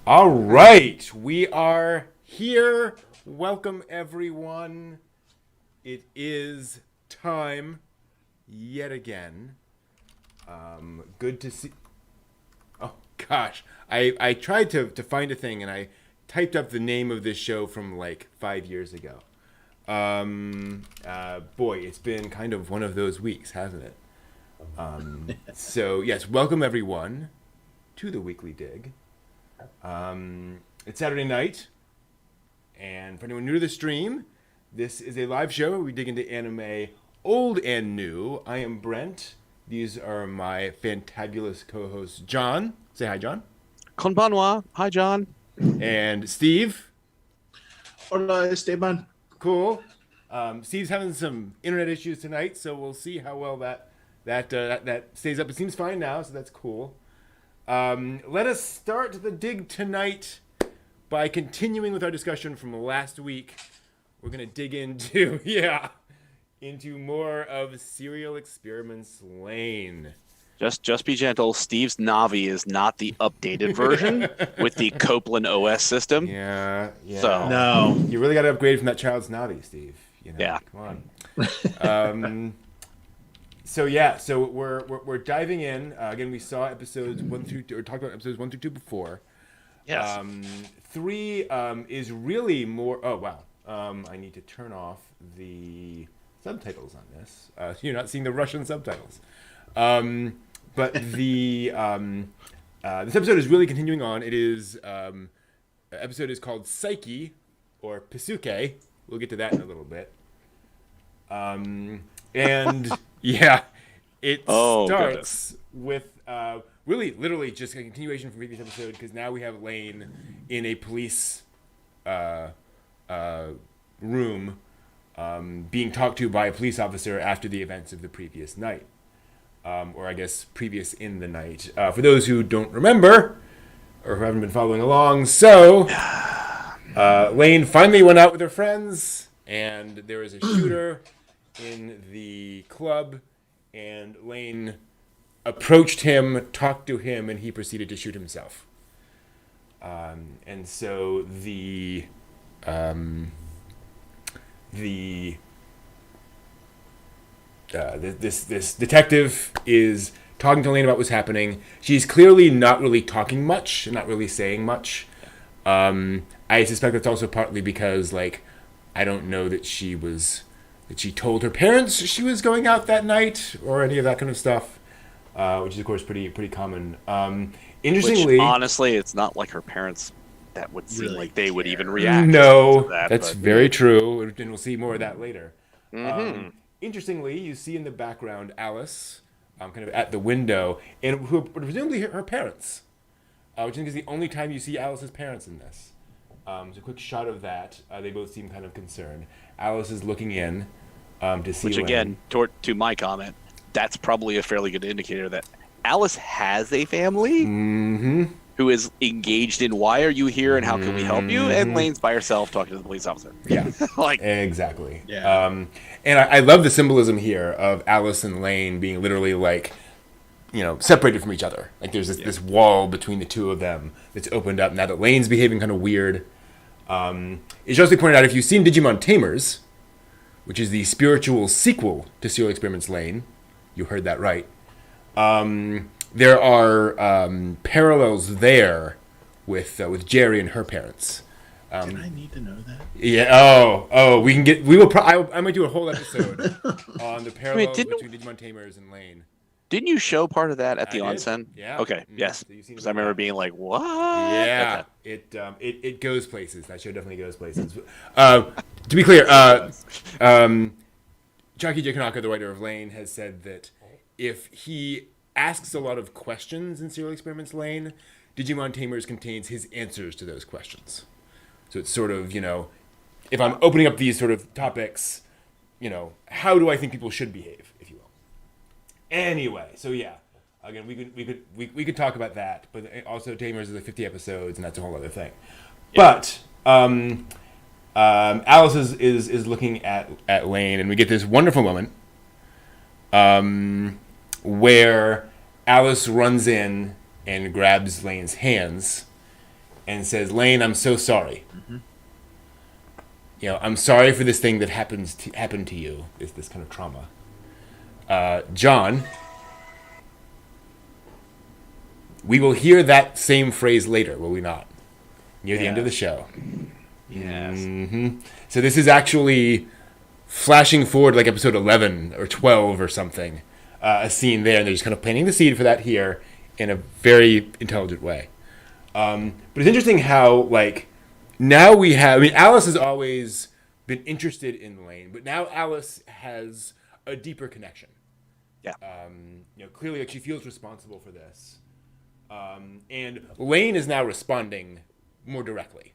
All right, we are here. Welcome, everyone. It is time yet again. Good to see. Oh gosh, I tried to find a thing and I typed up the name of this show from like 5 years ago. Boy, it's been kind of one of those weeks, hasn't it? So yes, welcome everyone to the Weekly Dig. It's Saturday night, and for anyone new to the stream, this is a live show where we dig into anime old and new. I am Brent. These are my fantabulous co-hosts, John. Say hi, John. Konbanwa. Hi, John. And Steve. Hola, Esteban. Cool. Steve's having some internet issues tonight, so we'll see how well that stays up. It seems fine now, so that's cool. Let us start the dig tonight by continuing with our discussion from last week. We're going to dig into, into more of Serial Experiments Lain. Just be gentle. Steve's Navi is not the updated version with the Copeland OS system. Yeah. So No. You really got to upgrade from that child's Navi, Steve. Yeah. Come on. So we're diving in. Again, we saw episodes 1 through 2, or talked about episodes 1 through 2 before. Yes. 3 is really more. Oh wow. I need to turn off the subtitles on this. So you're not seeing the Russian subtitles. But this episode is really continuing on. It is episode is called Psyche or Pisuke. We'll get to that in a little bit. And yeah, it starts with really literally just a continuation from the previous episode, because now we have Lain in a police room being talked to by a police officer after the events of the previous night, or I guess previous in the night, for those who don't remember or who haven't been following along. So Lain finally went out with her friends, and there was a shooter in the club, and Lain approached him, talked to him, and he proceeded to shoot himself. And so this detective is talking to Lain about what's happening. She's clearly not really talking much, not really saying much. I suspect that's also partly because, like, I don't know that she told her parents she was going out that night or any of that kind of stuff, which is of course pretty common. Interestingly, which, honestly, it's not like her parents that would seem really like they would care. even react. No, to that, that's but very true, and we'll see more of that later. Mhm. Interestingly, you see in the background Alice, kind of at the window, and who presumably her parents, which I think is the only time you see Alice's parents in this. So a quick shot of that. They both seem kind of concerned. Alice is looking in to see. Which, again, to my comment, that's probably a fairly good indicator that Alice has a family who is engaged in why are you here and how can we help you, and Lane's by herself talking to the police officer. Yeah, like exactly. Yeah. And I love the symbolism here of Alice and Lain being literally like, separated from each other. Like there's this wall between the two of them that's opened up now that Lane's behaving kind of weird. It should also be pointed out, if you've seen Digimon Tamers, which is the spiritual sequel to Serial Experiments Lain, you heard that right. There are parallels there with Jerry and her parents. Did I need to know that? Yeah. I might do a whole episode on the parallels between Digimon Tamers and Lain. Didn't you show part of that at the I did. onsen? Yeah. Okay. Mhm. Yes. So you've seen Because I remember being like, "What?" Yeah. Okay. It goes places. That show definitely goes places. To be clear, Chaki J. Kanaka, the writer of Lain, has said that if he asks a lot of questions in Serial Experiments Lain, Digimon Tamers contains his answers to those questions. So it's sort of, if I'm opening up these sort of topics, how do I think people should behave, if you will. Anyway, so yeah, again, we could talk about that, but also Tamers is like 50 episodes, and that's a whole other thing. Yeah. But Alice is looking at Lain, and we get this wonderful moment where Alice runs in and grabs Lane's hands and says, "Lain, I'm so sorry. I'm sorry for this thing that happened to you. This kind of trauma." John, we will hear that same phrase later, will we not? Near the end of the show. Yes. So this is actually flashing forward like episode 11 or 12 or something, a scene there, and they're just kind of planting the seed for that here in a very intelligent way. But it's interesting how, now we have... I mean, Alice has always been interested in Lain, but now Alice has a deeper connection. Yeah. Clearly, she feels responsible for this. And Lain is now responding more directly.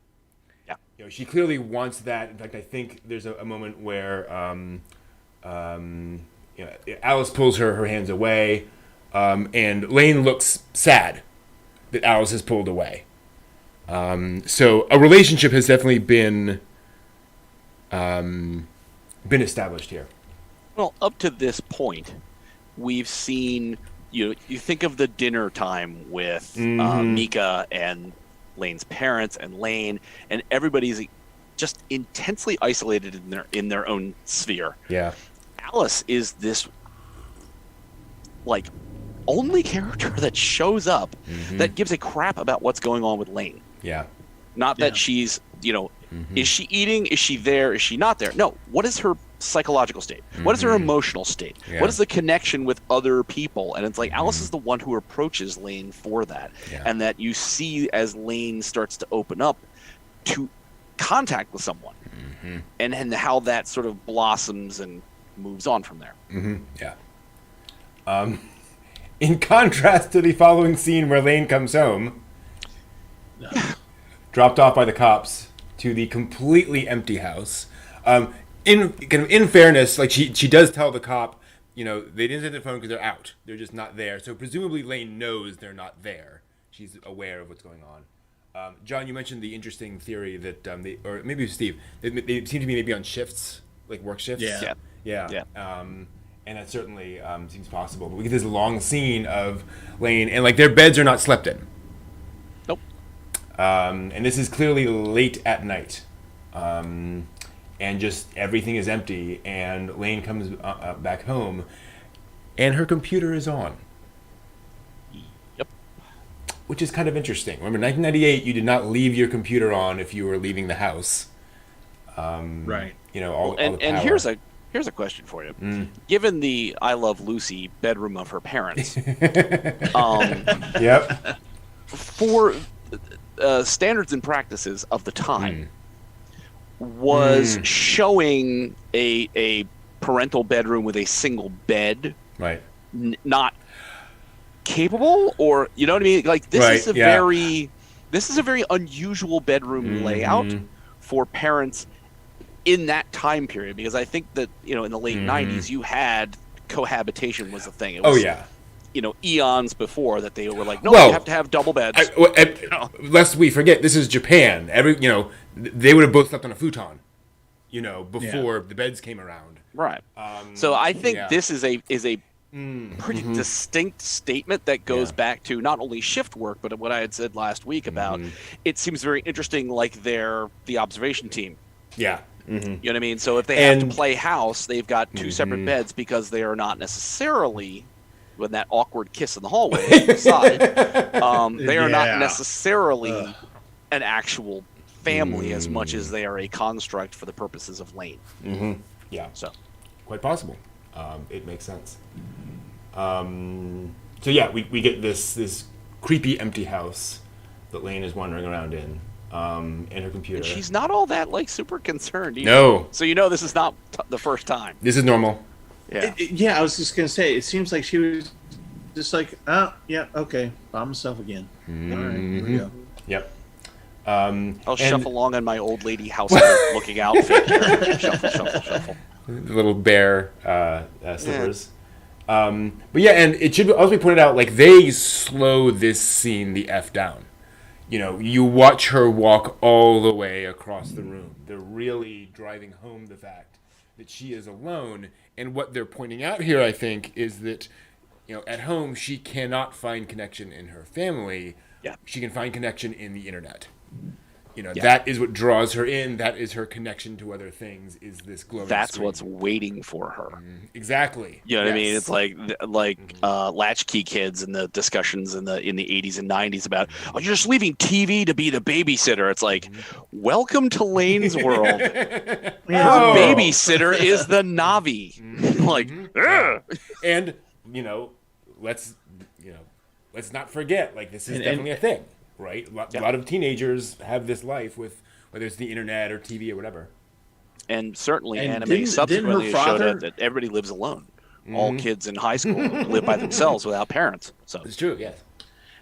Yeah. She clearly wants that. In fact, I think there's a moment where Alice pulls her hands away, and Lain looks sad that Alice has pulled away. So a relationship has definitely been established here. Well, up to this point, we've seen, you think of the dinner time with Mika and Lane's parents and Lain, and everybody's just intensely isolated in their own sphere. Yeah. Alice is this only character that shows up that gives a crap about what's going on with Lain. Yeah. Not that she's, is she eating? Is she there? Is she not there? No. What is her psychological state? What is her emotional state? Yeah. What is the connection with other people? And it's Alice is the one who approaches Lain for that. Yeah. And that you see as Lain starts to open up to contact with someone. And how that sort of blossoms and moves on from there. Yeah. In contrast to the following scene where Lain comes home, dropped off by the cops to the completely empty house. In fairness, she does tell the cop, they didn't take their phone because they're out. They're just not there. So presumably Lain knows they're not there. She's aware of what's going on. John, you mentioned the interesting theory that or maybe it was Steve, they seem to be maybe on shifts, work shifts. Yeah. And that certainly seems possible. But we get this long scene of Lain, and their beds are not slept in. Nope. And this is clearly late at night. And just everything is empty, and Lain comes back home, and her computer is on. Yep. Which is kind of interesting. Remember, 1998, you did not leave your computer on if you were leaving the house. Right. All the and power. here's a question for you. Given the I Love Lucy bedroom of her parents, Yep. for standards and practices of the time, was showing a parental bedroom with a single bed Right. not capable, or you know what I mean? This is a very unusual bedroom layout for parents in that time period, because I think that in the late 90s you had cohabitation was the thing. It was, eons before that they were you have to have double beds. Lest we forget, this is Japan. They would have both slept on a futon, before the beds came around. Right. So I think this is a pretty distinct statement that goes back to not only shift work, but what I had said last week about it seems very interesting, the observation team. Yeah. You know what I mean? So if they have to play house, they've got two separate beds because they are not necessarily, when that awkward kiss in the hallway aside, they are not necessarily an actual family as much as they are a construct for the purposes of Lain. Yeah. So quite possible. It makes sense. So yeah, we get this creepy empty house that Lain is wandering around in. And her computer. And she's not all that super concerned either. No. So this is not the first time. This is normal. Yeah. I was just gonna say, it seems like she was just oh yeah, okay, by myself again. All right, here we go. Yep. I'll shuffle along in my old lady household looking outfit. Shuffle. The little bear slippers. But yeah, and it should also be pointed out, they slow this scene the F down. You watch her walk all the way across the room. They're really driving home the fact that she is alone. And what they're pointing out here, I think, is that, at home, she cannot find connection in her family. Yeah. She can find connection in the internet. That is what draws her in. That is her connection to other things. Is this glowing That's screen. what's waiting for her. Exactly. You know what I mean? Yes. It's like latchkey kids and the discussions in the 80s and 90s about, oh, you're just leaving TV to be the babysitter. It's like, welcome to Lane's world. Her babysitter is the Navi. Like, and let's not forget, like, this is definitely a thing, right? A lot of teenagers have this life with, whether it's the internet or TV or whatever. And certainly anime subsequently showed us that everybody lives alone. All kids in high school live by themselves without parents. So it's true, yes.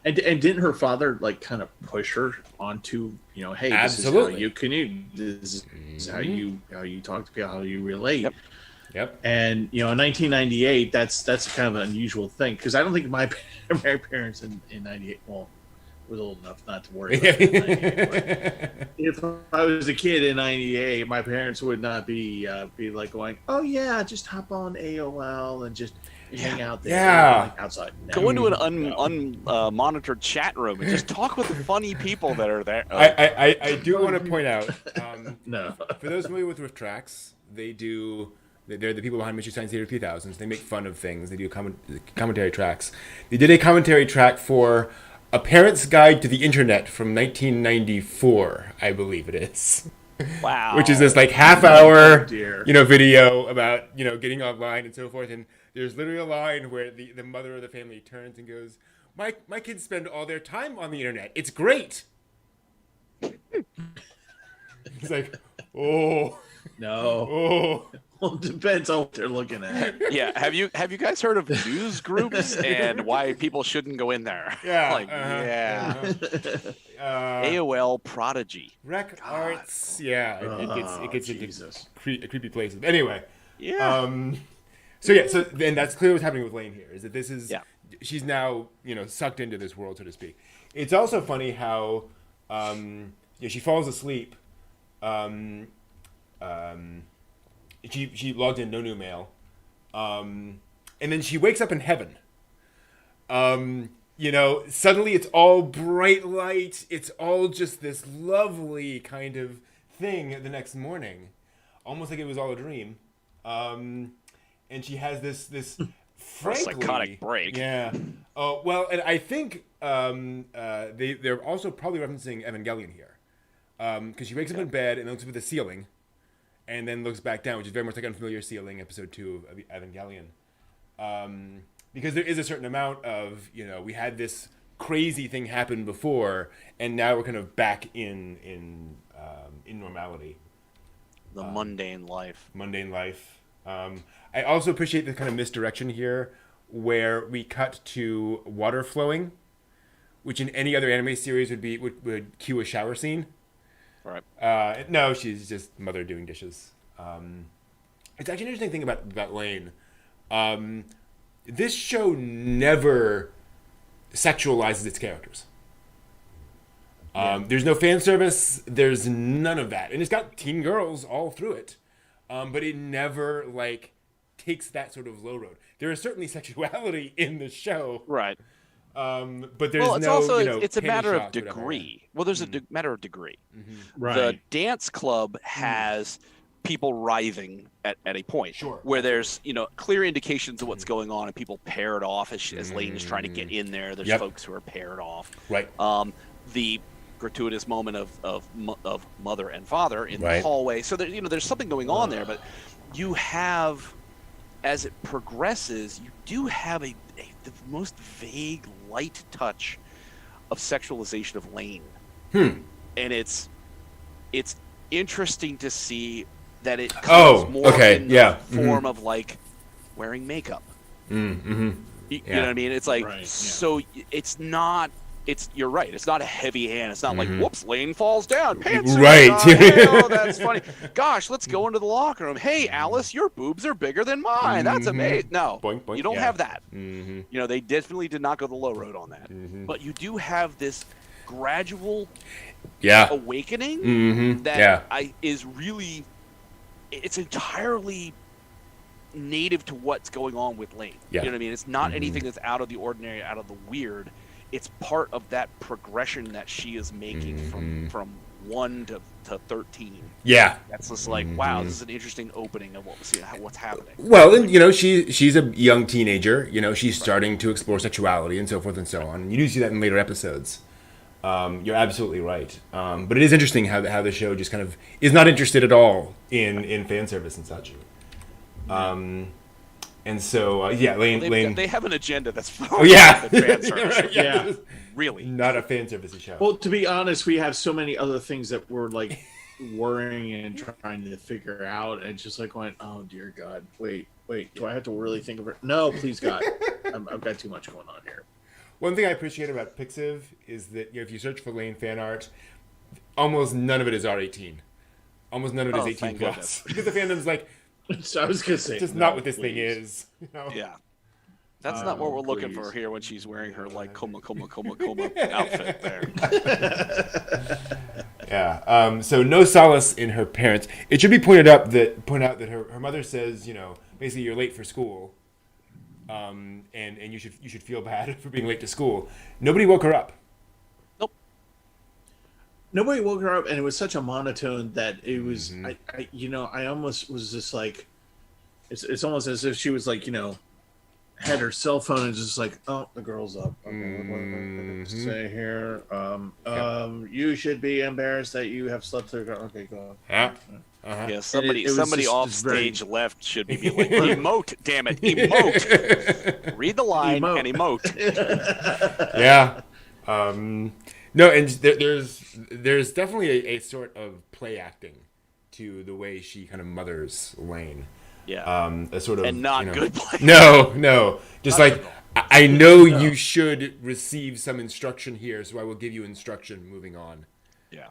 And didn't her father like kind of push her onto, hey, Absolutely. this is how you talk to people, how you relate. Yep. And in 1998, that's kind of an unusual thing, because I don't think my parents in 98, well, was old enough not to worry about it in 98, but if I was a kid in 98, my parents would not be like going, oh yeah, just hop on AOL and just hang out there, like outside. Go into an unmonitored chat room and just talk with the funny people that are there. I do want to point out, No. for those familiar with tracks, they're the people behind Mystery Science Theater 3000s. They make fun of things. They do commentary tracks. They did a commentary track for A Parent's Guide to the Internet from 1994, I believe it is. Wow. Which is this like half-hour, dear. Video about, getting online and so forth. And there's literally a line where the mother of the family turns and goes, my kids spend all their time on the internet. It's great. It's like, oh. No. Oh. Well, it depends on what they're looking at. Yeah. Have you guys heard of news groups and why people shouldn't go in there? Yeah. AOL Prodigy. Rec Arts. Yeah. It gets into creepy places. Anyway. Yeah. So then that's clearly what's happening with Lain here, is that this is, she's now, sucked into this world, so to speak. It's also funny how, she falls asleep. She logged in, no new mail. And then she wakes up in heaven. Suddenly it's all bright light. It's all just this lovely kind of thing the next morning. Almost like it was all a dream. And she has this frankly psychotic break. Yeah. Oh, well, and I think they're also probably referencing Evangelion here. Because she wakes up in bed and looks up at the ceiling. And then looks back down, which is very much like Unfamiliar Ceiling, episode 2 of Evangelion. Because there is a certain amount of, we had this crazy thing happen before, and now we're kind of back in normality. The mundane life. I also appreciate the kind of misdirection here, where we cut to water flowing, which in any other anime series would cue a shower scene. Right. No, she's just mother doing dishes. It's actually an interesting thing about Lain. This show never sexualizes its characters. There's no fan service. There's none of that, and it's got teen girls all through it. But it never takes that sort of low road. There is certainly sexuality in the show, right? But there's it's no, also it's a matter of degree. Well, there's a matter of degree. Mm-hmm. Right. The dance club has people writhing at a point where there's clear indications of what's going on, and people paired off as Lain is trying to get in there. There's folks who are paired off. Right. The gratuitous moment of mother and father in the hallway. So there's something going on there, but you have, as it progresses, you do have the most vague, light touch of sexualization of Lain. And it's interesting to see that it comes more in the form of wearing makeup. You know what I mean? It's so it's not. You're right. It's not a heavy hand. It's not like, whoops, Lain falls down. Pants right. Oh, that's funny. Gosh, let's go into the locker room. Hey, Alice, your boobs are bigger than mine. That's amazing. No, boink, boink, you don't have that. They definitely did not go the low road on that. But you do have this gradual awakening that is really, it's entirely native to what's going on with Lain. You know what I mean? It's not anything that's out of the ordinary, out of the weird. it's part of that progression that she is making from 1 to 13. Yeah. That's just like, wow, this is an interesting opening of what's happening. Well, and she's a young teenager. She's starting to explore sexuality and so forth and so on. And you do see that in later episodes. You're absolutely right. But it is interesting how the show just kind of is not interested at all in fan service and such. And so, Lain. They have an agenda that's Oh yeah, fan service. Right, yeah. Really, not a fan service show. Well, to be honest, we have so many other things that we're like worrying and trying to figure out, and just like going, oh dear God, wait, do I have to really think of it? No, please God, I've got too much going on here. One thing I appreciate about Pixiv is that if you search for Lain fan art, almost none of it is R18. Almost none of it is 18 plus. Because the fandom's like, so I was gonna say, just not what this thing is. Yeah. That's not what we're looking for here when she's wearing her like coma outfit there. Yeah. So no solace in her parents. It should be pointed out that her mother says, basically you're late for school, and you should feel bad for being late to school. Nobody woke her up. Nope. Nobody woke her up, and it was such a monotone that it was. I almost was just like, it's almost as if she was like, had her cell phone and just like, oh, the girl's up. Okay, what to say here? You should be embarrassed that you have slept through. Okay, go on. Yeah. Yeah, somebody off stage left should be like, emote, damn it, emote. Read the line and emote. Yeah. No, and there's definitely a sort of play acting to the way she kind of mothers Lain. Yeah. A sort of, and not good play. No. Just not like, I know you should receive some instruction here, so I will give you instruction moving on. Yeah.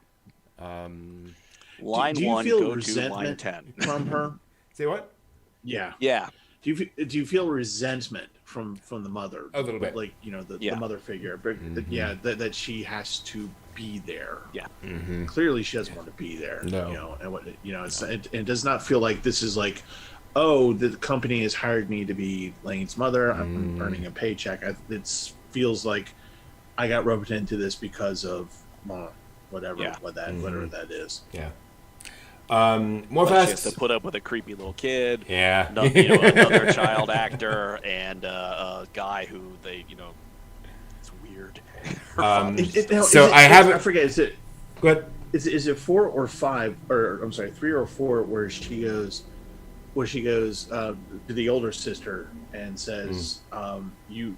Line do you 1, feel go resentment to line 10. from her? Say what? Yeah. Yeah. Do you feel resentment from the mother? A little bit. Like, the mother figure. But that she has to be there. Yeah. Mm-hmm. Clearly she doesn't want to be there. No. It does not feel like this is like, oh, the company has hired me to be Lane's mother. I'm earning a paycheck. It feels like I got roped into this because of whatever that is. Yeah. More She fast. has to put up with a creepy little kid. Yeah. Another child actor and a guy who it's weird. I forget. Is it? Go ahead. Is it 4 or 5? Or I'm sorry, 3 or 4, where she goes to the older sister and says, you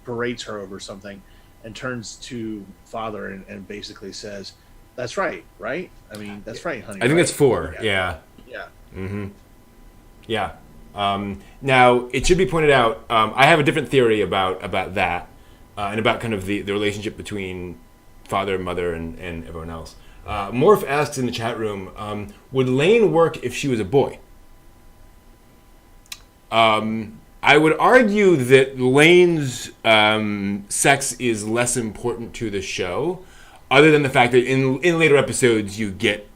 berates her over something, and turns to father and basically says, "That's right? I mean, that's right, honey." I think that's 4. Yeah. Yeah. Mm-hmm. Yeah. Now, it should be pointed out, I have a different theory about that, and about kind of the relationship between father, mother, and everyone else. Morph asks in the chat room, would Lain work if she was a boy? I would argue that Lane's sex is less important to the show, other than the fact that in later episodes you get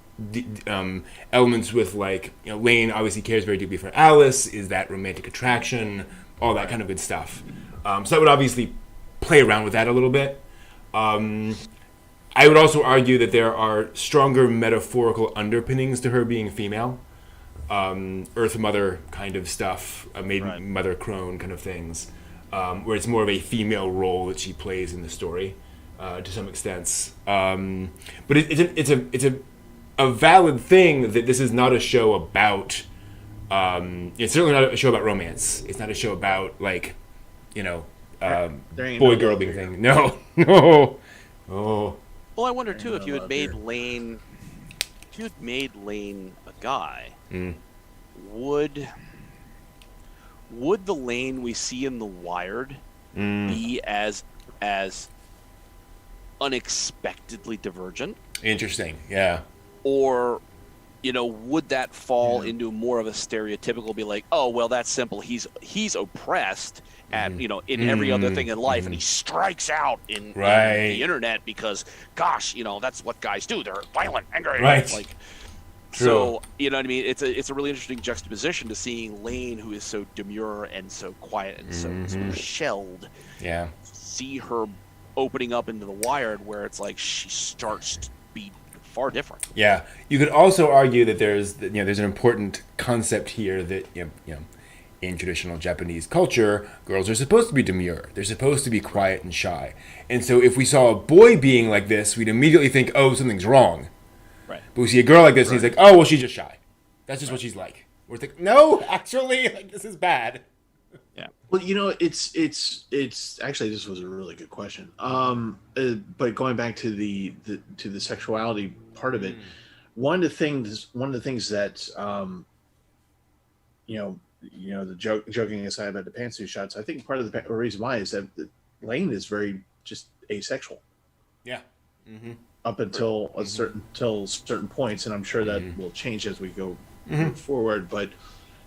elements with, like, Lain obviously cares very deeply for Alice, is that romantic attraction, all that kind of good stuff. So that would obviously play around with that a little bit. I would also argue that there are stronger metaphorical underpinnings to her being female. Earth Mother kind of stuff, Maiden Mother Crone kind of things, where it's more of a female role that she plays in the story, to some extent. But it's a valid thing that this is not a show about. It's certainly not a show about romance. It's not a show about, like, boy girl being thing. No. Oh. Well, I wonder too if you had made Lain a guy. Would the Lain we see in The Wired be as unexpectedly divergent? Interesting, yeah. Or, would that fall into more of a stereotypical, be like, oh, well, that's simple. He's oppressed at in every other thing in life, and he strikes out in the internet because, gosh, that's what guys do. They're violent, angry, like. True. So, you know what I mean? It's a really interesting juxtaposition to seeing Lain, who is so demure and so quiet and so sort of shelled. Yeah. See her opening up into the Wired, where it's like she starts to be far different. Yeah, you could also argue that there's an important concept here that in traditional Japanese culture, girls are supposed to be demure. They're supposed to be quiet and shy. And so if we saw a boy being like this, we'd immediately think, oh, something's wrong. Right. But we see a girl like this, and he's like, oh, well, she's just shy. That's just what she's like. We're like, no, actually, like, this is bad. Yeah. Well, it's actually, this was a really good question. But going back to the sexuality part of it, one of the things that the joking aside about the pantsuit shots, I think part of the reason why is that Lain is very just asexual. Yeah. Mm-hmm. Up until certain points, and I'm sure that will change as we go forward. But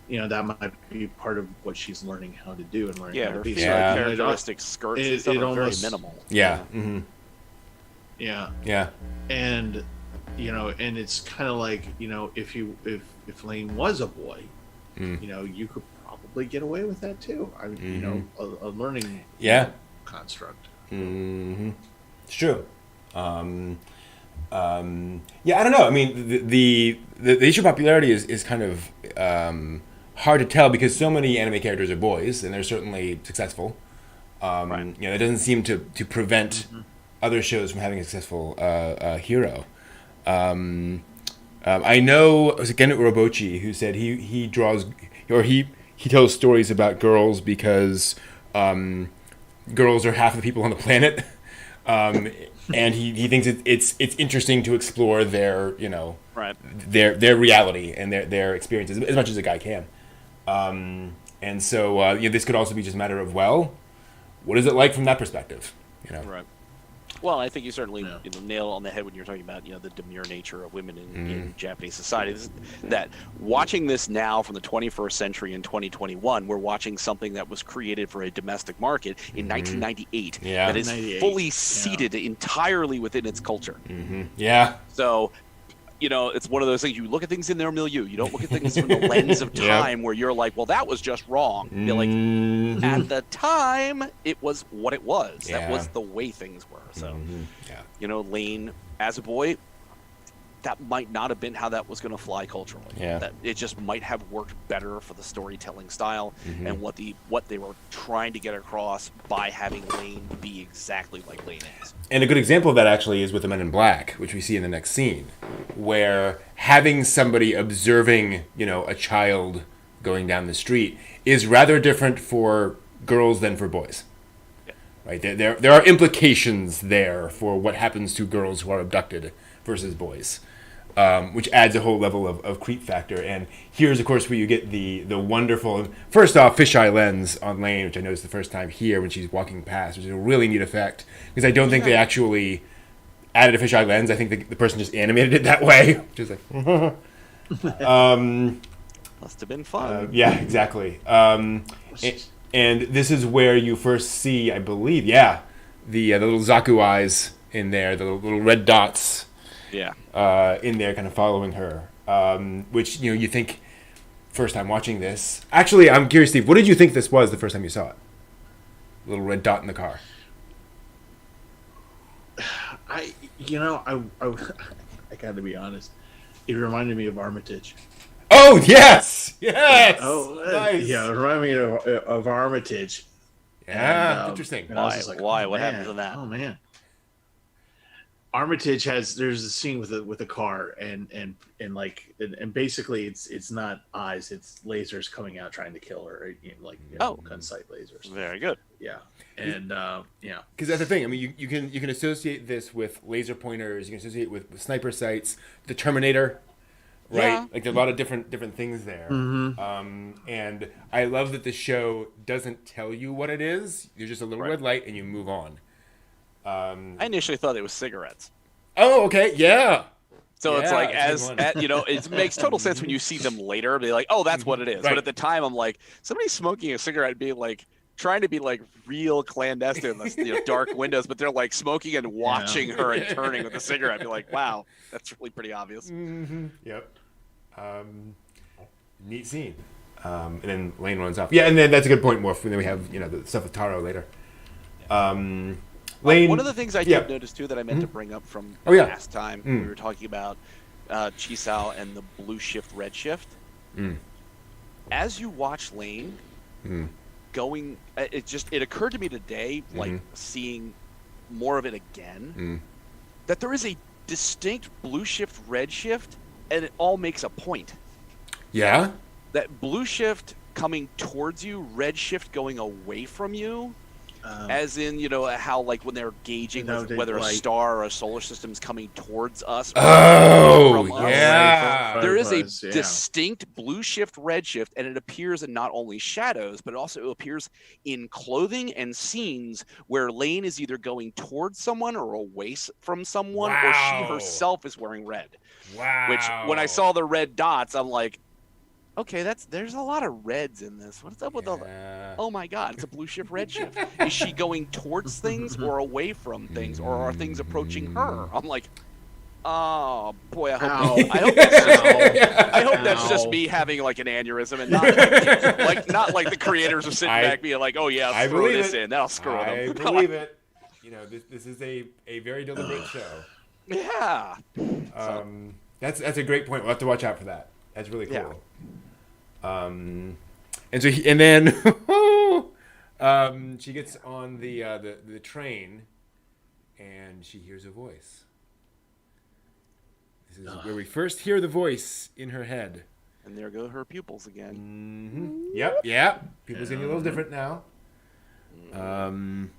that might be part of what she's learning how to do and learning how to Her be. characteristic skirts and stuff are very minimal. Yeah. Mm-hmm. Yeah. Yeah. And and it's kind of like if Lain was a boy, you could probably get away with that too. A learning construct. Mm-hmm. It's true. I don't know. I mean, the issue of popularity is kind of hard to tell because so many anime characters are boys, and they're certainly successful. It doesn't seem to prevent other shows from having a successful hero. I know it was Gen Urobuchi who said he draws or he tells stories about girls because girls are half the people on the planet. And he thinks it's interesting to explore their their reality and their experiences as much as a guy can. And so this could also be just a matter of, well, what is it like from that perspective? Right. Well, I think you certainly nail on the head when you're talking about the demure nature of women in Japanese society. That watching this now from the 21st century in 2021, we're watching something that was created for a domestic market in 1998 that is fully seated entirely within its culture. Yeah. So, it's one of those things. You look at things in their milieu. You don't look at things from the lens of time where you're like, well, that was just wrong. You're like, at the time, it was what it was. That was the way things were. So, Lain, as a boy, that might not have been how that was going to fly culturally. Yeah. That it just might have worked better for the storytelling style and what they were trying to get across by having Lain be exactly like Lain is. And a good example of that actually is with the Men in Black, which we see in the next scene, where having somebody observing, a child going down the street is rather different for girls than for boys. Yeah. Right? There are implications there for what happens to girls who are abducted versus boys. Which adds a whole level of creep factor. And here's, of course, where you get the wonderful, first off, fisheye lens on Lain, which I noticed the first time here when she's walking past, which is a really neat effect. Because I don't think they actually added a fisheye lens. I think the person just animated it that way. Which is like... Must have been fun. Yeah, exactly. And this is where you first see, I believe, the little Zaku eyes in there, the little red dots. Yeah. In there, kind of following her, which you think first time watching this. Actually, I'm curious, Steve. What did you think this was the first time you saw it? Little red dot in the car. I got to be honest. It reminded me of Armitage. Oh yes. Nice. Yeah, it reminded me of Armitage. Yeah, interesting. Why? What happens to that? Oh man. Armitage there's a scene with a car and basically it's not eyes, it's lasers coming out trying to kill her, gunsight lasers. Very good. Yeah. And because that's the thing. I mean, you can associate this with laser pointers. You can associate it with sniper sights, the Terminator, right? Yeah. Like there's a lot of different things there. And I love that the show doesn't tell you what it is. There's just a little red light and you move on. I initially thought it was cigarettes. Oh, okay, yeah. So it's like it makes total sense when you see them later. Be like, oh, that's what it is. Right. But at the time, I'm like, somebody smoking a cigarette, being like trying to be like real clandestine, dark windows, but they're like smoking and watching her and turning with a cigarette. Be like, wow, that's really pretty obvious. Yep. Neat scene. And then Lain runs off. Yeah, and then that's a good point, Morph. And then we have the stuff with Taro later. Lane. One of the things I did notice too that I meant to bring up from last time we were talking about Chisao and the blue shift, red shift. As you watch Lane going, it occurred to me today, like seeing more of it again, that there is a distinct blue shift, red shift, and it all makes a point. Yeah. That blue shift coming towards you, red shift going away from you. As in, how like when they're gauging whether a star or a solar system is coming towards us. Oh, from yeah. There is a distinct blue shift, red shift, and it appears in not only shadows, but it also appears in clothing and scenes where Lain is either going towards someone or away from someone, or she herself is wearing red. Wow. Which, when I saw the red dots, I'm like, okay, there's a lot of reds in this. What's up with all that? Oh my God, it's a blue shift, red shift. Is she going towards things or away from things, or are things approaching her? I'm like, oh boy, I hope that's just me having like an aneurysm and not like the creators are sitting back being like, oh yeah, let's throw this in. That'll screw them. I believe it. This is a very deliberate show. Yeah. That's a great point. We'll have to watch out for that. That's really cool. Yeah. And then she gets on the train, and she hears a voice. This is where we first hear the voice in her head. And there go her pupils again. Yep. Pupils getting a little different now. And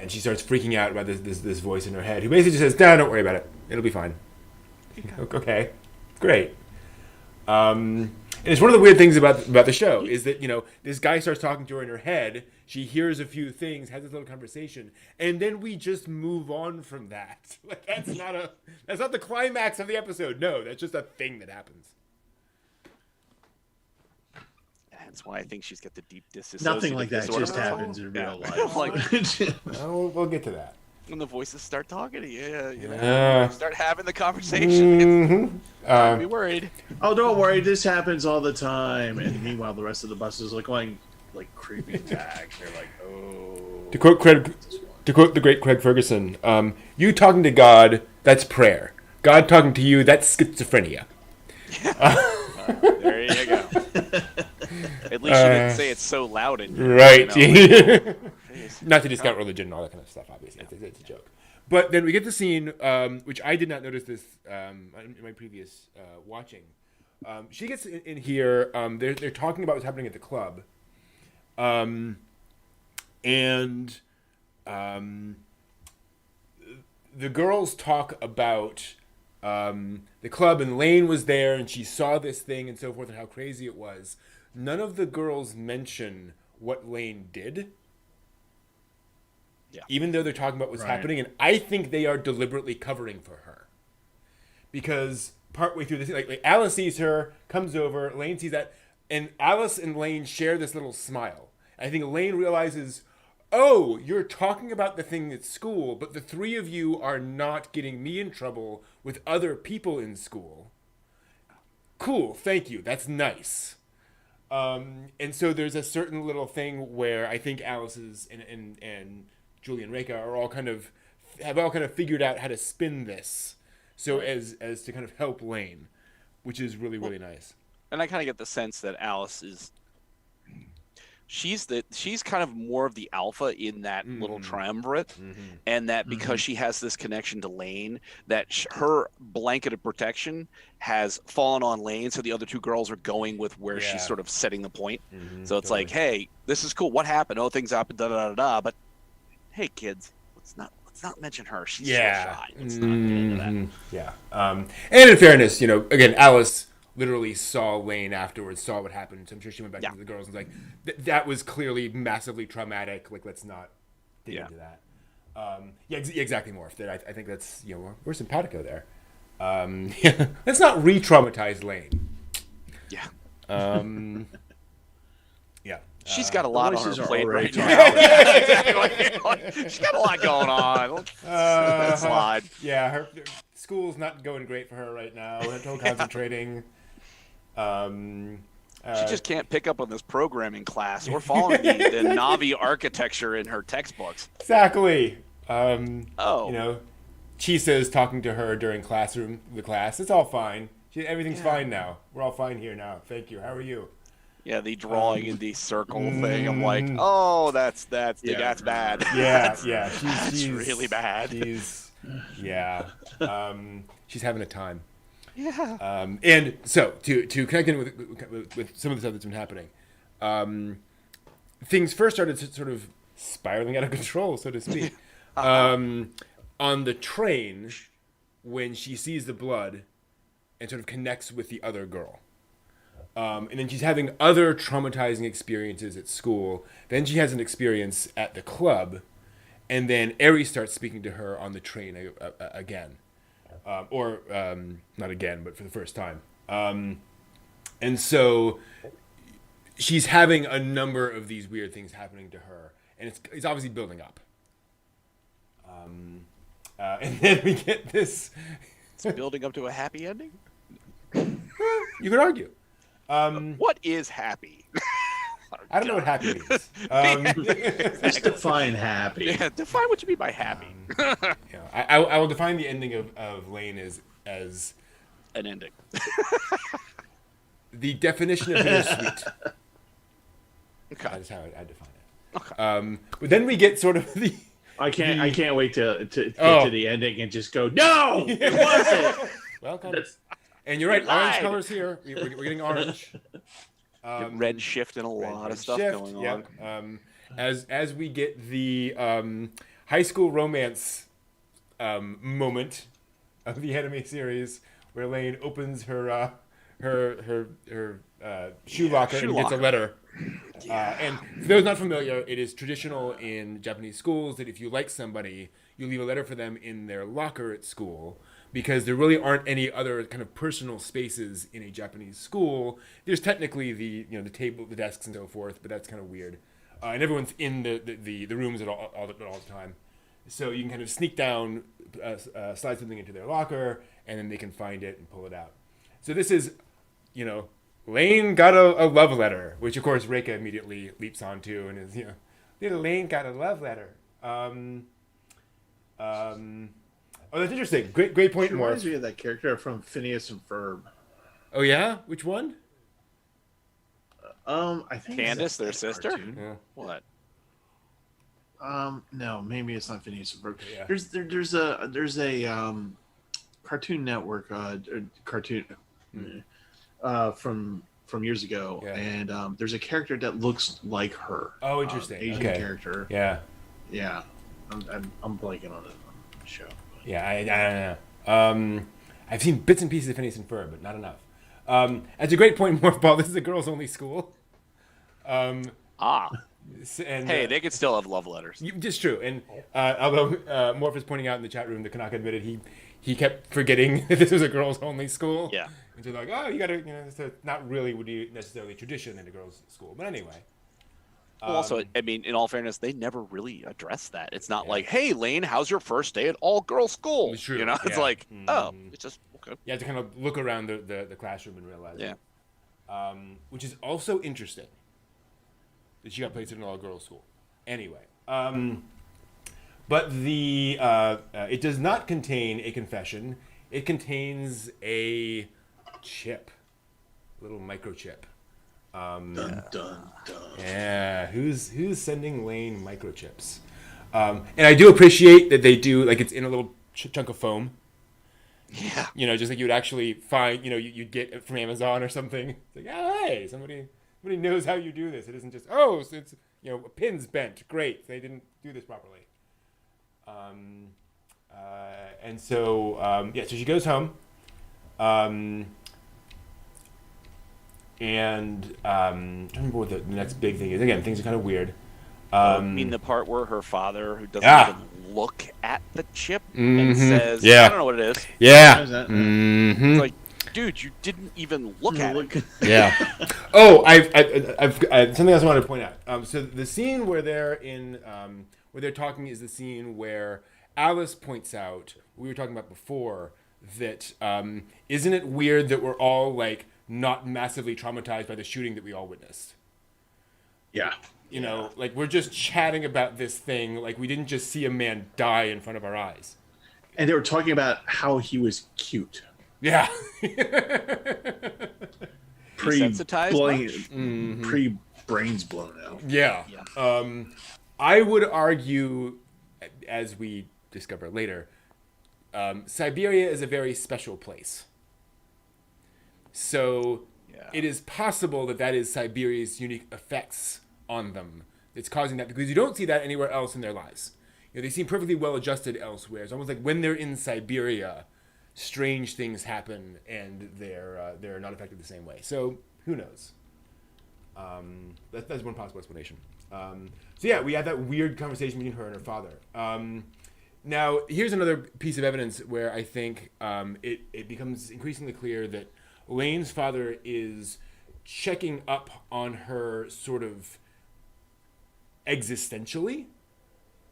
she starts freaking out about this voice in her head, who basically just says, "No, don't worry about it. It'll be fine." Okay, great. And it's one of the weird things about the show is that this guy starts talking to her in her head. She hears a few things, has this little conversation, and then we just move on from that. Like that's not the climax of the episode. No, that's just a thing that happens. That's why I think she's got the deep dissociative Nothing like that disorder. just happens in real life. We'll get to that. When the voices start talking to you, start having the conversation. Don't be worried. Oh, don't worry. This happens all the time. And meanwhile, the rest of the buses are going like creepy tags. They're like, oh. To quote the great Craig Ferguson, you talking to God, that's prayer. God talking to you, that's schizophrenia. There you go. At least you didn't say it's so loud in here. Right. Not to discount religion and all that kind of stuff, obviously. It's a joke. But then we get the scene, which I did not notice this in my previous watching. She gets in here. They're talking about what's happening at the club. And the girls talk about the club, and Lain was there, and she saw this thing and so forth, and how crazy it was. None of the girls mention what Lain did. Yeah. Even though they're talking about what's happening, and I think they are deliberately covering for her. Because partway through this, like Alice sees her, comes over, Lain sees that, and Alice and Lain share this little smile. I think Lain realizes, oh, you're talking about the thing at school, but the three of you are not getting me in trouble with other people in school. Cool, thank you, that's nice. And so there's a certain little thing where I think Alice's and Julie and Reika are all kind of figured out how to spin this so as to kind of help Lain, which is really, really nice. And I kind of get the sense that Alice is she's kind of more of the alpha in that little triumvirate, and that because she has this connection to Lain, that her blanket of protection has fallen on Lain, so the other two girls are going with where she's sort of setting the point. So it's like, hey, this is cool. What happened? Oh, things happened. Da da da da. But hey, kids, let's not mention her. She's so shy. Let's not get into that. Yeah. And in fairness, again, Alice literally saw Lain afterwards, saw what happened. So I'm sure she went back to the girls and was like, that was clearly massively traumatic. Like, let's not dig into that. Exactly, Morph. That I think that's, we're simpatico there. Let's not re-traumatize Lain. Yeah. Yeah. She's got a lot on her plate right now. Exactly. She's got a lot going on. Let's slide. Yeah, her school's not going great for her right now. We're concentrating. She just can't pick up on this programming class or following the Navi architecture in her textbooks. Exactly. You know, Chisa's talking to her during the class. It's all fine. Everything's fine now. We're all fine here now. Thank you. How are you? Yeah, the drawing in the circle thing. I'm like, oh, that's bad. Yeah, She's really bad. She's having a time. Yeah. And so to connect in with some of the stuff that's been happening, things first started sort of spiraling out of control, so to speak. On the train, when she sees the blood and sort of connects with the other girl. And then she's having other traumatizing experiences at school. Then she has an experience at the club. And then Aries starts speaking to her on the train again. Not again, but for the first time. And so she's having a number of these weird things happening to her. And it's obviously building up. And then we get this... It's building up to a happy ending? You could argue. What is happy? I don't know what happy means. Just define happy. Yeah, define what you mean by happy. I will define the ending of Lain as an ending. The definition of bittersweet. Okay. That is how I define it. Okay. But then we get sort of the... I can't wait to get to the ending and just go, no, it wasn't. Well, kind of. And you're right, orange colors here. We're getting orange. Red shift and a lot of stuff going on. Yeah. As we get the high school romance moment of the anime series, where Lain opens her shoe locker and gets a letter. And for those not familiar, it is traditional in Japanese schools that if you like somebody, you leave a letter for them in their locker at school. Because there really aren't any other kind of personal spaces in a Japanese school. There's technically the table, the desks, and so forth, but that's kind of weird. And everyone's in the rooms at all the time, so you can kind of sneak down, slide something into their locker, and then they can find it and pull it out. So this is, Lain got a love letter, which of course Reika immediately leaps onto and is little Lain got a love letter. Oh, that's interesting. Great point, It Morph. reminds me of that character from Phineas and Ferb. Oh yeah, which one? I think Candace, their sister. Yeah. What? No, maybe it's not Phineas and Ferb. Yeah. There's a Cartoon Network cartoon from years ago, and there's a character that looks like her. Oh, interesting. Asian character. Yeah. I'm blanking on the show. Yeah, I don't know. I've seen bits and pieces of Phineas and Ferb, but not enough. That's a great point, Morphball. This is a girls' only school. And, hey, they could still have love letters. Just true. And although Morph is pointing out in the chat room that Kanaka admitted he kept forgetting that this was a girls' only school. Yeah. And so like, oh, you got to, so not really would be necessarily tradition in a girls' school. But anyway. Well, also, I mean, in all fairness, they never really address that. It's not like, hey, Lain, how's your first day at all-girls school? It's true. It's like, oh, it's just, okay. You have to kind of look around the classroom and realize it. Which is also interesting that she got placed in an all-girls school. Anyway. But it does not contain a confession. It contains a chip. A little microchip. Dun, dun, dun. Yeah, who's sending Lain microchips? And I do appreciate that they do, like, it's in a little chunk of foam. Yeah. Just like you would actually find, you'd get it from Amazon or something. It's like, oh, hey, somebody knows how you do this. It isn't just, oh, so it's, a pin's bent. Great, they didn't do this properly. And so, so she goes home. And I'm trying to remember what the next big thing is. Again, things are kind of weird. I mean, the part where her father, who doesn't even look at the chip and says, I don't know what it is. Yeah. It's like, dude, you didn't even look at it. Yeah. Oh, I've something else I wanted to point out. So the scene where they're where they're talking is the scene where Alice points out, we were talking about before, that isn't it weird that we're all like not massively traumatized by the shooting that we all witnessed. Yeah. You know, like we're just chatting about this thing, like we didn't just see a man die in front of our eyes. And they were talking about how he was cute. Yeah. Desensitized pre brains blown out. Yeah. I would argue, as we discover later, Siberia is a very special place. So it is possible that is Siberia's unique effects on them. It's causing that, because you don't see that anywhere else in their lives. You know, they seem perfectly well adjusted elsewhere. It's almost like when they're in Siberia, strange things happen and they're not affected the same way. So who knows? That's one possible explanation. So yeah, we had that weird conversation between her and her father. Now here's another piece of evidence where I think it becomes increasingly clear that Lane's father is checking up on her sort of existentially.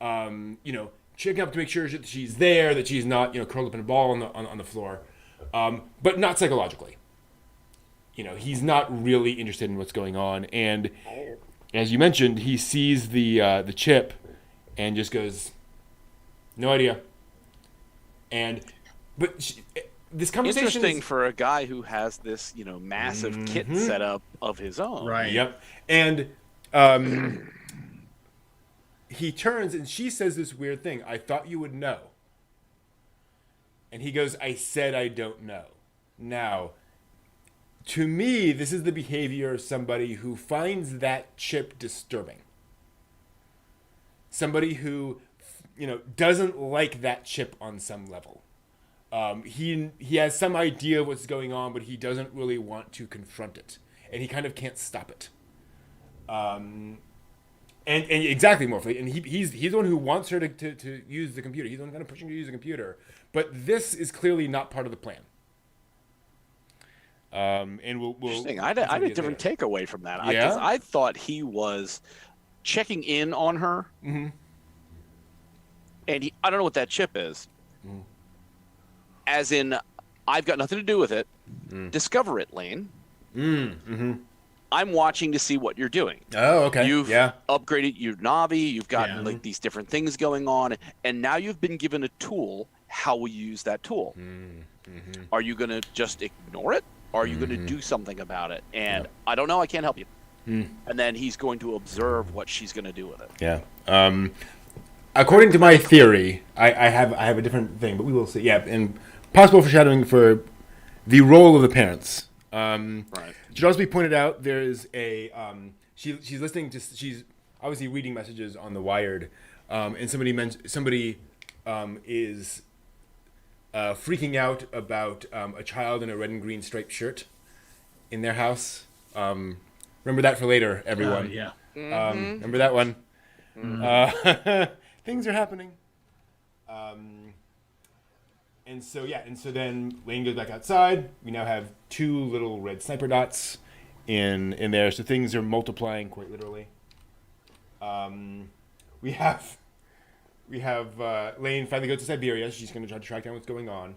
You know, checking up to make sure that she's there, that she's not, you know, curled up in a ball on the floor, but not psychologically. You know, he's not really interested in what's going on, and as you mentioned, he sees the chip and just goes, "No idea." This conversation interesting for a guy who has this, you know, massive kit set up of his own. Right. Yep. And he turns and she says this weird thing. "I thought you would know." And he goes, "I said I don't know." Now, to me, this is the behavior of somebody who finds that chip disturbing. Somebody who, you know, doesn't like that chip on some level. He has some idea of what's going on, but he doesn't really want to confront it, and he kind of can't stop it. And exactly, Morphle, and he's the one who wants her to use the computer. He's the one kind of pushing her to use the computer, but this is clearly not part of the plan. And we'll Interesting. I had a different takeaway from that. Yeah? I thought he was checking in on her, and I don't know what that chip is. As in, I've got nothing to do with it. Discover it, Lain. I'm watching to see what you're doing. Oh, okay. You've upgraded your Navi. You've got like these different things going on, and now you've been given a tool. How will you use that tool? Are you going to just ignore it? Or are you going to do something about it? And I don't know. I can't help you. And then he's going to observe what she's going to do with it. Yeah. According to my theory, I have a different thing, but we will see. Yeah, and possible foreshadowing for the role of the parents. Right. It should also be pointed out there is a she's listening to, she's obviously reading messages on the Wired, and somebody is freaking out about a child in a red and green striped shirt in their house. Remember that for later, everyone. Yeah. Remember that one. Things are happening. And so then Lain goes back outside. We now have 2 little red sniper dots in there, so things are multiplying quite literally. We have Lain finally goes to Siberia. She's going to try to track down what's going on.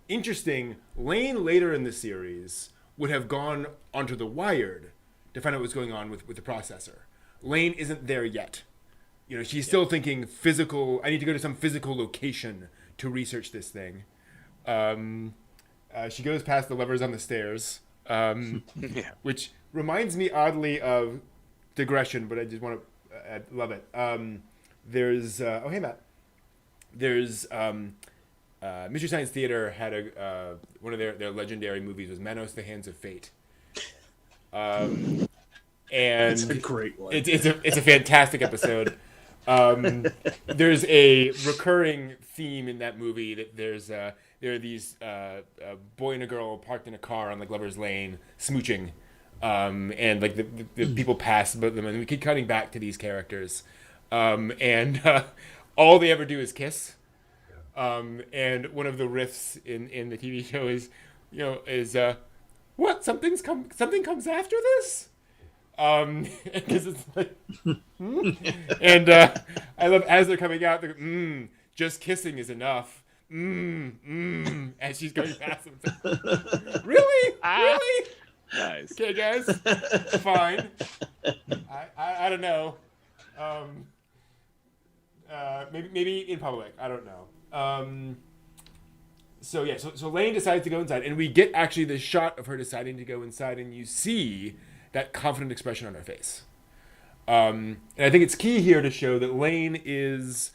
Interesting, Lain later in the series would have gone onto the Wired to find out what's going on with the processor. Lain isn't there yet. You know, she's still thinking physical. I need to go to some physical location to research this thing. She goes past the lovers on the stairs, which reminds me oddly of digression, but I just want to love it. There's hey Matt. There's Mystery Science Theater had one of their legendary movies was Manos: The Hands of Fate. And It's a great one. It's a fantastic episode. There's a recurring theme in that movie that there are these boy and a girl parked in a car on like Lover's Lane smooching, and like the people pass them and we keep cutting back to these characters, and all they ever do is kiss, and one of the riffs in the TV show is what something comes after this. Because it's like, and I love as they're coming out, they're just kissing is enough. as she's going past him. Really? Really? Nice. Okay, guys. Fine. I don't know. Maybe in public. I don't know. So Lain decides to go inside, and we get actually the shot of her deciding to go inside, and you see that confident expression on her face. And I think it's key here to show that Lain is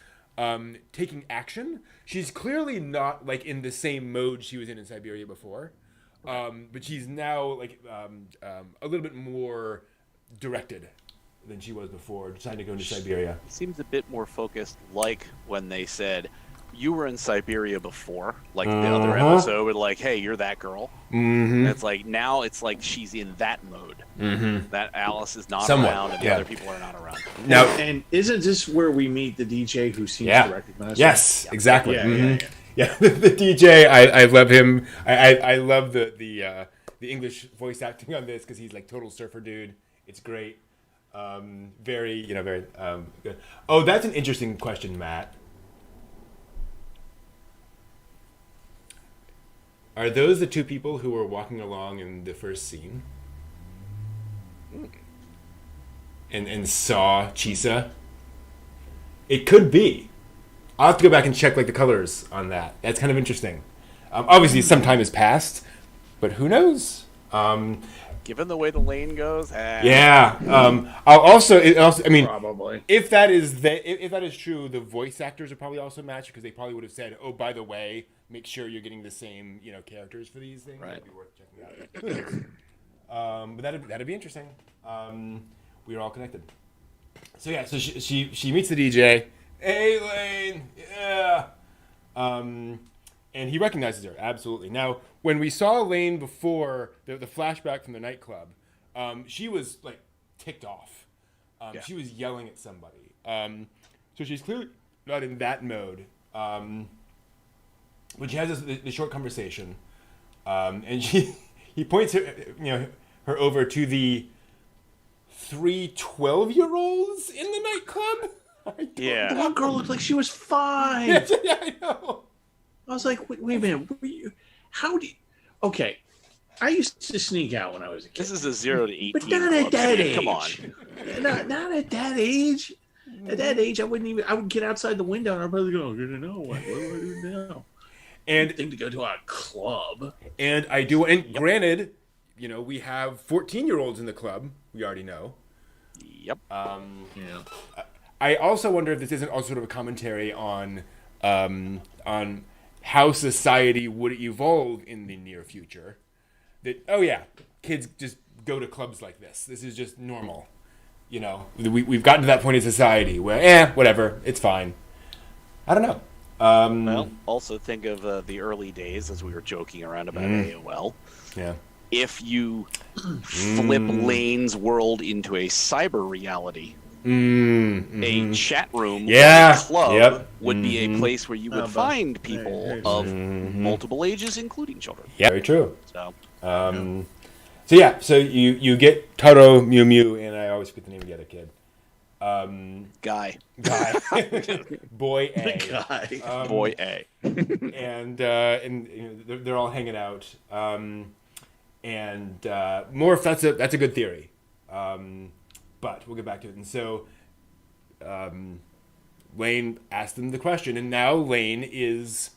taking action. She's clearly not like in the same mode she was in Siberia before, but she's now like a little bit more directed than she was before, deciding to go into Siberia. Seems a bit more focused, like when they said, you were in Siberia before, like the other episode, with like, hey, you're that girl. And it's like, now it's like she's in that mode. That Alice is not around and the other people are not around. Now, and isn't this where we meet the DJ who seems to recognize her? Yes, exactly. Yeah. The DJ, I love him. I love the English voice acting on this because he's like total surfer dude. It's great. Very good. Oh, that's an interesting question, Matt. Are those the two people who were walking along in the first scene? And saw Chisa? It could be. I'll have to go back and check like the colors on that. That's kind of interesting. Obviously, some time has passed, but who knows? Given the way the lane goes, yeah. I'll also. I mean, probably. If that is true, the voice actors are probably also matched because they probably would have said, "Oh, by the way, make sure you're getting the same, characters for these things." Right. That'd be worth checking out. But that'd be interesting. We are all connected. So yeah, so she meets the DJ. Hey, Lain. Yeah. And he recognizes her, absolutely. Now, when we saw Lain before, the flashback from the nightclub, she was, like, ticked off. She was yelling at somebody. So she's clearly not in that mode. But she has this short conversation. And he points her over to the 3 12-year-olds in the nightclub. Yeah. The one girl looked like she was 5. Yeah, I know. I was like, wait a minute. How do you... Okay. I used to sneak out when I was a kid. This is a 0 to 18. But not at that age. Come on. Not at that age. At that age, I would get outside the window and I'd probably go, I don't know. What do I do now? And thing to go to a club. And I do. And granted, we have 14-year-olds in the club. We already know. Yep. Yeah. I also wonder if this isn't also sort of a commentary on how society would evolve in the near future. That, oh yeah, kids just go to clubs like this. This is just normal. We've gotten to that point in society where, whatever, it's fine. I don't know. Well, also think of the early days as we were joking around about AOL. Yeah. If you flip Lane's world into a cyber reality, a chat room, a club would be a place where you would find people of multiple ages, including children. Yeah, very true. So, so you get Taro, Mew Mew, and I always forget the name of the other kid. Guy. Boy A. Guy. Boy A. and they're all hanging out. And Morph, that's a good theory. But we'll get back to it. And so Lain asked them the question, and now Lain is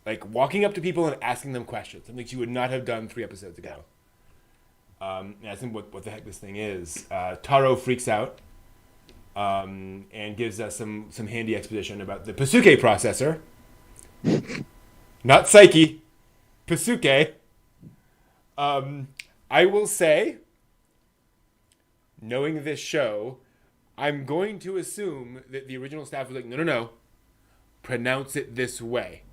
like walking up to people and asking them questions, something she would not have done 3 episodes ago. And ask them what the heck this thing is. Taro freaks out and gives us some handy exposition about the Pasuke processor. Not Psyche. Pasuke. I will say, knowing this show, I'm going to assume that the original staff was like, no, pronounce it this way.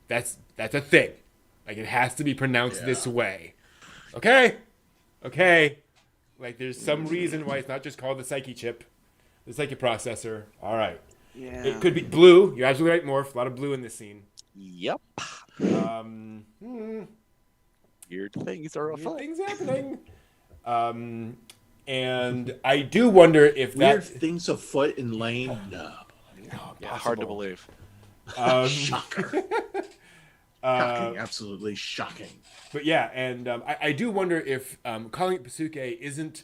That's a thing. Like, it has to be pronounced this way. Okay. Like, there's some reason why it's not just called the Psyche chip, the Psyche processor. All right. Yeah. It could be blue. You're absolutely right, Morph. A lot of blue in this scene. Yep. Weird things are afoot. Things happening. And I do wonder if Weird that things afoot in Lain. No. Yeah, hard to believe. Shocker. Shocking, absolutely shocking. But yeah, and I do wonder if calling it Pasuke isn't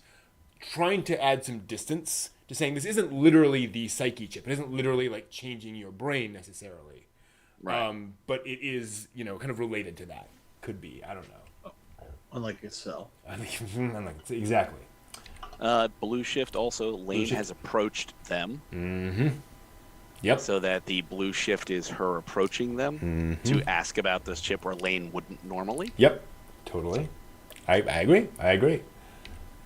trying to add some distance to saying this isn't literally the psyche chip. It isn't literally like changing your brain necessarily. Right. But it is, kind of related to that. Could be. I don't know. Unlike itself. Exactly. Blue Shift also, Lane has approached them. Mm-hmm. Yep. So that the Blue Shift is her approaching them to ask about this chip where Lane wouldn't normally. Yep. Totally. I agree.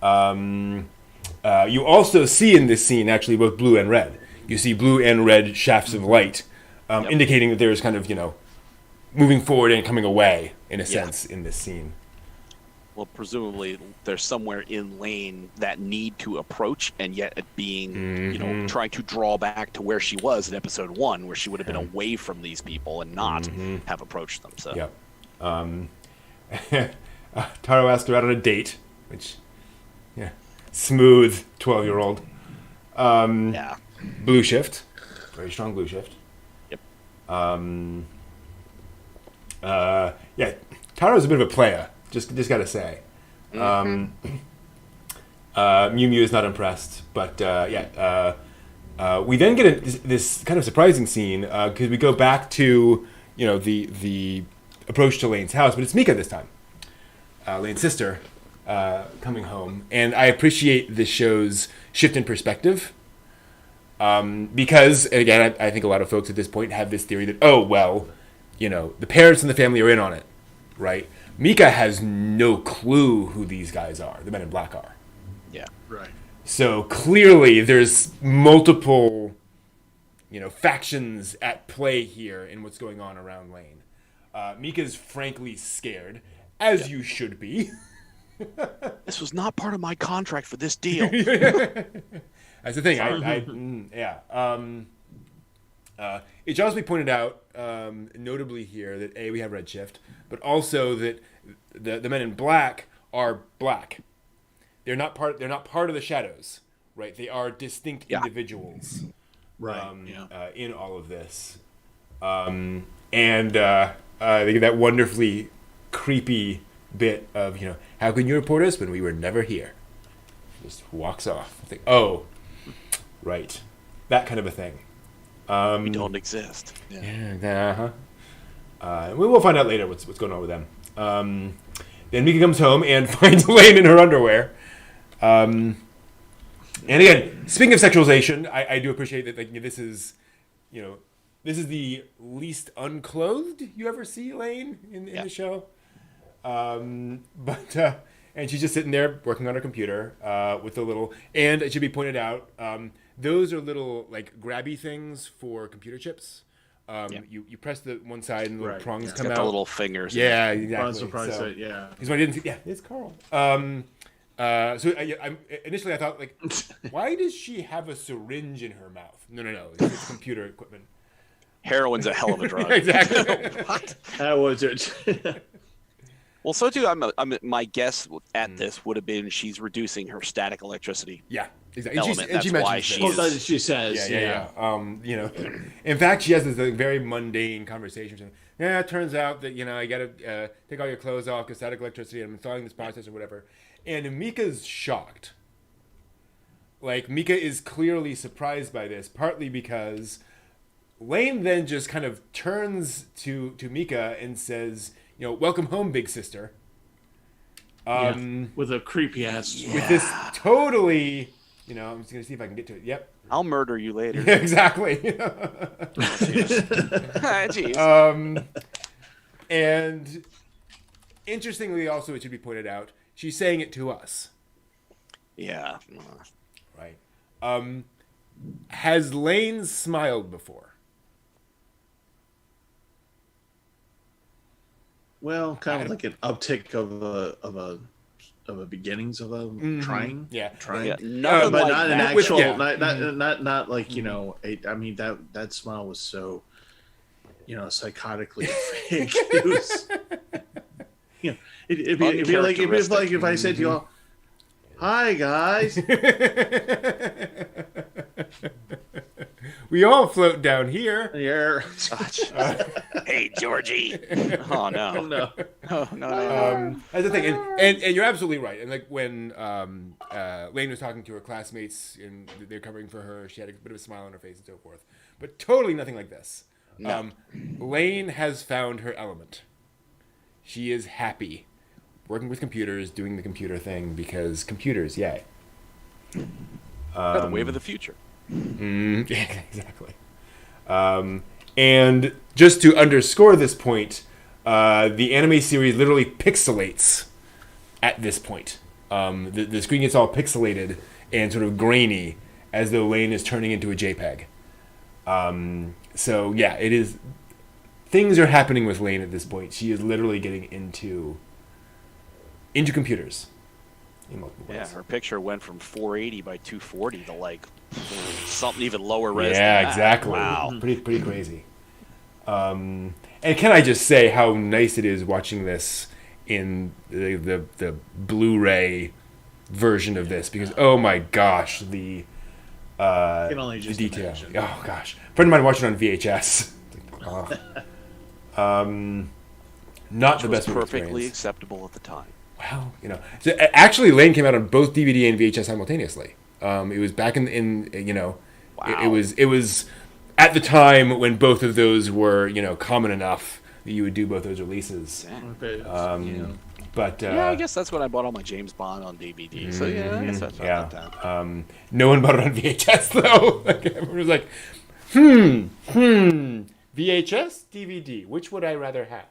You also see in this scene actually both blue and red. You see blue and red shafts of light, indicating that there is kind of, moving forward and coming away, in a sense, in this scene. Well, presumably there's somewhere in Lane that need to approach, and yet it being, trying to draw back to where she was in episode 1, where she would have been away from these people and not have approached them. So. Yep. Taro asked her out on a date, which, smooth 12-year-old. Blue Shift, very strong Blue Shift. Yep. Taro's a bit of a player. Just gotta say. Mew Mew is not impressed, but we then get this kind of surprising scene because we go back to the approach to Lane's house, but it's Mika this time, Lane's sister, coming home, and I appreciate this show's shift in perspective because again I think a lot of folks at this point have this theory that the parents and the family are in on it, right? Mika has no clue who these guys are, the Men in Black are. Yeah. Right. So clearly there's multiple, factions at play here in what's going on around Lane. Mika's frankly scared, as you should be. This was not part of my contract for this deal. That's the thing. It should also be pointed out, notably here, that we have Red Shift, but also that the Men in Black are black. They're not part of the shadows, right? They are distinct individuals, right? In all of this, and they get that wonderfully creepy bit of how can you report us when we were never here? Just walks off. I think, right, that kind of a thing. We don't exist. Yeah. We will find out later what's going on with them. Then Mika comes home and finds Lane in her underwear. And again, speaking of sexualization, I do appreciate that. This is the least unclothed you ever see Lane in the show. And she's just sitting there working on her computer with a little. And it should be pointed out. Those are little grabby things for computer chips. You press the one side and the little prongs come out. The little fingers. Yeah, exactly. Surprise so, it, yeah. Because I didn't see, it's Carl. Initially I thought why does she have a syringe in her mouth? No, it's computer equipment. Heroin's a hell of a drug. Exactly. What? That was it. Well, so too. My guess at this would have been she's reducing her static electricity. Yeah, exactly. Element. That's why she says. Yeah. In fact, she has this very mundane conversation. Yeah, it turns out that you got to take all your clothes off because static electricity. I'm installing this process or whatever. And Mika's shocked. Mika is clearly surprised by this, partly because Lane then just kind of turns to Mika and says, welcome home, big sister. With a creepy ass. With this totally, I'm just going to see if I can get to it. Yep. I'll murder you later. Yeah, exactly. Jeez. And interestingly, also, it should be pointed out, she's saying it to us. Yeah. Right. Has Lane smiled before? Well, kind of like an uptick of a beginnings of a trying. Yeah. Trying. Yeah, nothing but like not an that. actual. Not like that smile was so, psychotically fake. It was, it'd be like if I said to you all, "Hi guys." We all float down here. Here. Hey, Georgie. Oh no. No. Oh no. That's the thing, and you're absolutely right. And like when Lain was talking to her classmates and they're covering for her, she had a bit of a smile on her face and so forth. But totally nothing like this. No. Lain has found her element. She is happy working with computers, doing the computer thing because computers, yay. The wave of the future. Yeah, exactly. And just to underscore this point, the anime series literally pixelates at this point. The screen gets all pixelated and sort of grainy as though Lain is turning into a JPEG. So yeah, it is. Things are happening with Lain at this point. She is literally getting into computers. In multiple ways. Yeah, her picture went from 480 by 240 to like something even lower res. Yeah, than that. exactly. Wow. Pretty crazy. And can I just say how nice it is watching this in the Blu-ray version of this, because oh my gosh, the can only just detail. imagine. Oh gosh, a friend of mine watched it on VHS. Not the Which best was perfectly experience. acceptable at the time. Well, so actually, Lain came out on both DVD and VHS simultaneously. It was back in Wow. it was at the time when both of those were common enough that you would do both those releases. But Yeah, I guess that's when I bought all my James Bond on DVD. So yeah, I guess that's about that time. No one bought it on VHS though. Like, everyone was like, VHS, DVD. Which would I rather have?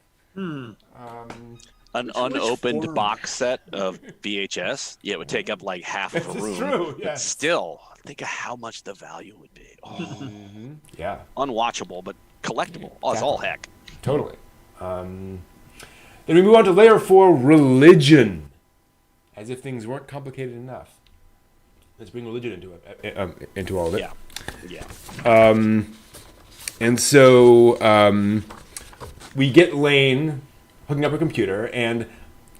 An unopened box set of VHS, yeah, it would take up like half of a This room. is true. But Yes. still, think of how much the value would be. Oh, Yeah. unwatchable, but collectible. Oh, it's all heck. Totally. Then we move on to layer 4, religion. As if things weren't complicated enough. Let's bring religion into all of it. Yeah. And so we get Lain hooking up a computer, and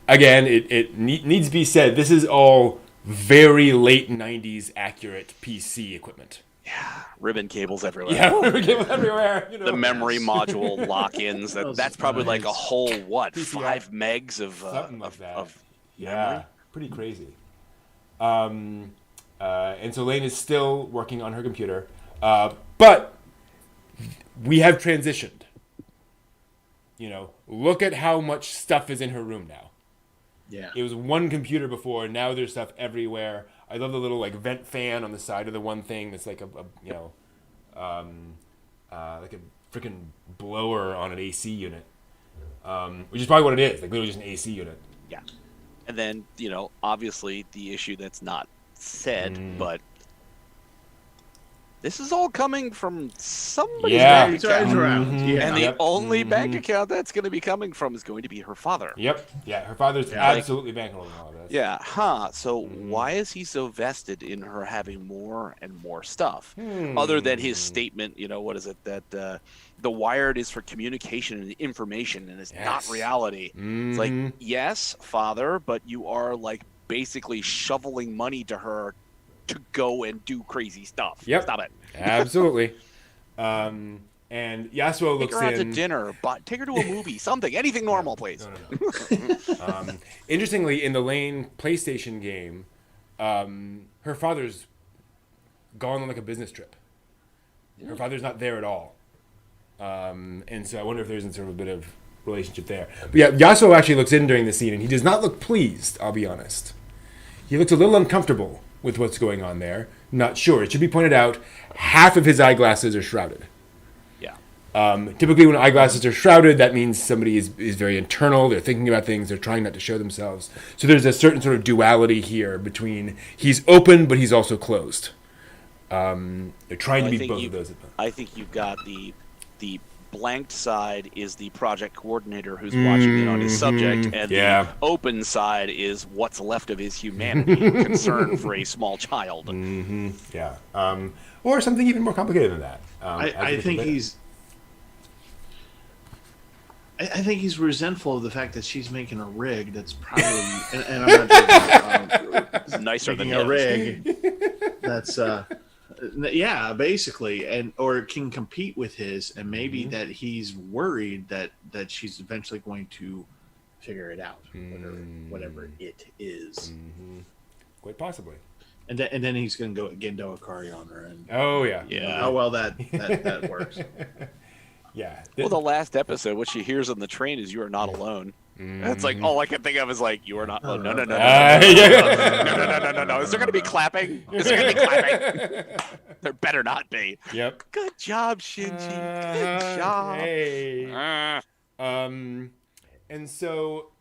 again, it needs to be said, this is all very late 90s accurate PC equipment. Yeah. Ribbon cables everywhere. Yeah, cables everywhere. The memory module lock-ins. That's probably nice. like a whole, what, PCI? 5 megs of Something like that. of Yeah, memory? pretty crazy. And so Lain is still working on her computer, but we have transitioned. Look at how much stuff is in her room now. Yeah. It was one computer before, now there's stuff everywhere. I love the little like vent fan on the side of the one thing that's like a freaking blower on an AC unit, which is probably what it is, like literally just an AC unit. Yeah. And then, obviously the issue that's not said, but this is all coming from somebody's Yeah. bank It's right account. around. Yeah. And the Yep. only bank account that's going to be coming from is going to be her father. Yep. Yeah, her father's absolutely bankrolling all of this. Yeah, So why is he so vested in her having more and more stuff? Other than his statement, what is it, that the wired is for communication and information and it's not reality. It's like, yes, father, but you are like basically shoveling money to her to go and do crazy stuff. Yep. Stop it. Absolutely. And Yasuo Take looks her out to in. dinner, but take her to a movie, something, anything normal, please. No. Interestingly, in the Lain PlayStation game, her father's gone on like a business trip. Her father's not there at all. And so I wonder if there's sort of a bit of relationship there. But yeah, Yasuo actually looks in during the scene, and he does not look pleased, I'll be honest. He looks a little uncomfortable with what's going on there. Not sure. It should be pointed out, half of his eyeglasses are shrouded. Yeah. Typically when eyeglasses are shrouded, that means somebody is very internal. They're thinking about things. They're trying not to show themselves. So there's a certain sort of duality here between he's open, but he's also closed. They're trying to be both of those. I think you've got the blanked side is the project coordinator who's watching in on his subject, and the open side is what's left of his humanity, concern for a small child. Yeah. Or something even more complicated than that. I think he's resentful of the fact that she's making a rig that's probably, and I'm not joking, It's nicer than making a his. rig that's Yeah, basically, and or can compete with his, and maybe that he's worried that she's eventually going to figure it out, whatever it is. Quite possibly. And then he's going to go Gendo Akari on her, and Oh yeah, how well that works. Yeah. Well, the last episode, what she hears on the train is "You are not alone." That's like all I can think of is like, "You are not." Oh no. No. Is there going to be clapping? Is there going to be clapping? There better not be. Yep. Good job, Shinji. Good job. Hey. And so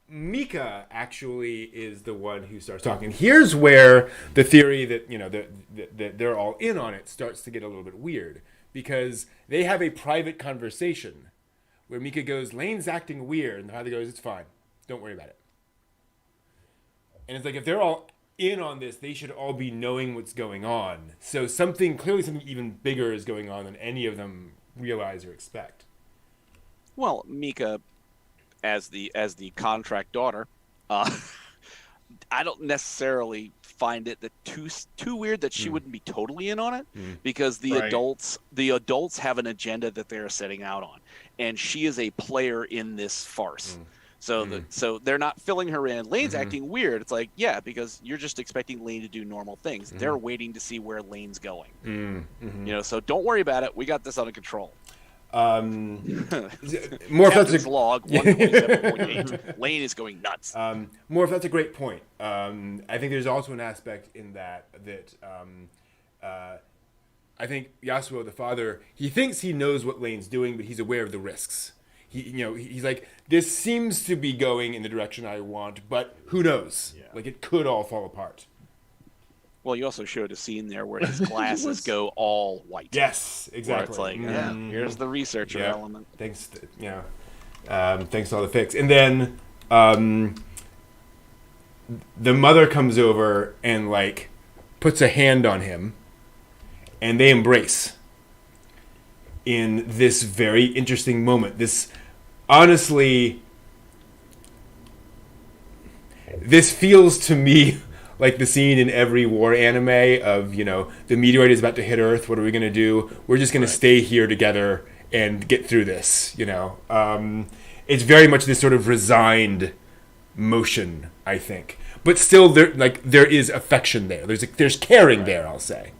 Mika actually is the one who starts talking. Here's where the theory that that they're all in on it starts to get a little bit weird, because they have a private conversation where Mika goes, "Lane's acting weird," and Harley goes, "It's fine, don't worry about it." And it's like, if they're all in on this, they should all be knowing what's going on. So clearly something even bigger is going on than any of them realize or expect. Well, Mika, as the contract daughter, I don't necessarily find it too weird that she wouldn't be totally in on it, because the adults have an agenda that they're setting out on, and she is a player in this farce. So they're not filling her in. Lane's acting weird. It's like, yeah, because you're just expecting Lane to do normal things. They're waiting to see where Lane's going. So don't worry about it. We got this under control. More Captain's log 127.8. Lane is going nuts. Morph, that's a great point. I think there's also an aspect in that I think Yasuo, the father, he thinks he knows what Lane's doing, but he's aware of the risks. He's like, this seems to be going in the direction I want, but who knows? Yeah. Like, it could all fall apart. Well, you also showed a scene there where his glasses go all white. Yes, exactly. Where it's like, here's the researcher element. Thanks to all the fix. And then the mother comes over and like puts a hand on him, and they embrace in this very interesting moment. Honestly, this feels to me like the scene in every war anime of, the meteorite is about to hit Earth. What are we going to do? We're just going to stay here together and get through this, It's very much this sort of resigned motion, I think. But still, there is affection there. There's caring there, I'll say,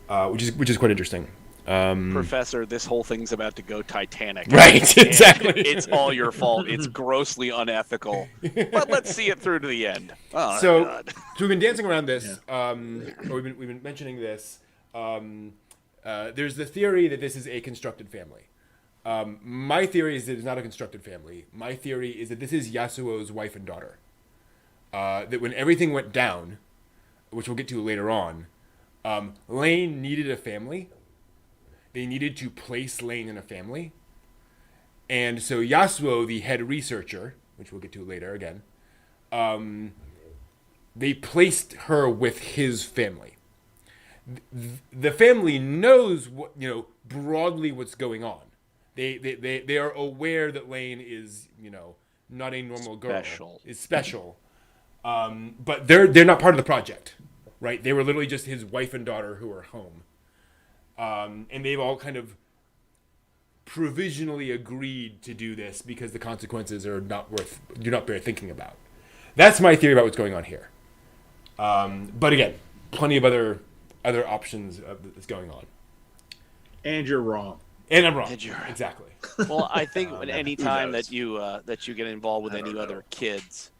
which is quite interesting. Professor, this whole thing's about to go Titanic. Right, exactly. It's all your fault. It's grossly unethical. But let's see it through to the end. Oh, so, God. So we've been dancing around this, or we've been mentioning this. There's the theory that this is a constructed family. My theory is that it's not a constructed family. My theory is that this is Yasuo's wife and daughter. That when everything went down, which we'll get to later on, Lain needed a family. They needed to place Lain in a family. And so Yasuo, the head researcher, which we'll get to later again, they placed her with his family. The family knows broadly what's going on. They are aware that Lain is, not a normal girl. Is special. But they're not part of the project, right? They were literally just his wife and daughter who are home. And they've all kind of provisionally agreed to do this because the consequences are not worth thinking about. That's my theory about what's going on here. But again, plenty of other options that's going on. And you're wrong. And I'm wrong. Exactly. Well, I think any time that you get involved with any other kids,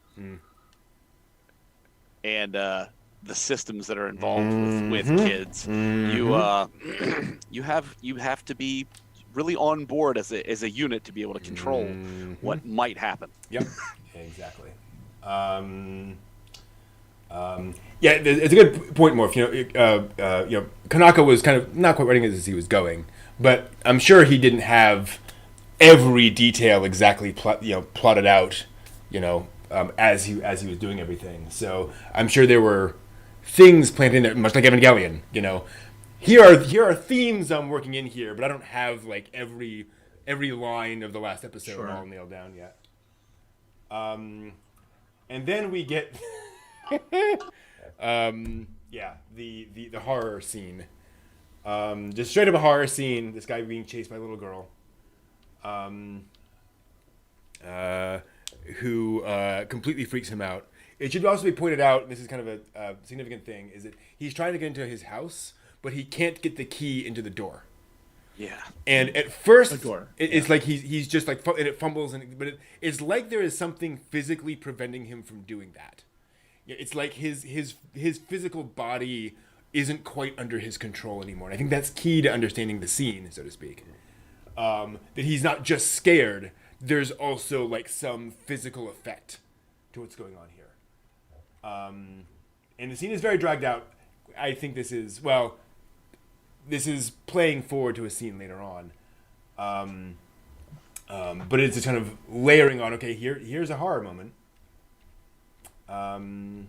and the systems that are involved with kids, you have to be really on board as a unit to be able to control what might happen. Yep. Exactly. It's a good point, Morph. Kanaka was kind of not quite writing as he was going, but I'm sure he didn't have every detail exactly plotted out, as he was doing everything. So I'm sure there were things planted in there, much like Evangelion. Here are themes I'm working in here, but I don't have like every line of the last episode all nailed down yet. And then we get the horror scene. Just straight up a horror scene. This guy being chased by a little girl. Who completely freaks him out. It should also be pointed out, and this is kind of a significant thing, is that he's trying to get into his house, but he can't get the key into the door. Yeah. And at first, it's like he's just like, and it fumbles, but it's like there is something physically preventing him from doing that. It's like his physical body isn't quite under his control anymore. And I think that's key to understanding the scene, so to speak. That he's not just scared. There's also like some physical effect to what's going on here. And the scene is very dragged out. I think this is playing forward to a scene later on. But it's just kind of layering on, okay, here's a horror moment. And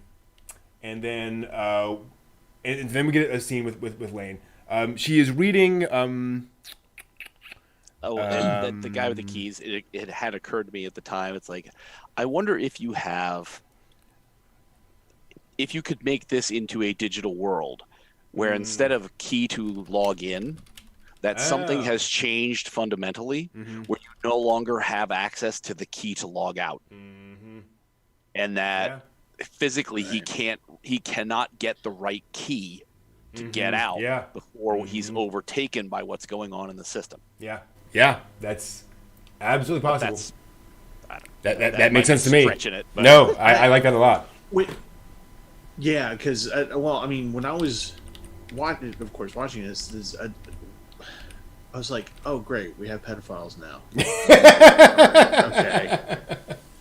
then we get a scene with Lain. She is reading and the guy with the keys, it had occurred to me at the time. It's like, I wonder if you could make this into a digital world where instead of a key to log in, that something has changed fundamentally, where you no longer have access to the key to log out. And that physically he cannot get the right key to get out before he's overtaken by what's going on in the system. Yeah, that's absolutely possible. That makes sense to me. It, no, I like that a lot. Yeah, because when I was watching this, I was like, oh great, we have pedophiles now.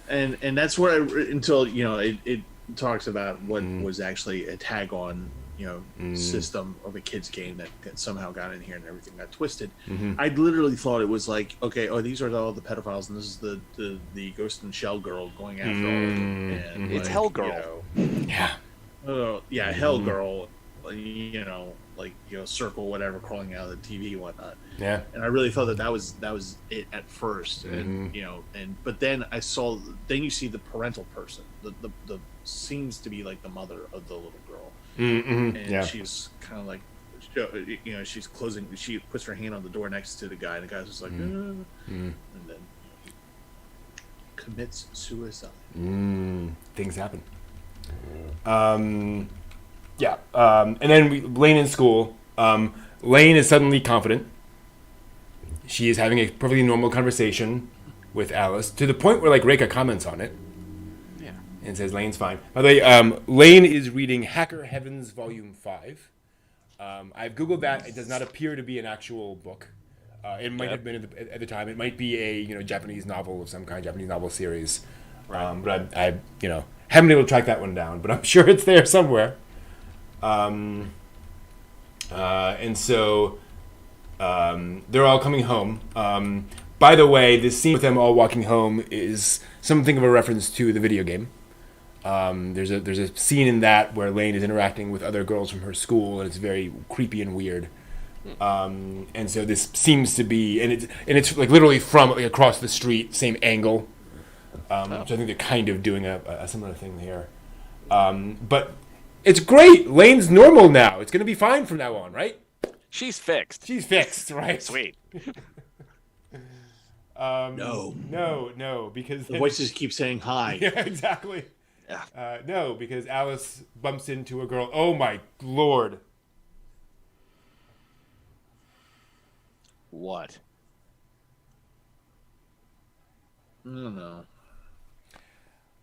Okay, and that's what until it talks about what was actually a tag on system of a kid's game that somehow got in here and everything got twisted. I literally thought it was like, okay, these are all the pedophiles and this is the Ghost and Shell girl going after all of them. And it's Hell Girl. Hell Girl, circle whatever crawling out of the TV and whatnot. Yeah. And I really thought that was it at first, and but then you see the parental person, the seems to be like the mother of the little girl. And she's kind of like, she's closing. She puts her hand on the door next to the guy, and the guy's just like, and then he commits suicide. Things happen. And then Lain in school. Lain is suddenly confident. She is having a perfectly normal conversation with Alice to the point where Reka comments on it. And says Lane's fine. By the way, Lain is reading Hacker Heavens Volume 5. I've Googled that. It does not appear to be an actual book. It might have been at the time. It might be a Japanese novel of some kind, Japanese novel series. Right. But I haven't been able to track that one down. But I'm sure it's there somewhere. And so they're all coming home. By the way, this scene with them all walking home is something of a reference to the video game. There's a scene in that where Lain is interacting with other girls from her school, and it's very creepy and weird. And so this seems to be, and it's literally from across the street, same angle. So I think they're kind of doing a similar thing here. But it's great. Lain's normal now. It's going to be fine from now on, right? She's fixed. She's fixed, right? Sweet. No, because the voices keep saying hi. Yeah, exactly. Yeah. No, because Alice bumps into a girl. Oh my lord! What? I don't know.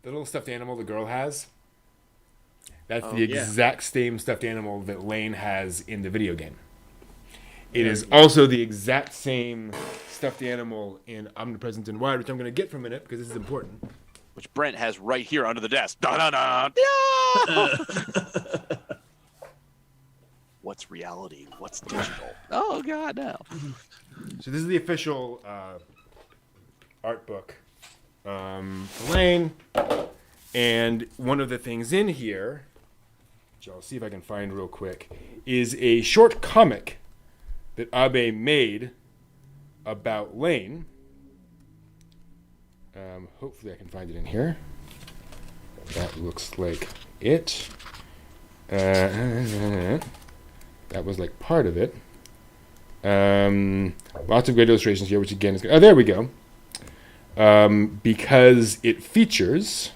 The little stuffed animal the girl has. That's the exact same stuffed animal that Lain has in the video game. It is also the exact same stuffed animal in Omnipresent and Wired, which I'm going to get for a minute because this is important. Which Brent has right here under the desk. Da-da-da. What's reality? What's digital? Oh, God, no. So this is the official art book for Lain. And one of the things in here, which I'll see if I can find real quick, is a short comic that Abe made about Lain. Hopefully I can find it in here. That looks like it. That was like part of it. Lots of great illustrations here, which again is good. Oh, there we go. Because it features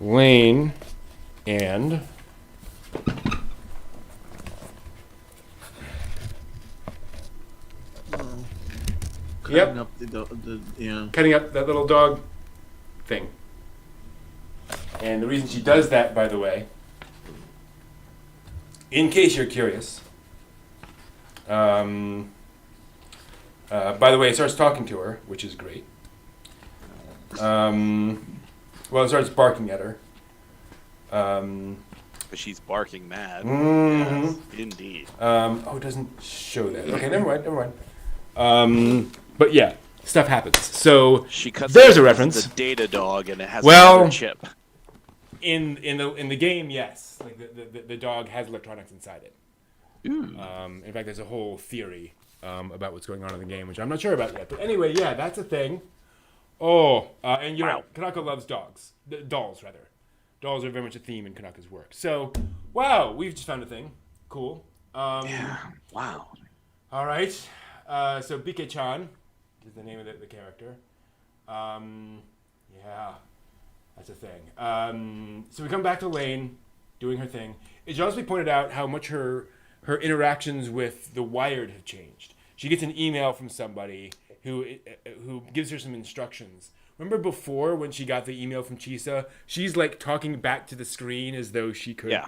Lain and Cutting up the cutting up that little dog thing. And the reason she does that, by the way, in case you're curious, by the way, it starts talking to her, which is great. It starts barking at her. But she's barking mad. Mm-hmm. Yes, indeed. It doesn't show that. Okay, never mind. But yeah, stuff happens. So She cuts there's it a with reference. The data dog, and it has Well- another chip. In the game, yes, like the dog has electronics inside it. Ooh. In fact, there's a whole theory about what's going on in the game, which I'm not sure about yet. But anyway, yeah, that's a thing. Oh, and you're right. Kanaka loves dolls, rather. Dolls are very much a theme in Kanaka's work. So, wow, we've just found a thing. Cool. Yeah. Wow. All right. So Bike-chan is the name of the character. Yeah, that's a thing. So we come back to Lain doing her thing. It should also be pointed out how much her interactions with the Wired have changed. She gets an email from somebody who gives her some instructions. Remember before when she got the email from Chisa? She's like talking back to the screen as though she could. Yeah.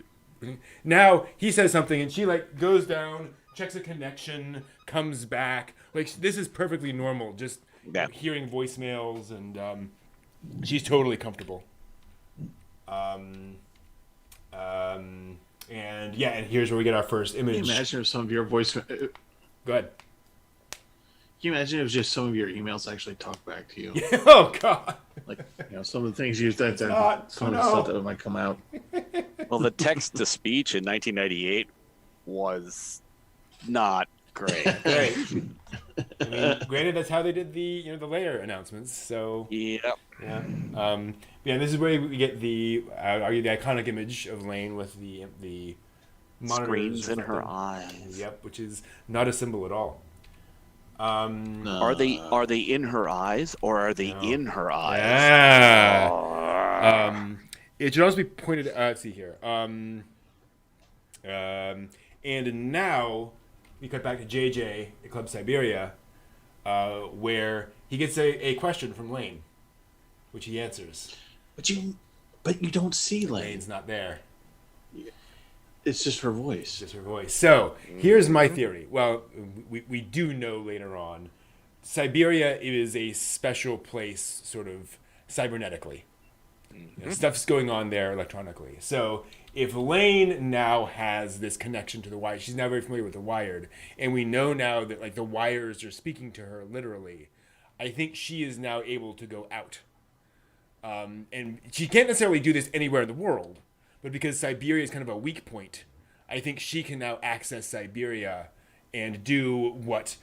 Now he says something and she like goes down, checks a connection, comes back. Like this is perfectly normal. Just hearing voicemails and she's totally comfortable. And yeah, and here's where we get our first image. Can you imagine if some of your voice? Go ahead. Can you imagine if it was just some of your emails actually talk back to you? Oh God. Like some of the things you that some not. of the stuff that might come out. Well, the text to speech in 1998 was not great. Great. I mean, granted, that's how they did the layer announcements. So Yep. yeah, this is where we get the iconic image of Lain with the monitors Screens or in her something. eyes. Yep, which is not a symbol at all. Are they in her eyes or are they in her eyes? Yeah. It should also be pointed. Let's see here. And now we cut back to JJ at Club Siberia, where he gets a question from Lain, which he answers. But you don't see Lain. Lane's not there. It's just her voice. Just her voice. So here's my theory. Well, we do know later on, Siberia is a special place, sort of cybernetically. Stuff's going on there electronically. So if Lain now has this connection to the Wired, she's now very familiar with the Wired, and we know now that like the wires are speaking to her literally. I think she is now able to go out, and she can't necessarily do this anywhere in the world. But because Siberia is kind of a weak point, I think she can now access Siberia and do what,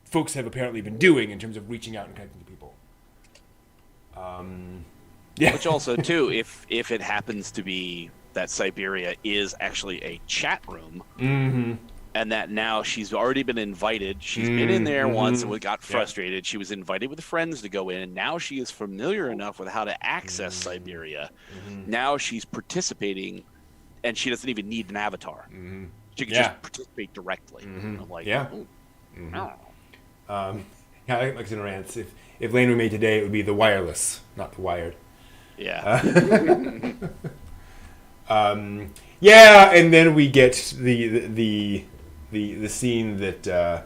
folks have apparently been doing in terms of reaching out and connecting to people. Yeah. Which also, too, if it happens to be that Siberia is actually a chat room, and that now she's already been invited, she's been in there once and got frustrated. She was invited with friends to go in, and now she is familiar enough with how to access Siberia. Now she's participating, and she doesn't even need an avatar. She can just participate directly. I'm like, Like in rants, if Lain were made today, it would be the wireless, not the wired. Yeah. And then we get the scene that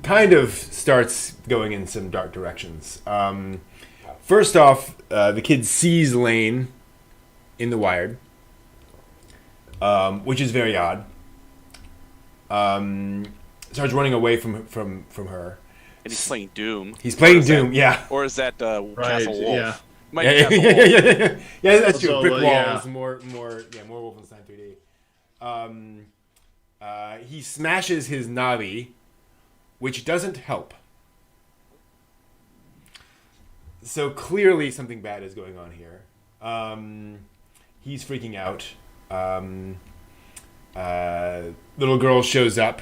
kind of starts going in some dark directions. First off, the kid sees Lain in the Wired, which is very odd. Starts running away from her. And he's playing Doom. He's playing Doom, yeah. Or is that Right, Castle Wolf? yeah. Might be Castle Wolf. Yeah, that's true. Also, Brick walls, yeah. more Wolfenstein 3D. He smashes his Navi, which doesn't help. So clearly something bad is going on here. He's freaking out. Little girl shows up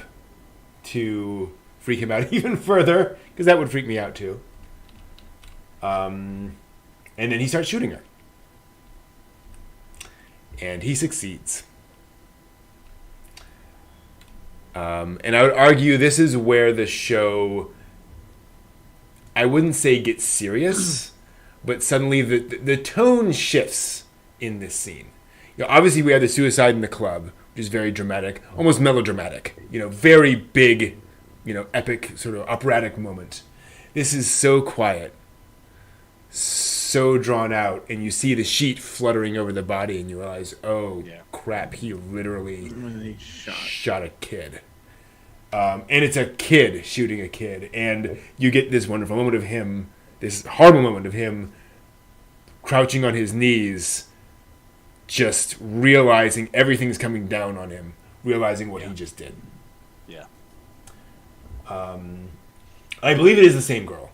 to freak him out even further, because that would freak me out too. And then he starts shooting her. And he succeeds. And I would argue this is where the show, I wouldn't say gets serious, but suddenly the tone shifts in this scene. Obviously we have the suicide in the club, which is very dramatic, almost melodramatic. Very big, epic sort of operatic moment. This is so quiet, so drawn out, and you see the sheet fluttering over the body, and you realize, oh crap, he literally shot a kid. And it's a kid shooting a kid, and you get this wonderful moment of him, this horrible moment of him crouching on his knees, just realizing everything's coming down on him, realizing what he just did. Yeah. I believe it is the same girl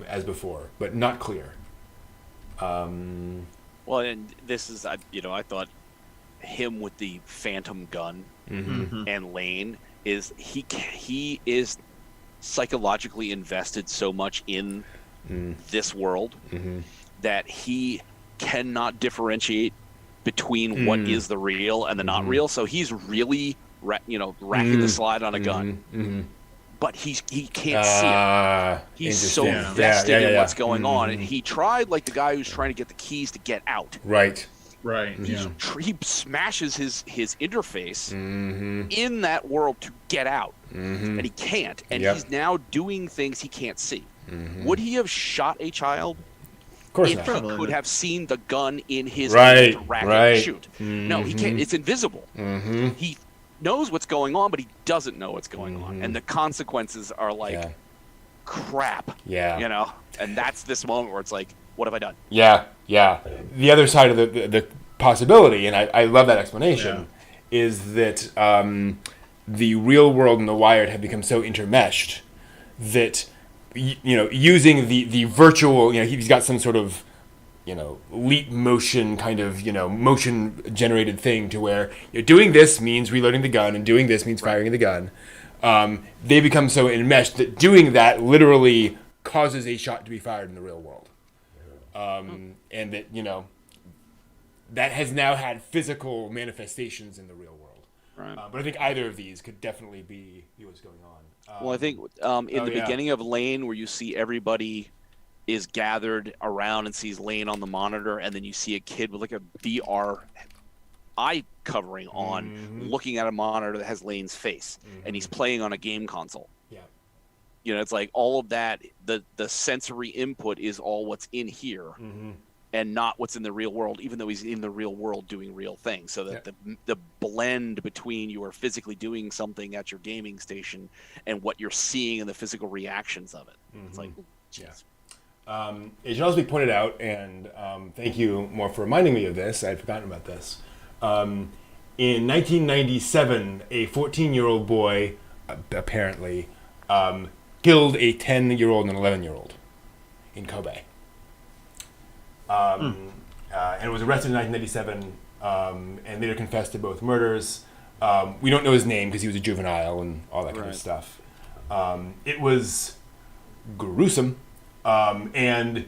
as before, but not clear. Well, and this is, I thought him with the phantom gun and Lain is he is psychologically invested so much in this world that he cannot differentiate between what is the real and the not real. So he's really racking the slide on a gun, but he can't see it. He's so invested in what's going on, and he tried like the guy who's trying to get the keys to get out. Right. He smashes his interface in that world to get out, and he can't. And he's now doing things he can't see. Would he have shot a child? Of course if not. he could have seen the gun in his hand to rack and shoot. No, he can't. It's invisible. He knows what's going on, but he doesn't know what's going on, and the consequences are like crap. And that's this moment where it's like, what have I done? The other side of the possibility, and I love that explanation, is that the real world and the wired have become so intermeshed that using the virtual, he's got some sort of leap motion kind of motion generated thing to where doing this means reloading the gun and doing this means firing the gun. They become so enmeshed that doing that literally causes a shot to be fired in the real world. And that that has now had physical manifestations in the real world. Right. But I think either of these could definitely be what's going on. Well, I think in the beginning of Lain, where you see everybody is gathered around and sees Lain on the monitor, and then you see a kid with like a VR eye covering on, looking at a monitor that has Lane's face, and he's playing on a game console. It's like all of that, the sensory input is all what's in here, and not what's in the real world, even though he's in the real world doing real things. So that the blend between you are physically doing something at your gaming station and what you're seeing and the physical reactions of it. It's like, geez. It should also be pointed out, and thank you, More, for reminding me of this. I had forgotten about this. In 1997, a 14-year-old boy, apparently, killed a 10-year-old and an 11-year-old in Kobe. And was arrested in 1997 and later confessed to both murders. We don't know his name because he was a juvenile and all that kind of stuff. It was gruesome. And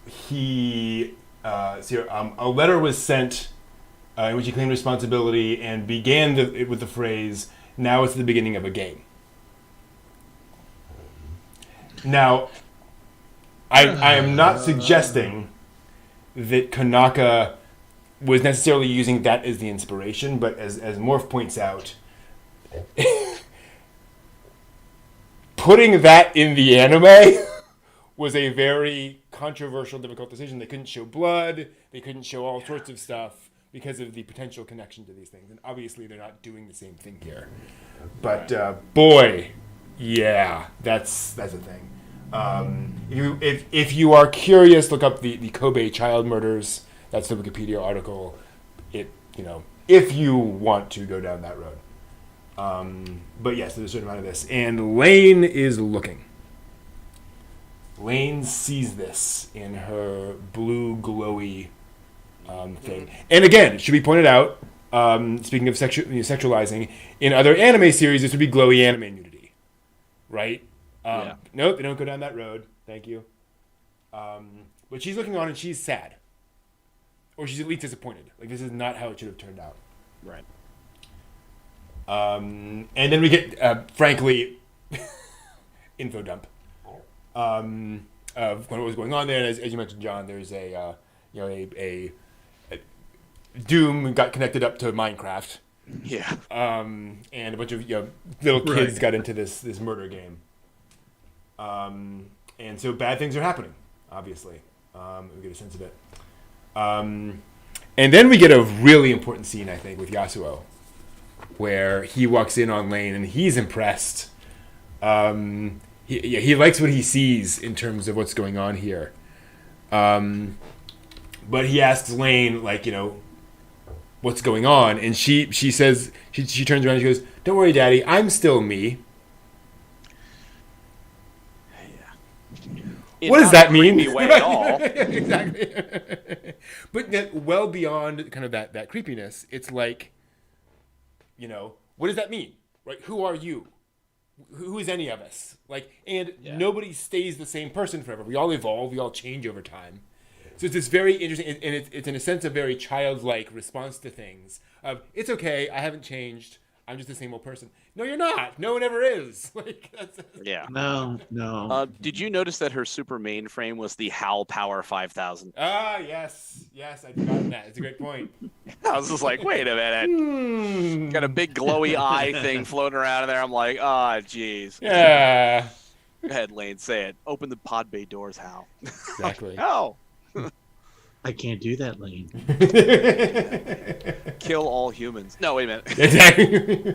he a letter was sent in which he claimed responsibility and began with the phrase, "Now it's the beginning of a game." Now, I am not suggesting that Konaka was necessarily using that as the inspiration, but as Morph points out, putting that in the anime was a very controversial, difficult decision. They couldn't show blood. They couldn't show all sorts of stuff because of the potential connection to these things. And obviously, they're not doing the same thing here. But boy, yeah, that's a thing. If you are curious, look up the Kobe child murders. That's the Wikipedia article. If you want to go down that road. But yes, there's a certain amount of this. And Lain is looking. Lain sees this in her blue glowy thing. And again, it should be pointed out, speaking of sexualizing, in other anime series, this would be glowy anime nudity. Right? Nope, they don't go down that road. Thank you. But she's looking on and she's sad. Or she's at least disappointed. Like, this is not how it should have turned out. Right. And then we get, frankly, info dump of what was going on there. And as you mentioned, John, there's a Doom got connected up to Minecraft. Yeah. And a bunch of little kids got into this murder game. And so bad things are happening, obviously. We get a sense of it. And then we get a really important scene, I think, with Yasuo, where he walks in on Lain and he's impressed. He likes what he sees in terms of what's going on here. But he asks Lain, what's going on? And she says, she turns around and she goes, "Don't worry, Daddy, I'm still me." What does that mean? Way at all. Exactly. But yet, well beyond kind of that creepiness, it's like, what does that mean? Right? Who are you? Who is any of us? Nobody stays the same person forever. We all evolve. We all change over time. So it's this very interesting, and it's in a sense a very childlike response to things. It's okay. I haven't changed. I'm just the same old person. No, you're not. No one ever is. Yeah. No. Did you notice that her super mainframe was the HAL Power 5000? Ah, yes, I've forgotten that. It's a great point. I was just like, wait a minute. Got a big glowy eye thing floating around in there. I'm like, jeez. Yeah. Go ahead, Lain, say it. Open the pod bay doors, Hal. Exactly. Oh. I can't do that, Lain. Kill all humans. No, wait a minute. Exactly.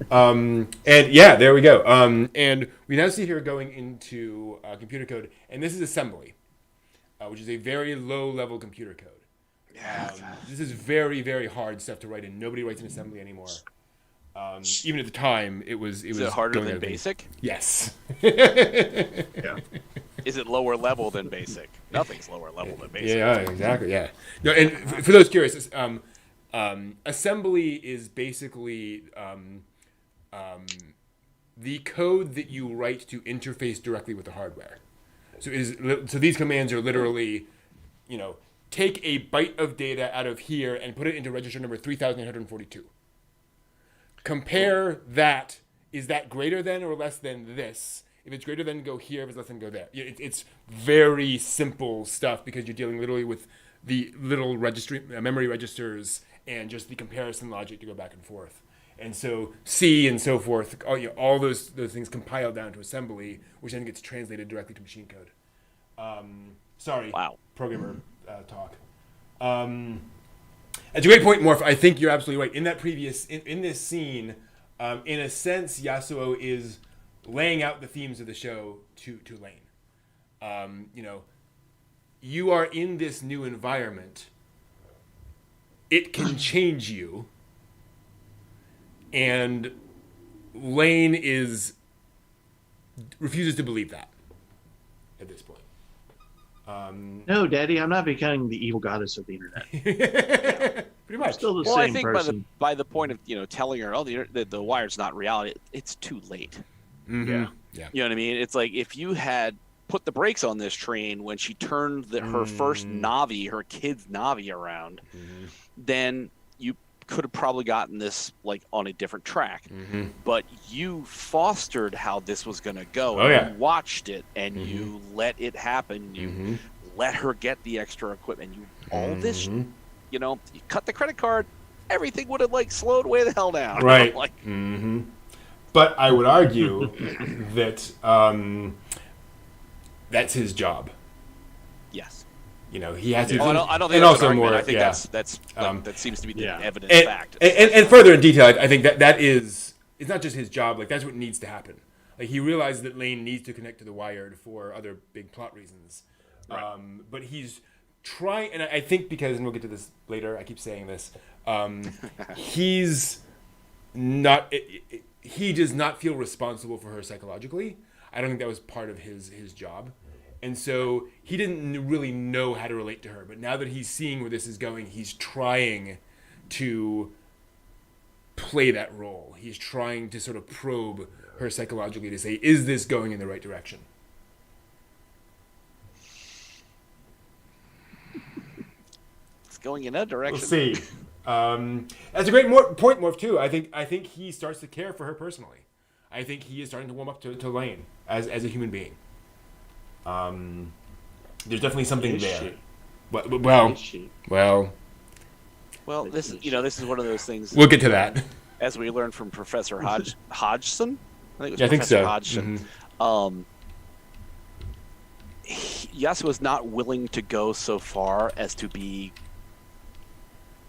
And yeah, there we go. And we now see her going into computer code, and this is assembly, which is a very low-level computer code. Yeah. This is very, very hard stuff to write in. Nobody writes in assembly anymore. Even at the time, it was. Is it harder than BASIC? Yes. Yeah. Is it lower level than BASIC? Nothing's lower level than BASIC. Yeah, exactly. Yeah. No, and for those curious, assembly is basically the code that you write to interface directly with the hardware. So these commands are literally, take a byte of data out of here and put it into register number 3842. Compare that. Is that greater than or less than this? If it's greater than, go here. If it's less than, go there. It's very simple stuff because you're dealing literally with the little memory registers and just the comparison logic to go back and forth. And so C and so forth, all those things compile down to assembly, which then gets translated directly to machine code. Sorry, wow. Programmer talk. That's a great point, Morph. I think you're absolutely right. In that in this scene, in a sense, Yasuo is laying out the themes of the show to Lain. You are in this new environment. It can change you. And Lain refuses to believe that at this point. No, Daddy, I'm not becoming the evil goddess of the internet. Pretty much. I'm still the Well, same I think person. by the point of telling her, the wire's not reality, it's too late. Mm-hmm. Yeah. You know what I mean? It's like if you had put the brakes on this train when she turned her first Navi, her kid's Navi around, then you could have probably gotten this on a different track. But you fostered how this was going to go. Oh, yeah. You watched it and you let it happen. You let her get the extra equipment. All this, you cut the credit card, everything would have slowed way the hell down. Right. But I would argue that that's his job. Yes. He has to. I don't think and that's also an argument. more. I think yeah. that seems to be the evident and, fact. And further in detail, I think that is, it's not just his job. That's what needs to happen. He realizes that Lain needs to connect to the Wired for other big plot reasons. Right. But he's trying, and I think because, and we'll get to this later. I keep saying this. He's not. He does not feel responsible for her psychologically. I don't think that was part of his job. And so he didn't really know how to relate to her. But now that he's seeing where this is going, he's trying to play that role. He's trying to sort of probe her psychologically to say, is this going in the right direction? It's going in a direction. We'll see. That's a great point, Morph, too. I think he starts to care for her personally. I think he is starting to warm up to Lain as a human being. There's definitely something there. Well, this is one of those things. We'll get to that. As we learned from Professor Hodgson, I think think so. Hodgson. Mm-hmm. Yasuo is not willing to go so far as to be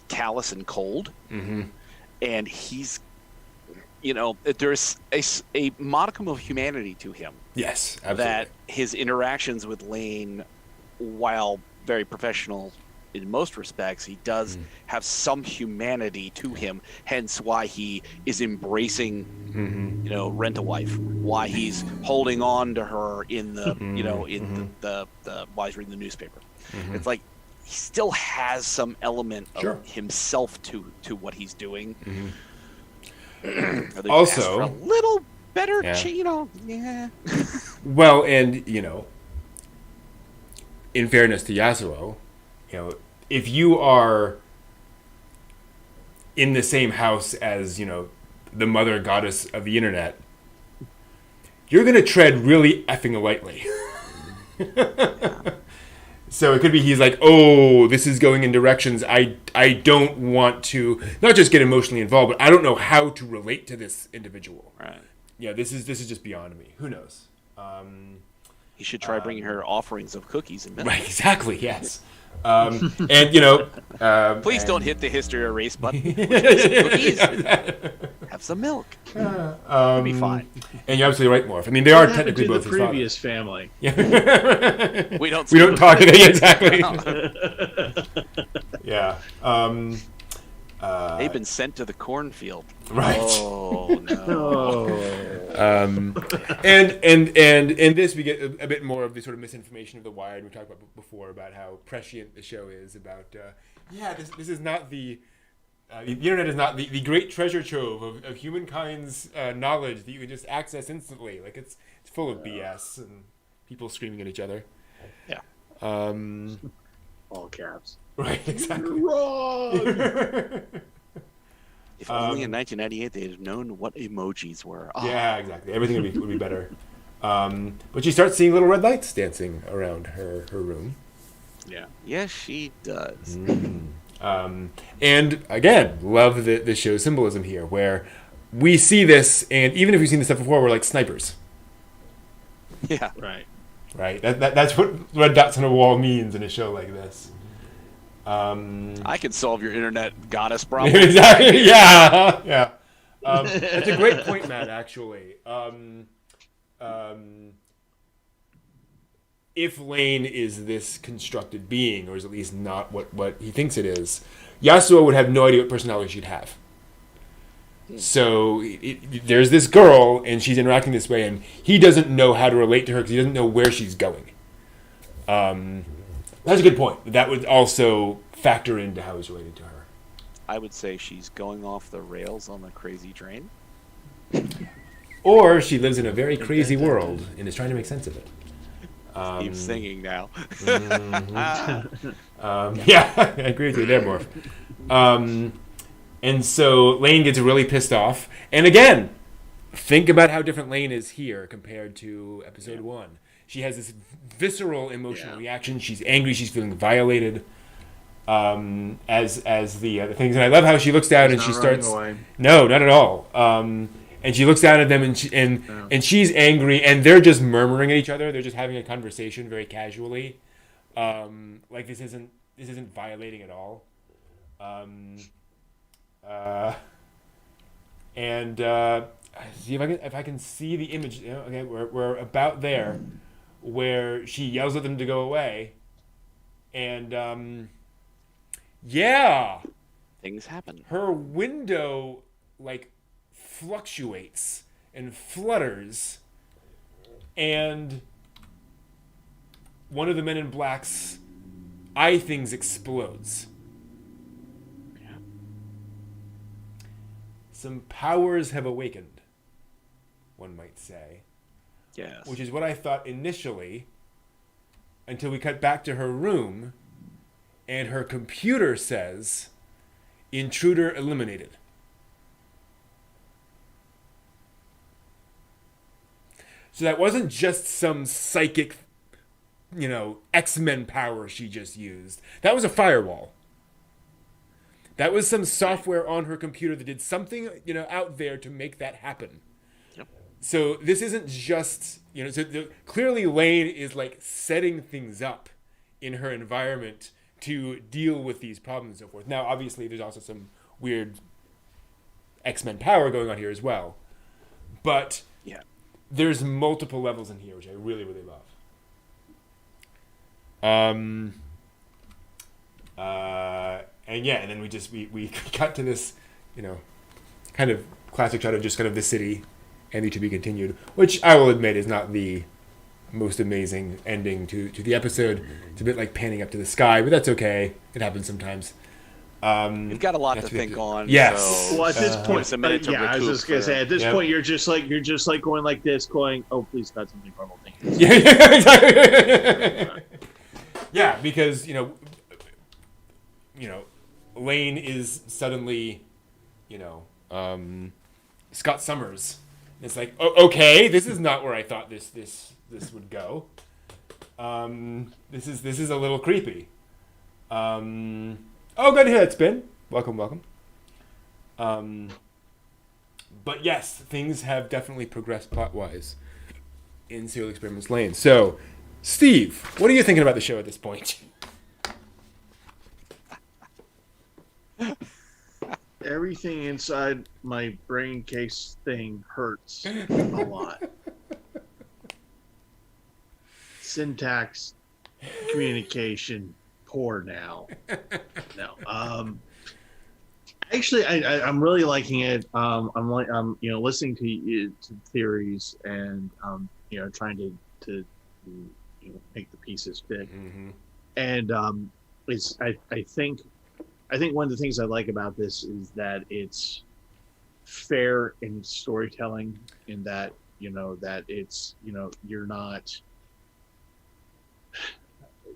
callous and cold, and he's, there's a modicum of humanity to him. Yes, absolutely. That his interactions with Lain, while very professional in most respects, he does have some humanity to him. Hence, why he is embracing, Rent-A-Wife. Why he's holding on to her in the, the while he's reading the newspaper. It's like he still has some element of himself to what he's doing. Also, for a little better, Well, and in fairness to Yasuo, if you are in the same house as the mother goddess of the internet, you're gonna tread really effing lightly. So it could be he's like, oh, this is going in directions I don't want to not just get emotionally involved, but I don't know how to relate to this individual. Right. Yeah, this is just beyond me. Who knows? He should try bringing her offerings of cookies and milk. Right, exactly. Yes. And please don't hit the history erase button. Cookies. Have some milk. It'll be fine. And you're absolutely right, Morph. I mean, they are technically to both the his previous family. Yeah. We don't talk to them exactly. Yeah. They've been sent to the cornfield. Right. Oh no. And in this we get a bit more of the sort of misinformation of the Wired we talked about before about how prescient the show is about. This is not the internet is not the great treasure trove of humankind's knowledge that you can just access instantly. Like it's full of BS and people screaming at each other. Yeah. All caps. Right. Exactly. You're wrong. If only in 1998 they had known what emojis were. Oh. Yeah, exactly. Everything would be better. But she starts seeing little red lights dancing around her room. Yeah. Yes, she does. And again, love the show's symbolism here, where we see this, and even if we've seen this stuff before, we're like snipers. Yeah. Right. That's what red dots on a wall means in a show like this. I can solve your internet goddess problem. Exactly. Yeah. That's a great point, Matt. Actually, if Lain is this constructed being, or is at least not what he thinks it is, Yasuo would have no idea what personality she'd have. So there's this girl, and she's interacting this way, and he doesn't know how to relate to her because he doesn't know where she's going. That's a good point. That would also factor into how he's related to her. I would say she's going off the rails on the crazy train. Or she lives in a very crazy world and is trying to make sense of it. Keep singing now. Yeah, I agree with you there, Morph. And so Lain gets really pissed off. And again, think about how different Lain is here compared to episode 1. She has this visceral emotional reaction. She's angry. She's feeling violated. As the things, and I love how she looks down and she starts. No, not at all. And she looks down at them and she's angry, and they're just murmuring at each other. They're just having a conversation very casually, like this isn't violating at all. See if I can see the image. Okay, we're about there, where she yells at them to go away, and things happen. Her window fluctuates and flutters, and one of the Men in Black's eye things explodes. Yeah. Some powers have awakened, one might say. Yes. Which is what I thought initially, until we cut back to her room, and her computer says, "Intruder eliminated." So that wasn't just some psychic, X-Men power she just used. That was a firewall. That was some software on her computer that did something, out there to make that happen. Yep. So this isn't just, clearly Lain is like setting things up in her environment to deal with these problems and so forth. Now, obviously, there's also some weird X-Men power going on here as well. But Yeah. there's multiple levels in here, which I really, really love. And then we cut to this, kind of classic shot of just kind of the city and the to be continued, which I will admit is not the most amazing ending to the episode. It's a bit like panning up to the sky, but that's okay. It happens sometimes. You've got a lot to think on. Yes. So Well, at this point, it's a minute to I was recoup just gonna say, at this Yep. point, you're just like going like this, going, "Oh, please, God, something horrible." Thank you. Yeah, exactly. Yeah, because Lain is suddenly, Scott Summers. It's like, okay, this is not where I thought this would go. This is a little creepy. Good to hear that, Spin. Welcome. But yes, things have definitely progressed plot-wise in Serial Experiments Lain. So, Steve, what are you thinking about the show at this point? Everything inside my brain case thing hurts a lot. Syntax, communication, poor now. No. Actually, I'm really liking it. I'm listening to theories and trying to make the pieces fit. Mm-hmm. And I think one of the things I like about this is that it's fair in storytelling, in that that it's you're not.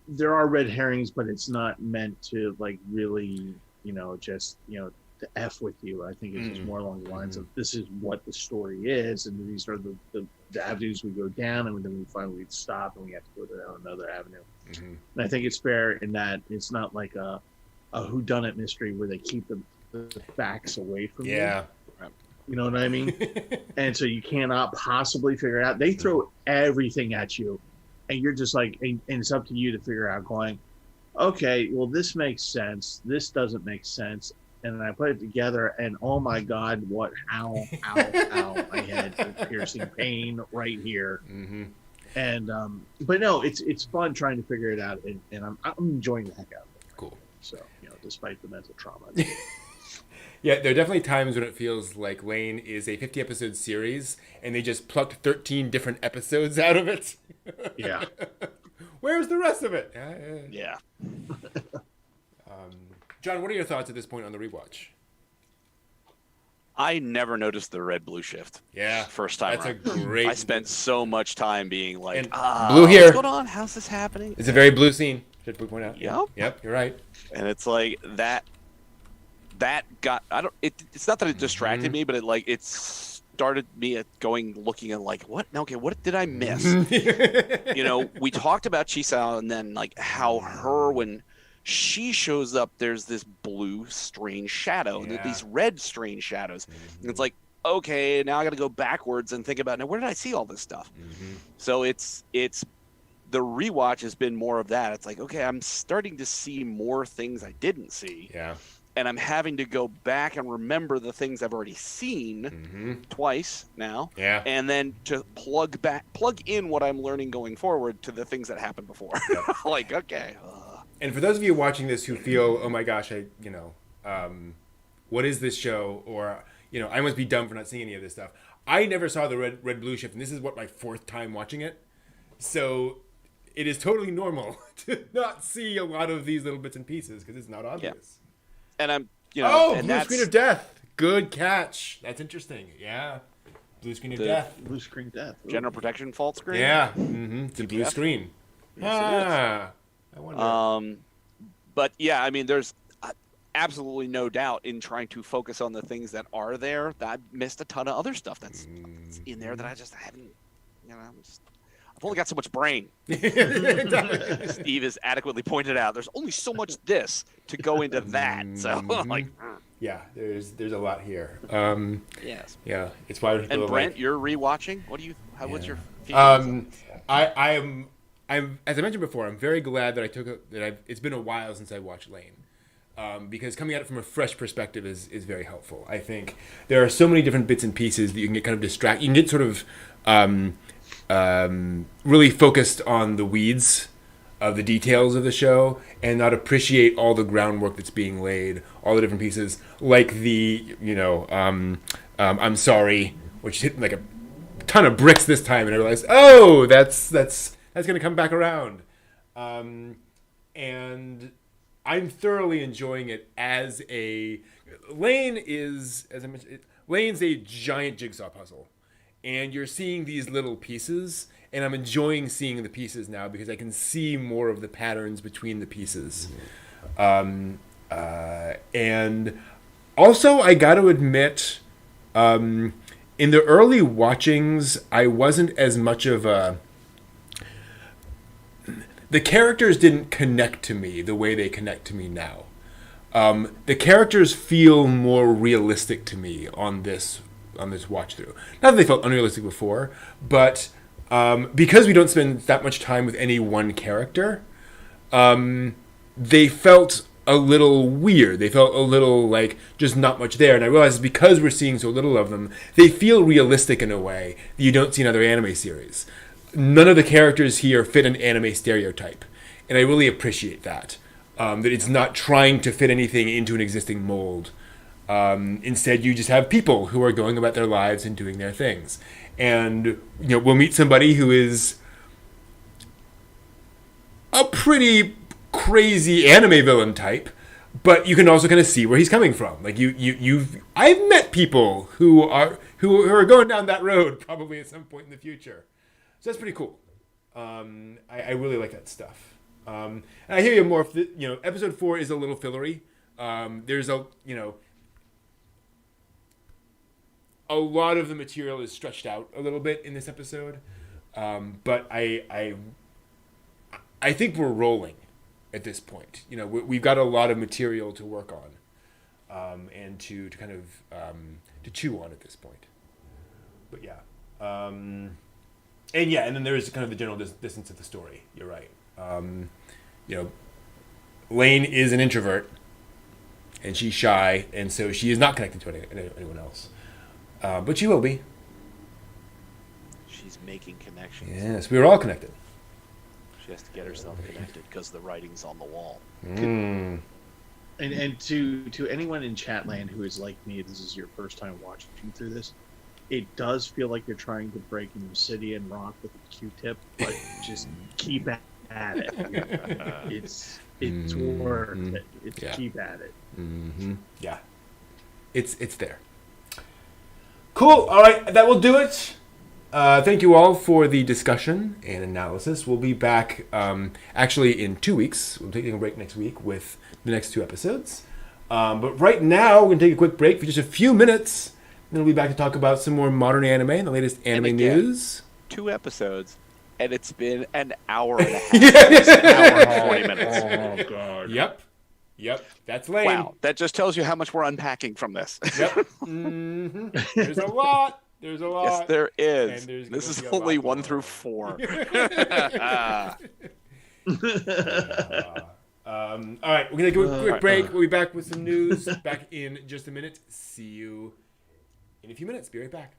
There are red herrings, but it's not meant to like really just to F with you. I think it's just more along the lines of this is what the story is, and these are the avenues we go down, and then we finally stop and we have to go down another avenue. Mm-hmm. And I think it's fair in that it's not like a whodunit mystery where they keep the facts away from you. Yeah. You know what I mean? And so you cannot possibly figure it out. They throw everything at you, and you're just like, and it's up to you to figure out going, okay, well, this makes sense. This doesn't make sense. And then I put it together, and oh my God, ow, my head, piercing pain right here. Mm-hmm. And, but no, it's fun trying to figure it out, and I'm enjoying the heck out of it. Cool. So, despite the mental trauma. Yeah, there are definitely times when it feels like Lain is a 50-episode series, and they just plucked 13 different episodes out of it. Yeah. Where's the rest of it? Yeah. John, what are your thoughts at this point on the rewatch? I never noticed the red-blue shift. Yeah. First time That's around. a great... I spent so much time being like, And blue here. what's going on? How's this happening? It's a very blue scene. Should we point out? Yep. Yep, you're right. And it's like that got, it's not that it distracted me, but it started me at looking at like, what? Okay, what did I miss? We talked about Chisao, and then like how when she shows up, there's this blue strange shadow, and these red strange shadows. And it's like, okay, now I got to go backwards and think about, now where did I see all this stuff? So it's the rewatch has been more of that. It's like, okay, I'm starting to see more things I didn't see. Yeah. And I'm having to go back and remember the things I've already seen twice now. Yeah. And then to plug in what I'm learning going forward to the things that happened before. Like, okay. And for those of you watching this who feel, oh my gosh, what is this show? Or, I must be dumb for not seeing any of this stuff. I never saw the red blue shift, and this is what my 4th time watching it. So it is totally normal to not see a lot of these little bits and pieces because it's not obvious. And I'm, and blue screen of death. Good catch. That's interesting. Yeah. Blue screen of death. Blue screen death. Ooh. General protection fault screen. Yeah. It's a blue screen. Yes, I wonder. But yeah, I mean, there's absolutely no doubt in trying to focus on the things that are there that I missed a ton of other stuff that's in there that I just haven't, I've only got so much brain. Steve has adequately pointed out there's only so much this to go into that. So yeah, there's a lot here. Yes. Yeah, it's why. And Brent, you're rewatching. What's your feelings? I'm as I mentioned before, I'm very glad that it's been a while since I watched Lain. Because coming at it from a fresh perspective is very helpful. I think there are so many different bits and pieces that you can get kind of distracted. You can get sort of really focused on the weeds of the details of the show and not appreciate all the groundwork that's being laid, all the different pieces, like the I'm sorry, which hit like a ton of bricks this time, and I realized, oh, that's going to come back around, and I'm thoroughly enjoying it as Lain is, as I mentioned, Lain's a giant jigsaw puzzle. And you're seeing these little pieces, and I'm enjoying seeing the pieces now because I can see more of the patterns between the pieces. And also, I got to admit, in the early watchings, I wasn't as much of a... The characters didn't connect to me the way they connect to me now. The characters feel more realistic to me on this watch through. Not that they felt unrealistic before, but because we don't spend that much time with any one character, they felt a little weird. They felt a little like just not much there. And I realized because we're seeing so little of them, they feel realistic in a way that you don't see in other anime series. None of the characters here fit an anime stereotype. And I really appreciate that. That it's not trying to fit anything into an existing mold. Instead, you just have people who are going about their lives and doing their things. And, we'll meet somebody who is a pretty crazy anime villain type, but you can also kind of see where he's coming from. Like I've met people who are going down that road probably at some point in the future. So that's pretty cool. I really like that stuff. And I hear you more. Episode 4 is a little fillery. There's a lot of the material is stretched out a little bit in this episode, but I think we're rolling at this point. We've got a lot of material to work on, and to kind of to chew on at this point. But yeah. And then there's kind of the general distance of the story. You're right. Lain is an introvert, and she's shy, and so she is not connected to anyone else. But she will be. She's making connections. Yes, we are all connected. She has to get herself connected because the writing's on the wall. And to anyone in Chatland who is like me, this is your first time watching through this. It does feel like you're trying to break an obsidian rock with a Q-tip, but just keep at it. It's worth it. Keep at it. Mm-hmm. Yeah, it's there. Cool. All right, that will do it. Thank you all for the discussion and analysis. We'll be back actually in 2 weeks. We'll be taking a break next week with the next 2 episodes. But right now, we're going to take a quick break for just a few minutes. Then we'll be back to talk about some more modern anime and the latest anime news. 2 episodes, and it's been an hour and a half. An hour and 40 minutes. Oh, God. Yep. That's Lain. Wow. That just tells you how much we're unpacking from this. Yep. Mm-hmm. There's a lot. Yes, there is. And this is only 1 through 4. All right, we're going to go a quick break. We'll be back with some news back in just a minute. See you in a few minutes. Be right back.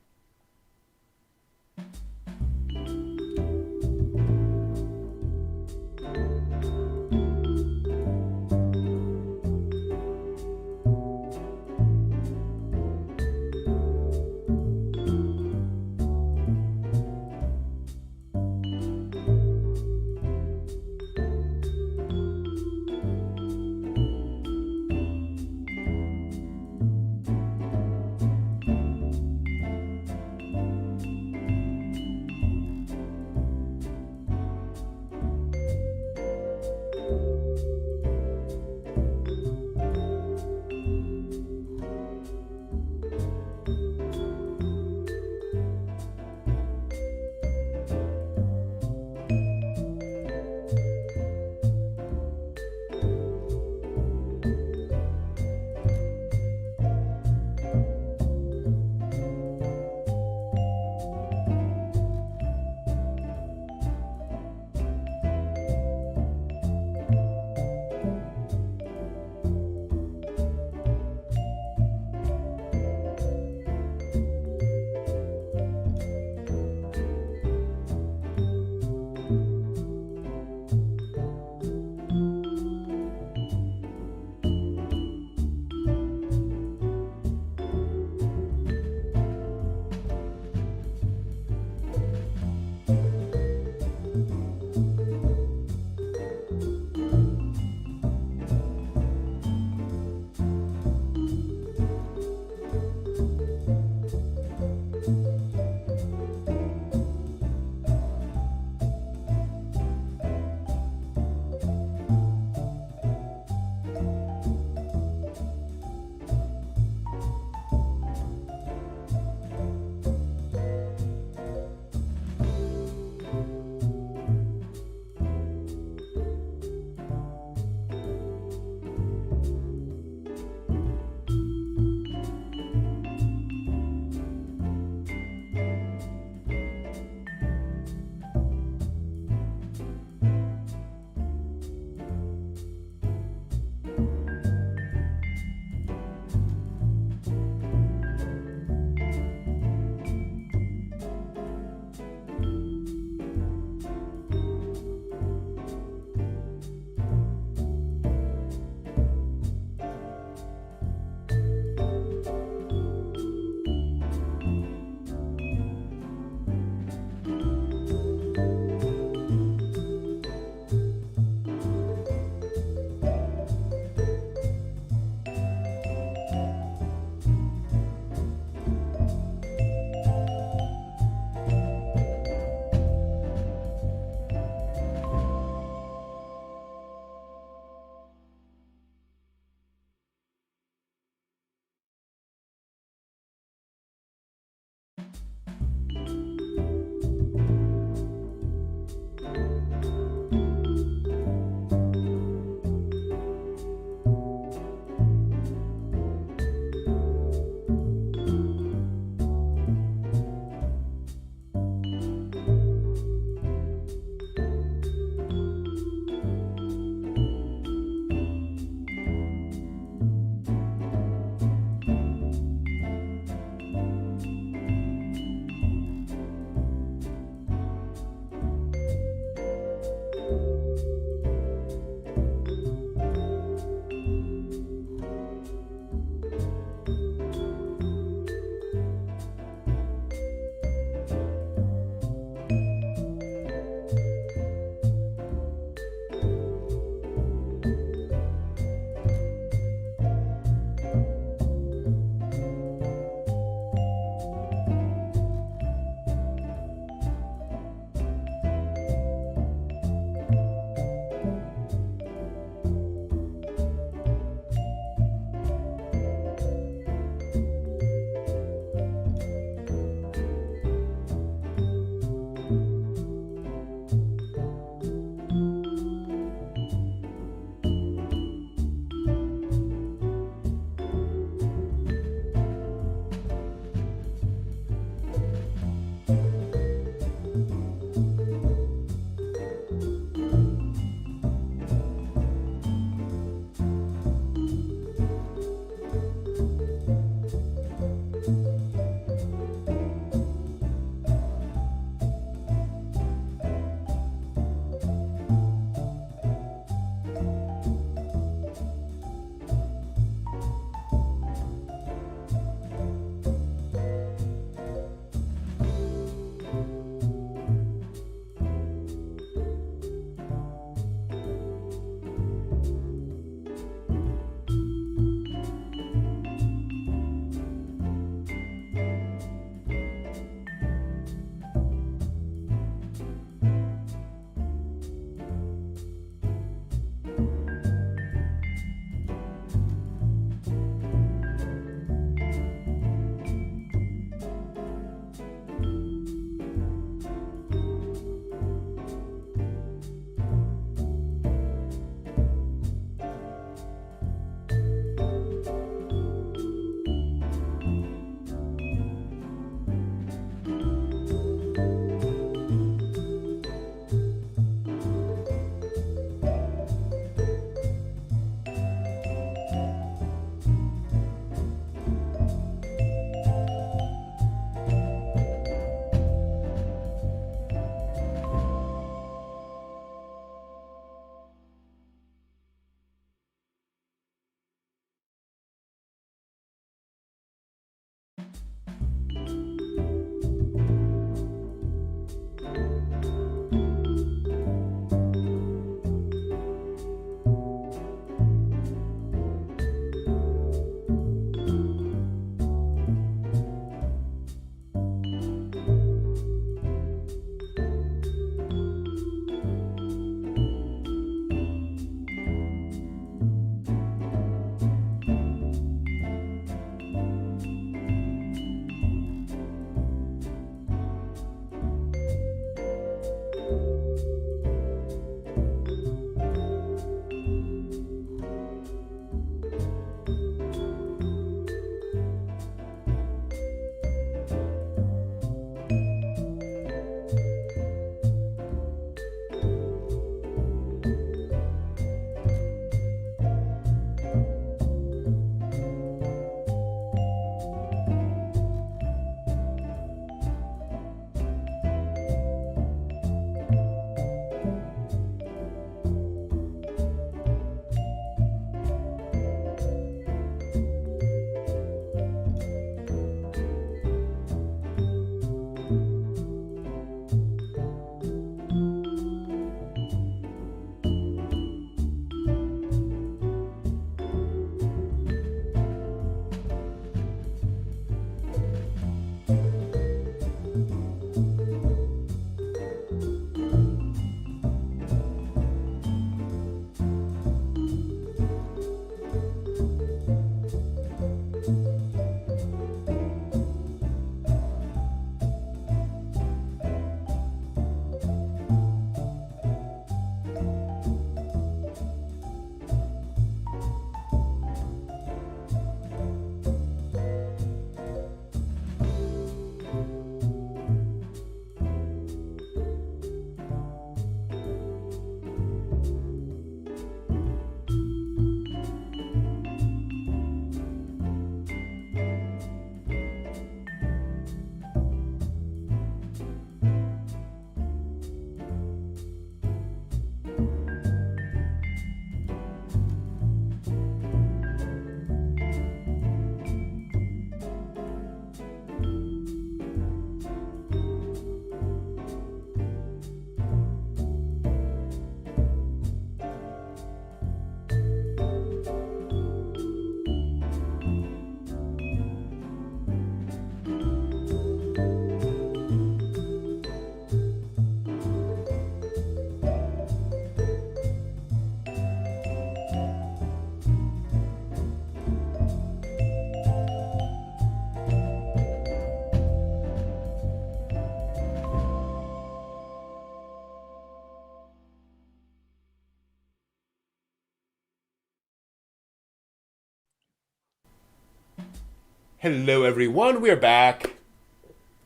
Hello, everyone. We are back.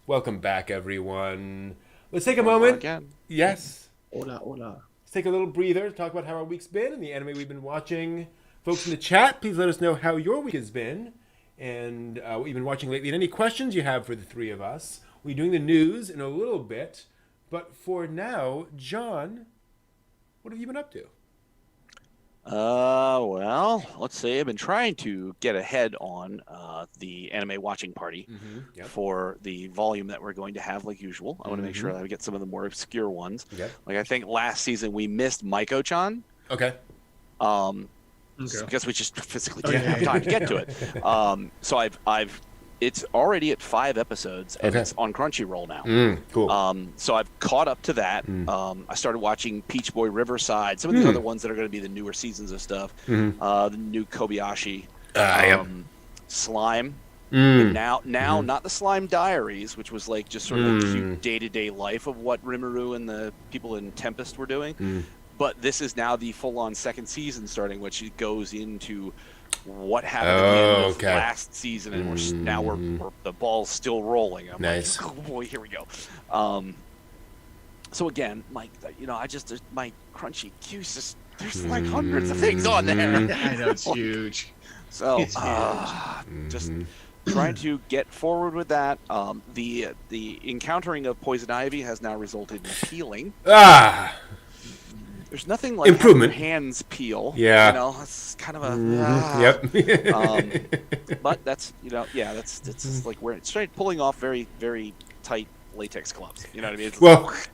Welcome back, everyone. Let's take a moment. Again. Yes. Hola, hola. Let's take a little breather to talk about how our week's been and the anime we've been watching. Folks in the chat, please let us know how your week has been and what you've been watching lately. And any questions you have for the three of us. We'll be doing the news in a little bit. But for now, John, what have you been up to? Well, let's see. I've been trying to get ahead on the anime watching party for the volume that we're going to have, like usual. I want to make sure that I get some of the more obscure ones. Okay. Like I think last season we missed Maiko-chan. Okay. Because we just physically didn't have time to get to it. So I've it's already at 5 episodes and it's on Crunchyroll now. Cool. So I've caught up to that. I started watching Peach Boy Riverside, some of the other ones that are going to be the newer seasons of stuff. The new Kobayashi, Slime. And now not the Slime Diaries, which was like just sort of the cute day-to-day life of what Rimuru and the people in Tempest were doing. But this is now the full-on second season starting, which goes into what happened at the end of last season, and we're the ball's still rolling. I'm nice. like, oh boy, here we go. So again, my my Crunchy queues there's like hundreds of things on there. I know, it's huge. So just trying to get forward with that. The encountering of poison ivy has now resulted in peeling. There's nothing like improvement. Your hands peel. Yeah. You know, it's kind of a Yep. but that's that's just like where it's pulling off very, very tight latex gloves. You know what I mean? It's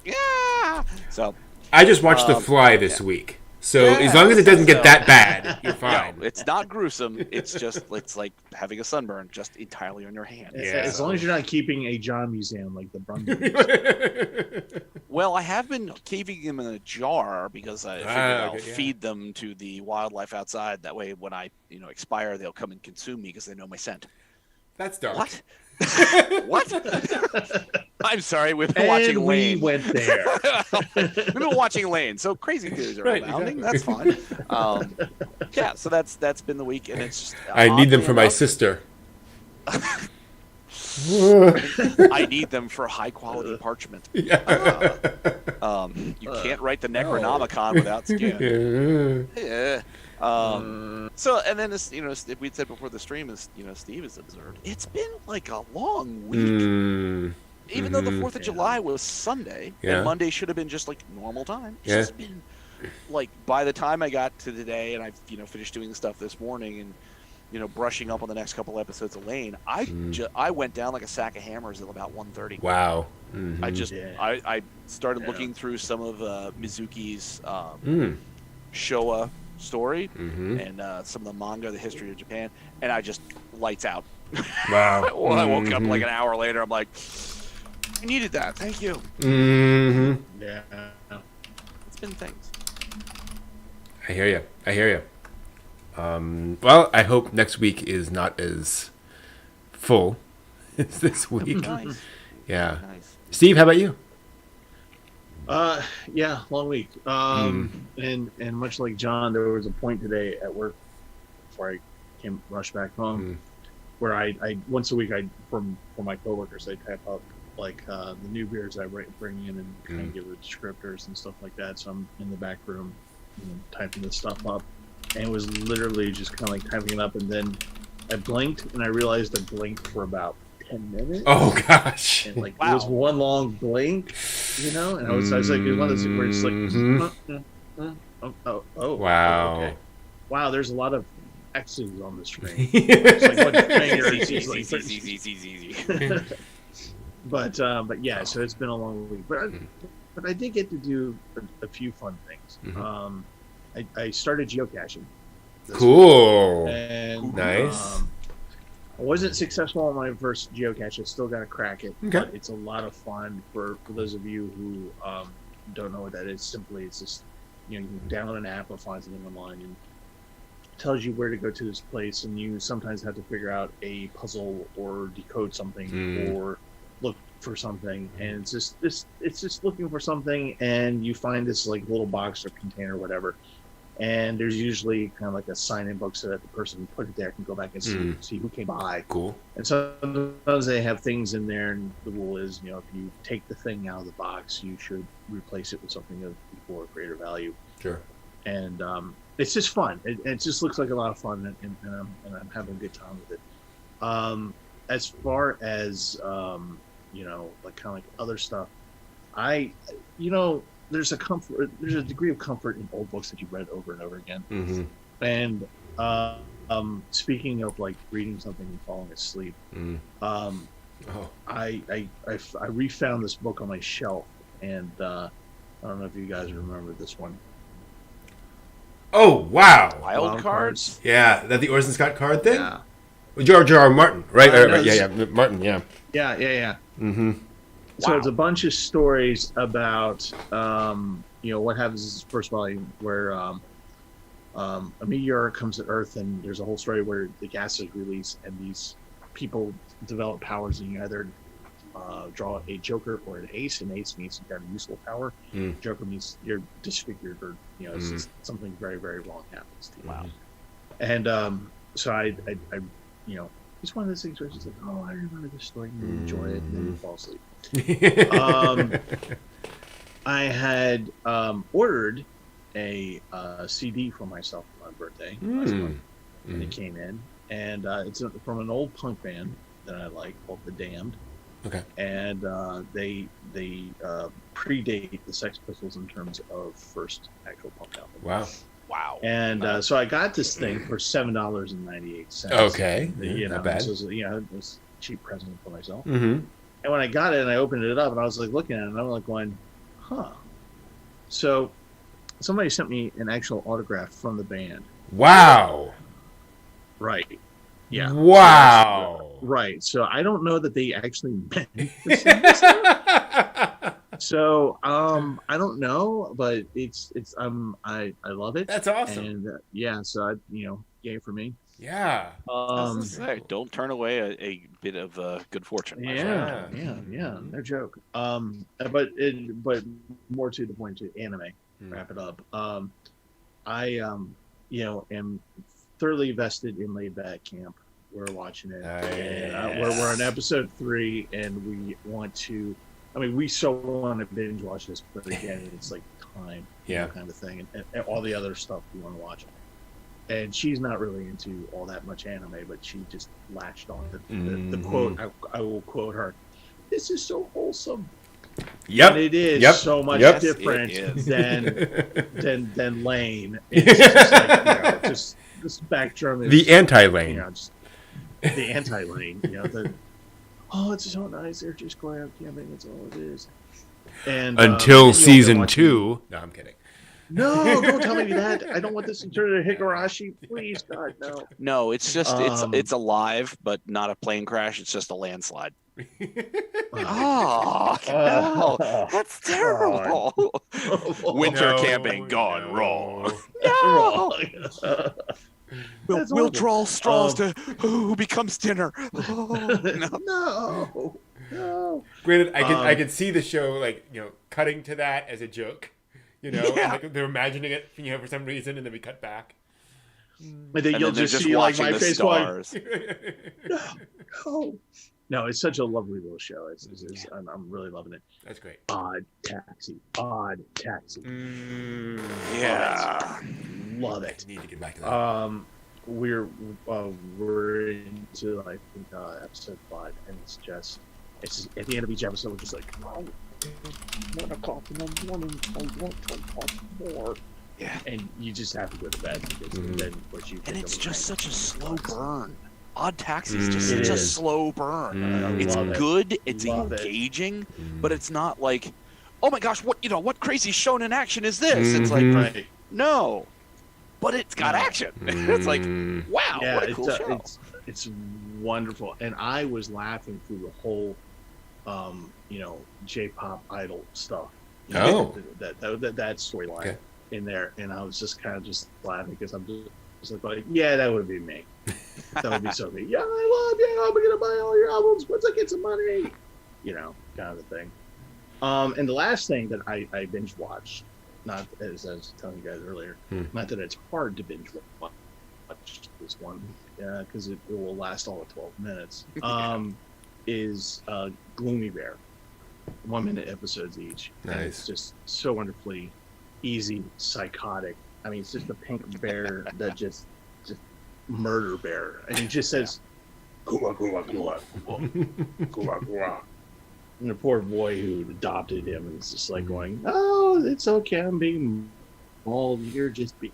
yeah. So I just watched The Fly this week. So as long as it doesn't get that bad, you're fine. No, it's not gruesome. It's just it's like having a sunburn just entirely on your hand. Yeah. As long as you're not keeping a John museum like the Brundle. Well, I have been keeping them in a jar because I figured I'll feed them to the wildlife outside. That way, when I expire, they'll come and consume me because they know my scent. That's dark. What? What? I'm sorry. We've been and watching Lain. We went there. We've been watching Lain, so crazy theories are abounding. That's fine. Yeah, so that's been the week, and it's just. I need them for my sister. I need them for high quality parchment. You can't write the Necronomicon without skin. Yeah. So, and then as if we'd said before the stream, as Steve has observed, it's been like a long week. Even though the 4th of July was Sunday, and Monday should have been just like normal time. It's just been like by the time I got to today, and I finished doing stuff this morning, and brushing up on the next couple episodes of Lain, I went down like a sack of hammers at about 1:30. Wow. I just I started looking through some of Mizuki's Showa story and some of the manga, the history of Japan, and I just lights out. Wow. Well, I woke up like an hour later. I'm like, I needed that. Thank you. Yeah. It's been things. I hear you. Well, I hope next week is not as full as this week. Nice. Yeah. Nice. Steve, how about you? Yeah, long week. And much like John, there was a point today at work before I rushed back home, where I once a week for my coworkers I type up like the new beers I bring in and kind of give the descriptors and stuff like that. So I'm in the back room, typing this stuff up, and it was literally just kind of like typing it up, and then I blinked and I realized I blinked for about 10 minutes. Oh gosh! And like it was one long blink, and I was like, one of those where it's like, oh, wow, okay, wow. There's a lot of X's on the screen. It's like one finger. Easy. But yeah, so it's been a long week. But I did get to do a few fun things. I started geocaching. Cool. And nice. I wasn't successful on my first geocache. I still got to crack it. Okay. But it's a lot of fun for those of you who don't know what that is. Simply, it's just you can download an app or find something online and it tells you where to go to this place, and you sometimes have to figure out a puzzle or decode something or look for something, and it's just looking for something, and you find this like little box or container or whatever, and there's usually kind of like a sign-in book so that the person who put it there can go back and see who came by. Cool. And sometimes they have things in there, and the rule is, if you take the thing out of the box, you should replace it with something of equal or greater value. Sure. And it's just fun. It just looks like a lot of fun, and I'm having a good time with it. As far as like kind of like other stuff, there's a degree of comfort in old books that you've read over and over again. Mm-hmm. And speaking of like reading something and falling asleep, I refound this book on my shelf, and I don't know if you guys remember this one. Oh wow! Wild cards? Yeah, that the Orson Scott card thing. Yeah. George R. Martin, right? No, Yeah, Martin. Yeah. Yeah. Mm-hmm. So Wow. it's a bunch of stories about what happens is first volume where a meteor comes to Earth, and there's a whole story where the gas is released, and these people develop powers, and you either draw a Joker or an Ace. An Ace means you got a useful power. Joker means you're disfigured, or it's just something very, very wrong happens to you. Wow. And so I it's one of those things where it's just like, oh, I remember this story, and you enjoy it, and then you fall asleep. I had ordered a CD for myself for my birthday last month, and it came in, and it's from an old punk band that I like called The Damned. Okay. And they predate the Sex Pistols in terms of first actual punk album. Wow. And so I got this thing for $7.98. Okay. Not bad. So it was a cheap present for myself. Mm-hmm. And when I got it and I opened it up, and I was like looking at it, and I'm like going, huh. So somebody sent me an actual autograph from the band. Wow. Right. Yeah. Wow. Right. So I don't know that they actually meant to send this out. So I don't know, but I love it. That's awesome. And so yay for me. Yeah. Don't turn away a bit of good fortune. my friend. Yeah, no joke. But more to the point, to anime. Wrap it up. I am thoroughly vested in Laid Back Camp. We're watching it. And, we're on episode 3, and we want to. I mean, we so want to binge watch this, but again, it's like time, kind of thing, and all the other stuff we want to watch. And she's not really into all that much anime, but she just latched on the quote. I will quote her. This is so wholesome. Yep. And it is so much different than Lain. It's just like, just back German. The anti-Lain. Just the anti-Lain. It's so nice. They're just going out camping. That's all it is. And until season 2. No, I'm kidding. No, don't tell me that. I don't want this to turn into Higurashi. Please, God, no. No, it's just it's alive, but not a plane crash. It's just a landslide. Oh, that's terrible. Winter camping gone wrong. No. We'll draw straws to who becomes dinner. No. Granted, I could see the show cutting to that as a joke, and they're imagining it, for some reason, and then we cut back. And then you'll just see my face stars. No, it's such a lovely little show. I'm really loving it. That's great. Odd Taxi. Yeah, love it. Need to get back to that. We're into episode 5, and it's just at the end of each episode we're just like, oh, 1 o'clock in the morning, I want to watch more. Yeah, and you just have to go to bed because then what you and it's just such a slow burn. Odd Taxi is just such a slow burn. It's good, it's engaging, but it's not like, oh my gosh, what crazy shonen action is this? It's like, no, but it's got action. It's like, wow, what a cool show. It's wonderful, and I was laughing through the whole, J-pop idol stuff. That storyline in there, and I was just kind of just laughing because I'm just like, yeah, that would be me. That would be so me. Yeah, I love you. I'm gonna buy all your albums once I get some money. Kind of a thing. And the last thing that I binge watched not as I was telling you guys earlier, not that it's hard to binge watch this one, because it will last all of 12 minutes. Is Gloomy Bear, 1 minute episodes each. Nice. And it's just so wonderfully easy, psychotic. I mean, it's just a pink bear that just murder bear, and he just says, "Gua gua gua gua gua gua." And the poor boy who adopted him is just like going, "Oh, it's okay. I'm being mauled. You're just being."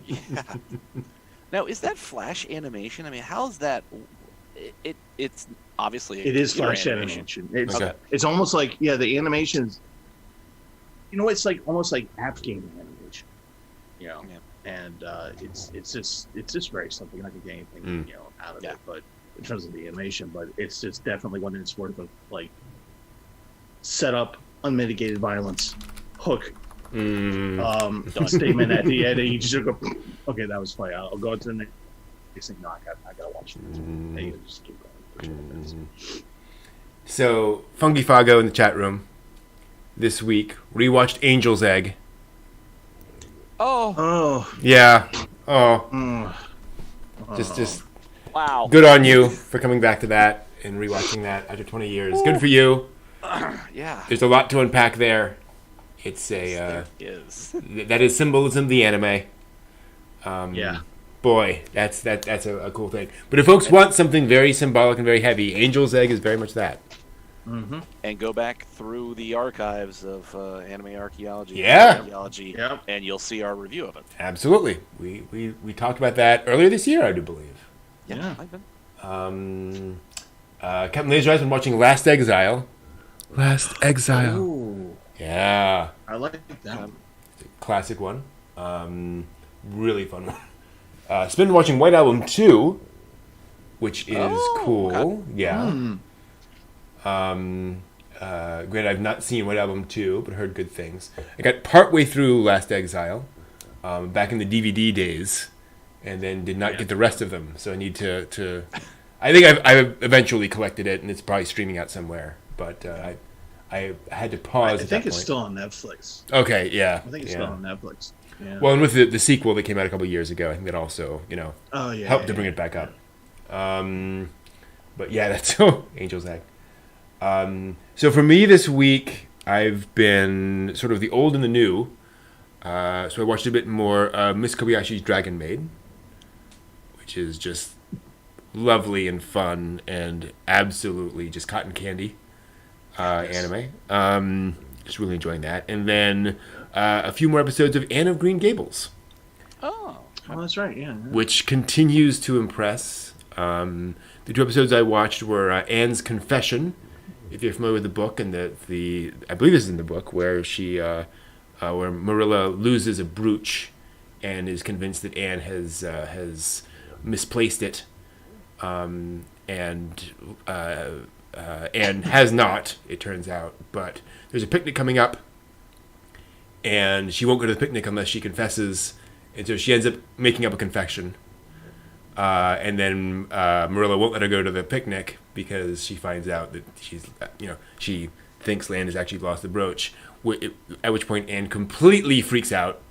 Yeah. Now, is that Flash animation? I mean, how's that? It's obviously It is computer Flash animation. Okay. It's almost like the animations. It's like almost like app game animation. Yeah. And it's just very simple. You're not gonna get anything out of it, but in terms of the animation, but it's just definitely 1 minute's worth of like setup, unmitigated violence, hook, statement at the end. And you just go, okay, that was funny. I'll go to the next thing. No, I gotta watch this. And you just keep going. So Funky Fago in the chat room this week rewatched Angel's Egg. Oh. Yeah. Just Wow. good on you for coming back to that and rewatching that after 20 years. Good for you. Yeah. There's a lot to unpack there. It's a that is symbolism of the anime. Boy, that's a cool thing. But if folks want something very symbolic and very heavy, Angel's Egg is very much that. Mm-hmm. And go back through the archives of anime archaeology, and you'll see our review of it. Absolutely, we talked about that earlier this year, I do believe. Yeah. Captain Laser has been watching Last Exile. Last Exile. Ooh, Yeah, I like that one. classic one. Really fun one. It's been watching White Album 2, which is cool. Okay. Yeah. Granted, I've not seen White Album 2, but heard good things. I got partway through Last Exile, back in the DVD days, and then did not get the rest of them. So I need to I think I've eventually collected it, and it's probably streaming out somewhere. But I had to pause. I think it's still on Netflix. Okay, yeah. I think it's still on Netflix. Yeah. Well, and with the sequel that came out a couple of years ago, I think that also helped to bring it back up. But yeah, that's Angel's Egg. So for me this week, I've been sort of the old and the new. So I watched a bit more Miss Kobayashi's Dragon Maid, which is just lovely and fun and absolutely just cotton candy anime. Just really enjoying that. And then a few more episodes of Anne of Green Gables. Oh, that's right. Yeah. Which continues to impress. The 2 episodes I watched were Anne's Confession, if you're familiar with the book, and the I believe this is in the book where where Marilla loses a brooch and is convinced that Anne has misplaced it, and Anne has not, it turns out. But there's a picnic coming up, and she won't go to the picnic unless she confesses, and so she ends up making up a confession. And then Marilla won't let her go to the picnic because she finds out that she thinks Lan has actually lost the brooch. At which point Anne completely freaks out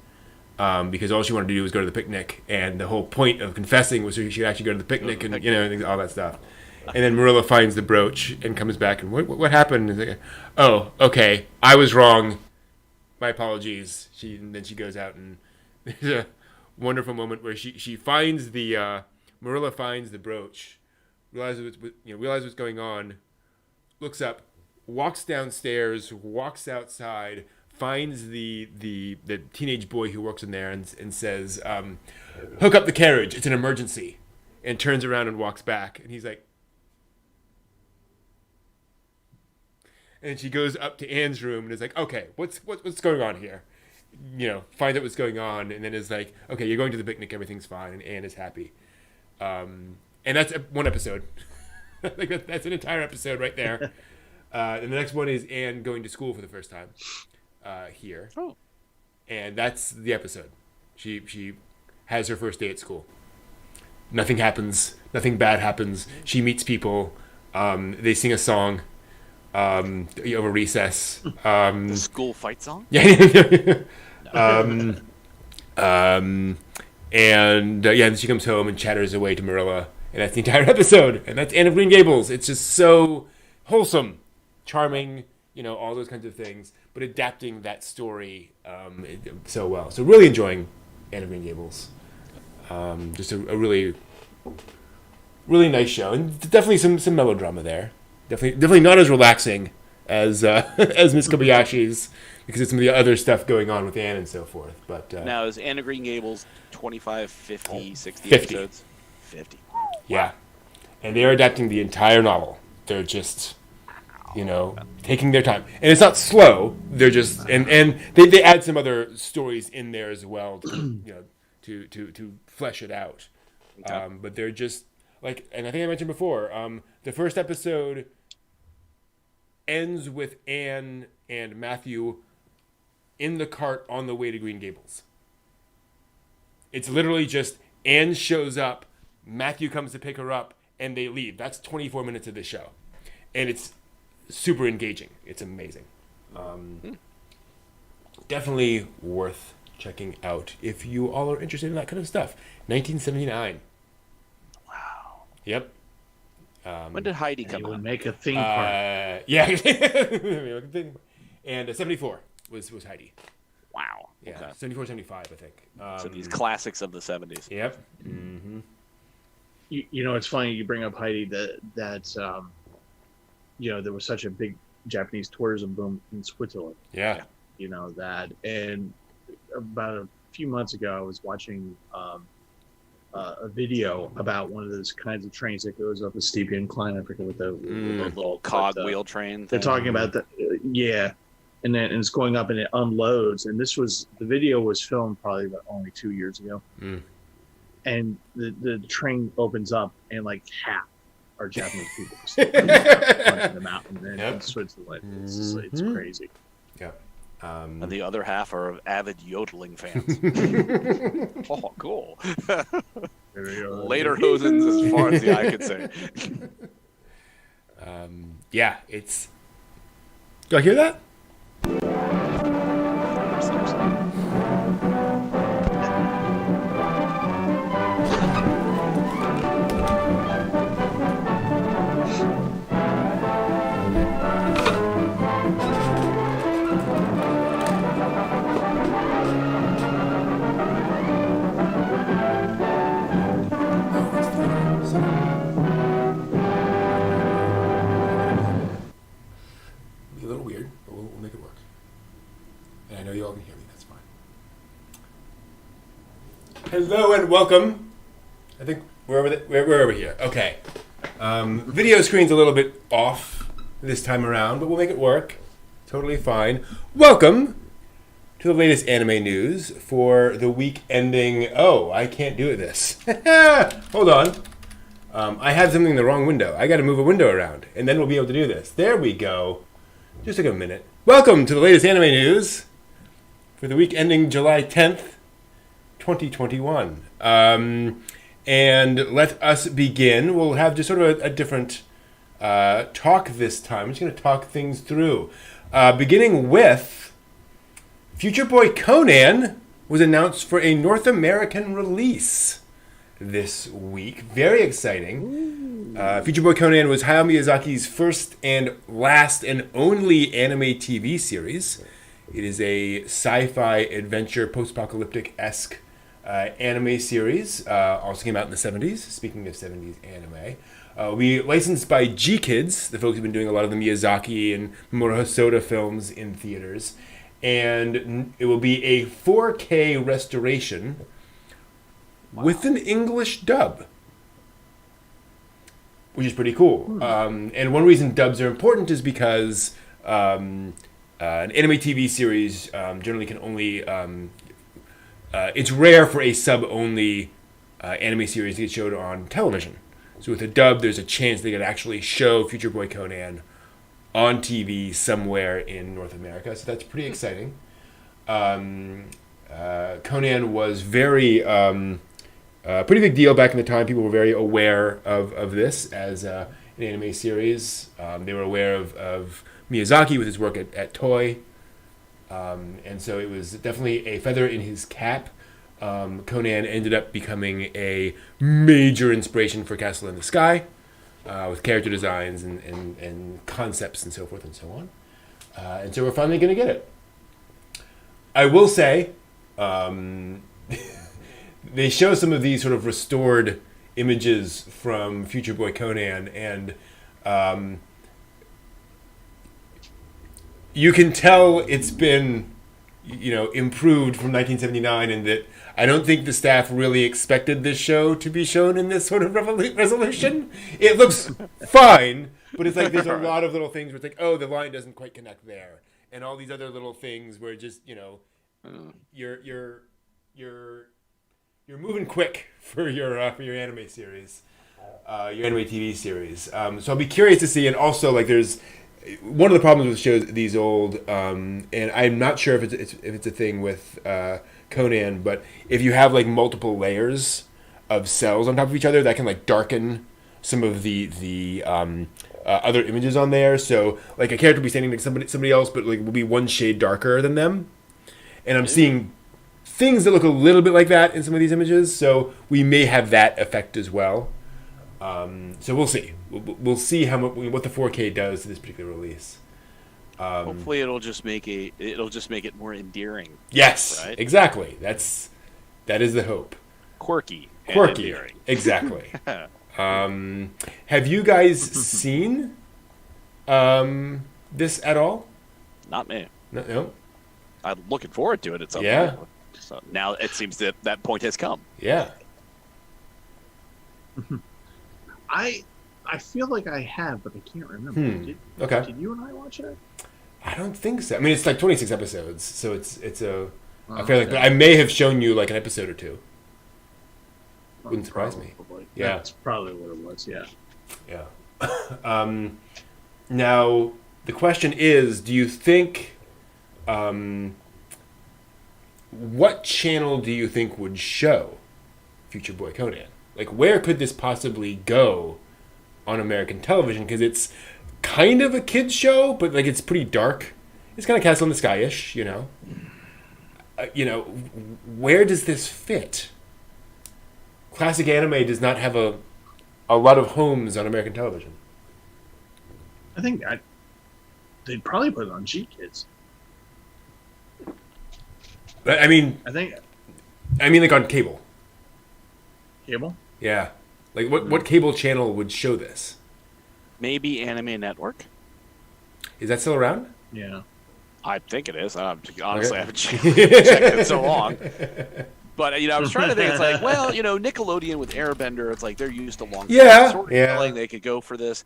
because all she wanted to do was go to the picnic, and the whole point of confessing was so she could actually go to the picnic and all that stuff. And then Marilla finds the brooch and comes back and what happened? And like, oh, okay, I was wrong. My apologies. And then she goes out, and there's a wonderful moment where she finds Marilla finds the brooch, realizes what's going on, looks up, walks downstairs, walks outside, finds the teenage boy who works in there and says, "Hook up the carriage. It's an emergency," and turns around and walks back. And he's like, and she goes up to Anne's room and is like, "Okay, what's going on here?" Finds out what's going on, and then is like, "Okay, you're going to the picnic. Everything's fine," and Anne is happy. And that's one episode. Like that's an entire episode right there. And the next one is Anne going to school for the first time here. Oh. And that's the episode. She has her first day at school. Nothing happens. Nothing bad happens. She meets people. They sing a song. over recess. The school fight song. Yeah. And then she comes home and chatters away to Marilla, and that's the entire episode. And that's Anne of Green Gables. It's just so wholesome, charming, all those kinds of things, but adapting that story so well. So really enjoying Anne of Green Gables. Just a really, really nice show, and definitely some melodrama there. Definitely not as relaxing as as Miss Kobayashi's, because it's some of the other stuff going on with Anne and so forth. But now, is Anne of Green Gables 25, 50, 60 50. episodes? 50. Yeah. And they are adapting the entire novel. They're just, taking their time. And it's not slow. They're just, and they add some other stories in there as well to flesh it out. Okay. But they're just, and I think I mentioned before, the first episode ends with Anne and Matthew in the cart on the way to Green Gables. It's literally just Anne shows up, Matthew comes to pick her up, and they leave. That's 24 minutes of the show. And it's super engaging. It's amazing. Definitely worth checking out if you all are interested in that kind of stuff. 1979. Wow. Yep. When did Heidi come It would out? make a theme park. Yeah. And 74 was Heidi. Wow. Yeah, Okay. 74, 75, I think. So these classics of the 70s. Yep. Mm-hmm. It's funny you bring up Heidi. That there was such a big Japanese tourism boom in Switzerland. Yeah. That, and about a few months ago, I was watching a video about one of those kinds of trains that goes up a steep incline. I forget what the Little cogwheel train. They're thing. talking about that. Yeah. And then it's going up and it unloads. And the video was filmed probably about only 2 years ago. Mm. And the train opens up and half are Japanese people on the mountain in Switzerland. It's just, it's crazy. Yep. And the other half are avid yodeling fans. Oh, cool. Later hosens as far as the eye could say. Yeah, it's... Do I hear that? Be a little weird, but we'll make it work. And I know you all can hear me, that's fine. Hello and welcome. I think we're over here. Okay. Video screen's a little bit off this time around, but we'll make it work. Totally fine. Welcome to the latest anime news for the week ending... Oh, I can't do it this. Hold on. I have something in the wrong window. I got to move a window around, and then we'll be able to do this. There we go. Just took a minute. Welcome to the latest anime news for the week ending July 10th, 2021. And let us begin. We'll have just sort of a different talk this time. I'm just going to talk things through. Beginning with Future Boy Conan was announced for a North American release this week. Very exciting. Future Boy Conan was Hayao Miyazaki's first and last and only anime TV series. It is a sci-fi adventure post-apocalyptic-esque anime series. Also came out in the 70s. Speaking of 70s anime. We licensed by G-Kids, the folks who've been doing a lot of the Miyazaki and Mamoru Hosoda films in theaters. And it will be a 4K restoration with an English dub, which is pretty cool. And one reason dubs are important is because an anime TV series generally can only... it's rare for a sub-only anime series to get showed on television. So with a dub, there's a chance they could actually show Future Boy Conan on TV somewhere in North America. So that's pretty exciting. Conan was pretty big deal back in the time. People were very aware of this as an anime series. They were aware of Miyazaki with his work at Toei. And so it was definitely a feather in his cap. Conan ended up becoming a major inspiration for Castle in the Sky, with character designs and concepts and so forth and so on. And so we're finally going to get it. I will say, they show some of these sort of restored images from Future Boy Conan, and you can tell it's been, improved from 1979, and that I don't think the staff really expected this show to be shown in this sort of resolution. It looks fine, but it's like there's a lot of little things where it's like, oh, the line doesn't quite connect there, and all these other little things where just you're moving quick for your anime series, your anime TV series. So I'll be curious to see, and also like there's one of the problems with shows these old, and I'm not sure if it's a thing with Conan, but if you have like multiple layers of cells on top of each other, that can like darken some of the other images on there. So like a character will be standing next to somebody else, but like will be one shade darker than them. And I'm seeing things that look a little bit like that in some of these images, so we may have that effect as well. So we'll see. We'll see what the 4K does to this particular release. Hopefully, it'll just make it more endearing. Yes, right? Exactly. That is the hope. Quirky, and endearing. Exactly. Have you guys seen this at all? Not me. No. I'm looking forward to it at some point. So now it seems that point has come. Yeah. I feel like I have, but I can't remember. Okay. Did you and I watch it? I don't think so. I mean, it's like 26 episodes, so it's a fairly. But I may have shown you like an episode or two. Wouldn't surprise me. Yeah, that's probably what it was. Yeah. Yeah. Now the question is, do you think? What channel do you think would show Future Boy Conan? Like, where could this possibly go on American television? Because it's kind of a kid's show, but like it's pretty dark. It's kind of Castle in the Sky-ish, where does this fit? Classic anime does not have a lot of homes on American television. I think they'd probably put it on G Kids. I mean, like on cable. Cable? Yeah. Like, what cable channel would show this? Maybe Anime Network. Is that still around? Yeah. I think it is. Honestly, I haven't checked it in so long. But, I was trying to think. It's like, well, Nickelodeon with Airbender, it's like they're used to long storytelling. They could go for this.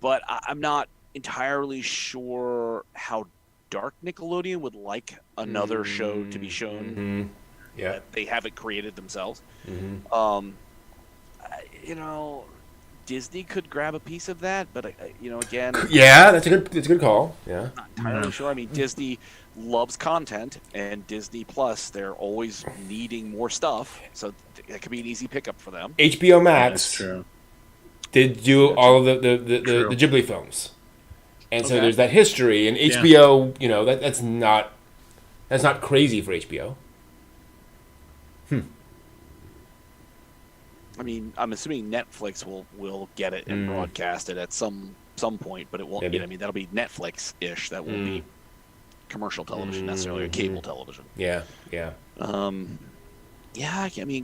But I'm not entirely sure how dark Nickelodeon would like another show to be shown. Mm-hmm. Yeah. That they haven't created themselves. Mm-hmm. Disney could grab a piece of that, but again, yeah, that's a good call. Yeah, not entirely sure. I mean, Disney loves content, and Disney Plus, they're always needing more stuff, so that could be an easy pickup for them. HBO Max, that's true. Did do all of the Ghibli films, and so there's that history. And HBO, that's not crazy for HBO. I mean, I'm assuming Netflix will get it and broadcast it at some point, but it won't. I mean, that'll be Netflix-ish. That won't be commercial television necessarily, or cable television. Yeah. Yeah. I mean,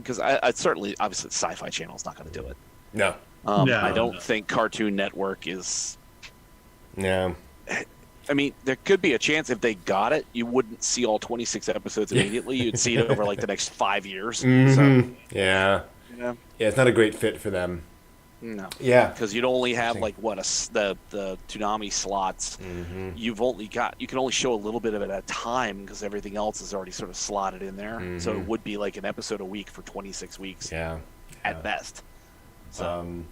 because I certainly, obviously, the Sci-Fi Channel's not going to do it. No. I don't think Cartoon Network is. No. I mean, there could be a chance if they got it, you wouldn't see all 26 episodes immediately. You'd see it over like the next 5 years. Mm-hmm. So, yeah, it's not a great fit for them. No. Yeah. Because you'd only have like the Toonami slots. Mm-hmm. You can only show a little bit of it at a time because everything else is already sort of slotted in there. Mm-hmm. So it would be like an episode a week for 26 weeks. Yeah. At best. So.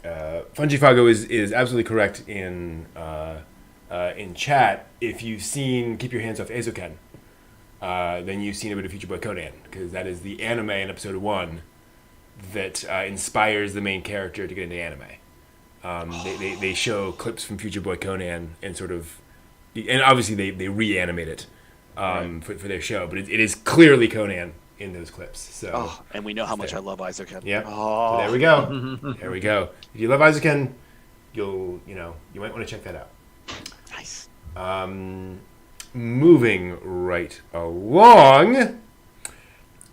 Fungifago is absolutely correct in chat. If you've seen Keep Your Hands Off Eizouken, then you've seen a bit of Future Boy Conan, because that is the anime in episode 1 that inspires the main character to get into anime. They show clips from Future Boy Conan and sort of, and obviously they reanimate it for their show, but it is clearly Conan in those clips. So and we know how much I love Isaac. Yep. Oh. So there we go. There we go. If you love Isaac, you might want to check that out. Nice. Moving right along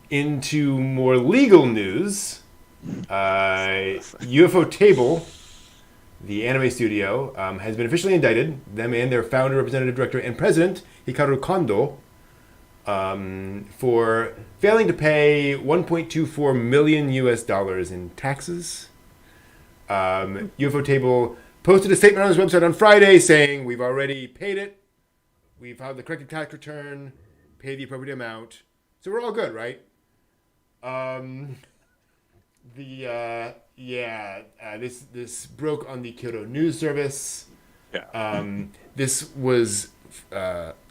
into more legal news, UFO Table, the anime studio, has been officially indicted. Them and their founder, representative director, and president, Hikaru Kondo, for failing to pay $1.24 million in taxes. UFO Table posted a statement on his website on Friday saying, "We've already paid it. We filed the corrected tax return, paid the appropriate amount. So we're all good, right?" This broke on the Kyoto News Service. Yeah. This was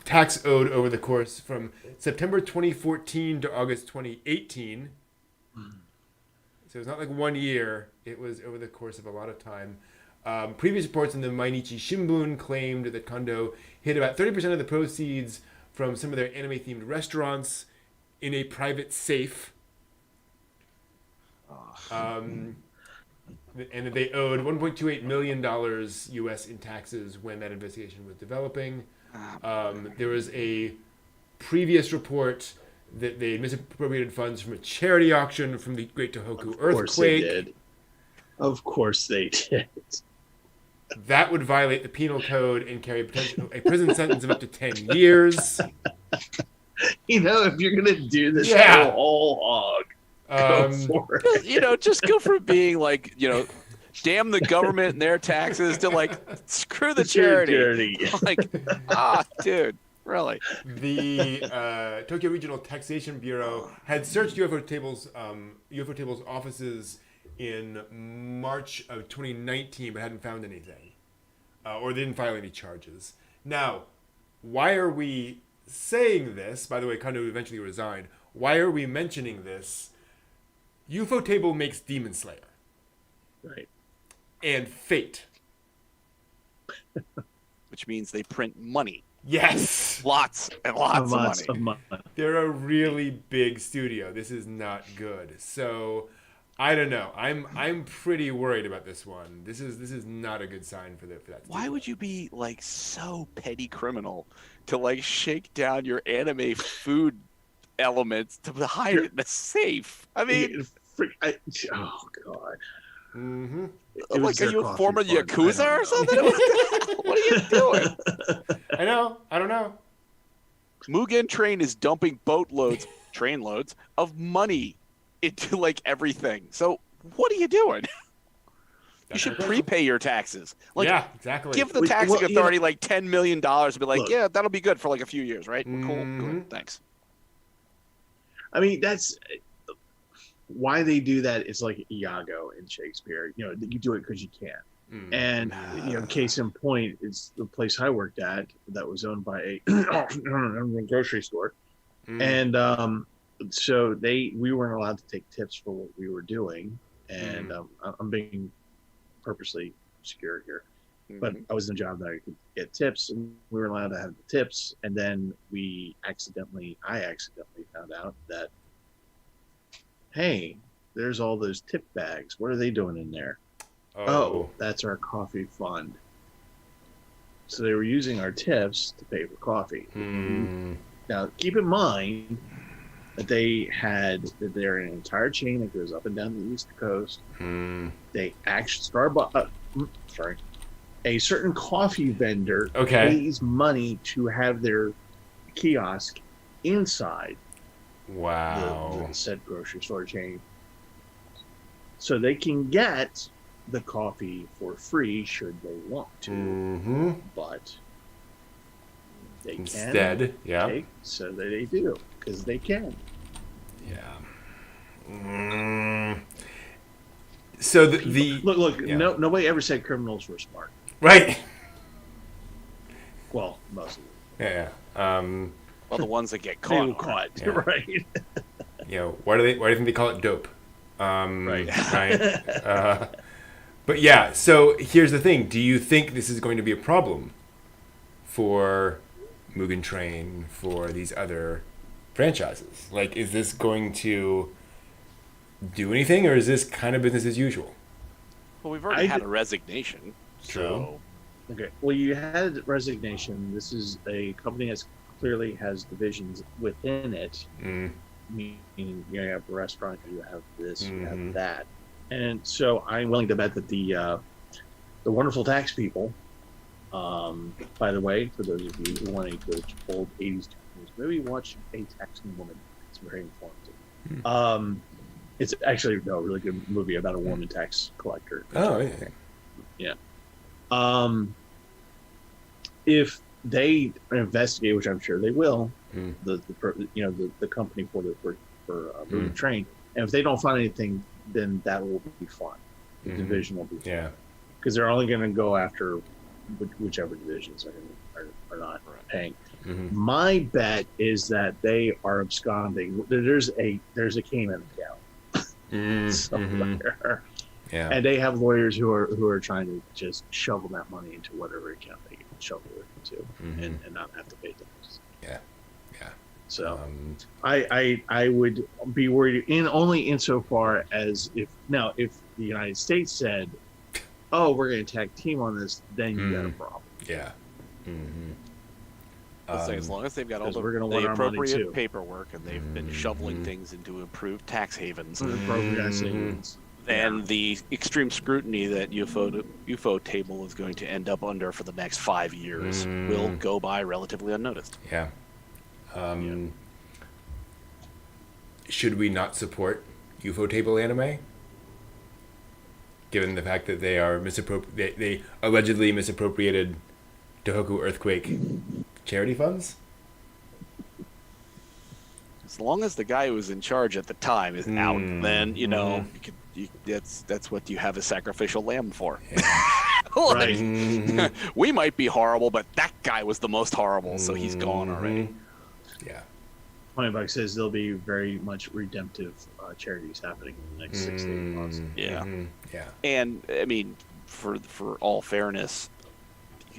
tax owed over the course from September 2014 to August 2018. So it's not like 1 year. It was over the course of a lot of time. Previous reports in the Mainichi Shimbun claimed that Kondo hid about 30% of the proceeds from some of their anime-themed restaurants in a private safe. And that they owed $1.28 million US in taxes when that investigation was developing. There was a previous report that they misappropriated funds from a charity auction from the Great Tohoku earthquake. Of course they did. That would violate the penal code and carry a prison sentence of up to 10 years. If you're going to do this whole hog, go for it. Just go from being like, damn the government and their taxes to like, screw the charity. Like, dude, really. The Tokyo Regional Taxation Bureau had searched UFO Table's offices in March of 2019, but hadn't found anything, or they didn't file any charges. Now, why are we saying this? By the way, Kondo eventually resigned. Why are we mentioning this? UFO Table makes Demon Slayer. Right. And Fate. Which means they print money. Yes. Lots and lots of money. They're a really big studio. This is not good. So, I don't know. I'm pretty worried about this one. This is not a good sign for that studio. Why would you be like so petty criminal to like shake down your anime food elements to hide it in a safe? I mean, oh god. Mm-hmm. Like, are you a former Yakuza or something? What are you doing? I know. I don't know. Mugen Train is dumping train loads of money into like everything. So what are you doing? You should prepay your taxes. Like, yeah, exactly. Give the taxing authority like $10 million and be like, yeah, that'll be good for like a few years, right? Cool, good, thanks. I mean, that's why they do that. Is like Iago in Shakespeare. You do it because you can. And case in point, it's the place I worked at that was owned by a grocery store, and so we weren't allowed to take tips for what we were doing, and I'm being purposely obscure here, but I was in a job that I could get tips, and we were allowed to have the tips, and then I accidentally found out that, hey, there's all those tip bags. What are they doing in there? Oh, that's our coffee fund. So they were using our tips to pay for coffee. Now, keep in mind that they're an entire chain that goes up and down the East Coast. They actually a certain coffee vendor pays money to have their kiosk inside the said grocery store chain, so they can get the coffee for free should they want to, but they instead, so that they do because they can. So the look. Nobody ever said criminals were smart, right? Well, most of them. Well, the ones that get caught, right? Why do you think they call it dope? Right. Right. But yeah, so here's the thing. Do you think this is going to be a problem for Mugen Train, for these other franchises? Like, is this going to do anything, or is this kind of business as usual? Well, we've already had a resignation. True. So Okay. Well, you had resignation. This is a company that clearly has divisions within it. Meaning you have a restaurant, you have this, you have that. And so I'm willing to bet that the wonderful tax people, by the way, for those of you who want to go to old 80s movie, watch A Taxing Woman. It's very informative. It's actually a really good movie about a woman tax collector. Oh, yeah. Yeah. If they investigate, which I'm sure they will, the company for Mugen Train, and if they don't find anything, then that will be fine. The division will be fine. Yeah. Because they're only going to go after whichever divisions are not paying. My bet is that they are absconding. There's a Cayman account somewhere, and they have lawyers who are trying to just shovel that money into whatever account they can shovel it into, and not have to pay taxes. Yeah. So I would be worried only insofar as if the United States said, "Oh, we're going to tag team on this," then you got a problem. Yeah. Let's say as long as they've got all the appropriate paperwork and they've been shoveling things into improved tax havens, and the extreme scrutiny that UFO table is going to end up under for the next 5 years will go by relatively unnoticed. Yeah. Should we not support UFO table anime? Given the fact that they are they allegedly misappropriated Tohoku earthquake charity funds? As long as the guy who was in charge at the time is out, then that's what you have a sacrificial lamb for. Right. We might be horrible, but that guy was the most horrible, so he's gone already. Yeah. $20 says there'll be very much redemptive charities happening in the next 6 to 8 months. Yeah. Yeah. And I mean, for all fairness,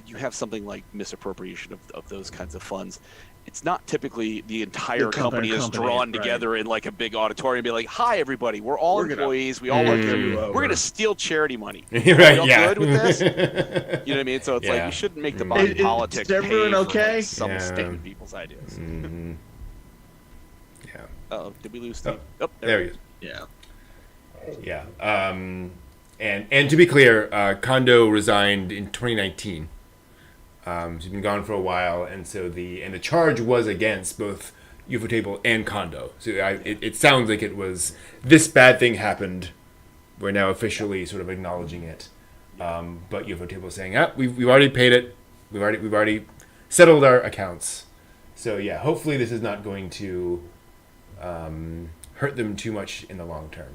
you have something like misappropriation of those kinds of funds. It's not typically the entire company is drawn together in like a big auditorium and be like, "Hi, everybody, we're all employees. We all work here. We're going to steal charity money. Right, Are you all good with this?" You know what I mean? So it's like you shouldn't make the body politic. Is everyone okay? Some stupid people's ideas. Yeah. Oh, did we lose Steve? Oh, there he is. Yeah. Yeah. And to be clear, Kondo resigned in 2019. He's been gone for a while, and so the charge was against both UFO Table and Kondo. So it sounds like it was this bad thing happened. We're now officially sort of acknowledging it, but UFO Table is saying, we've already paid it. We've already settled our accounts. So yeah, hopefully this is not going to hurt them too much in the long term.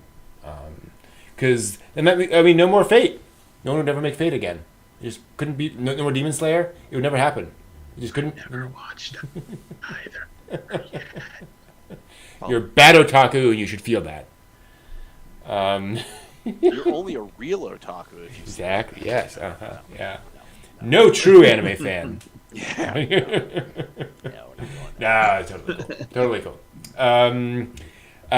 Because no more Fate. No one would ever make Fate again. It just couldn't be no more Demon Slayer. It would never happen. It just couldn't. Never watched either. You're a bad otaku, and you should feel that. You're only a real otaku if you exactly. Yes. Yeah. No true anime fan. Yeah. Nah, totally cool.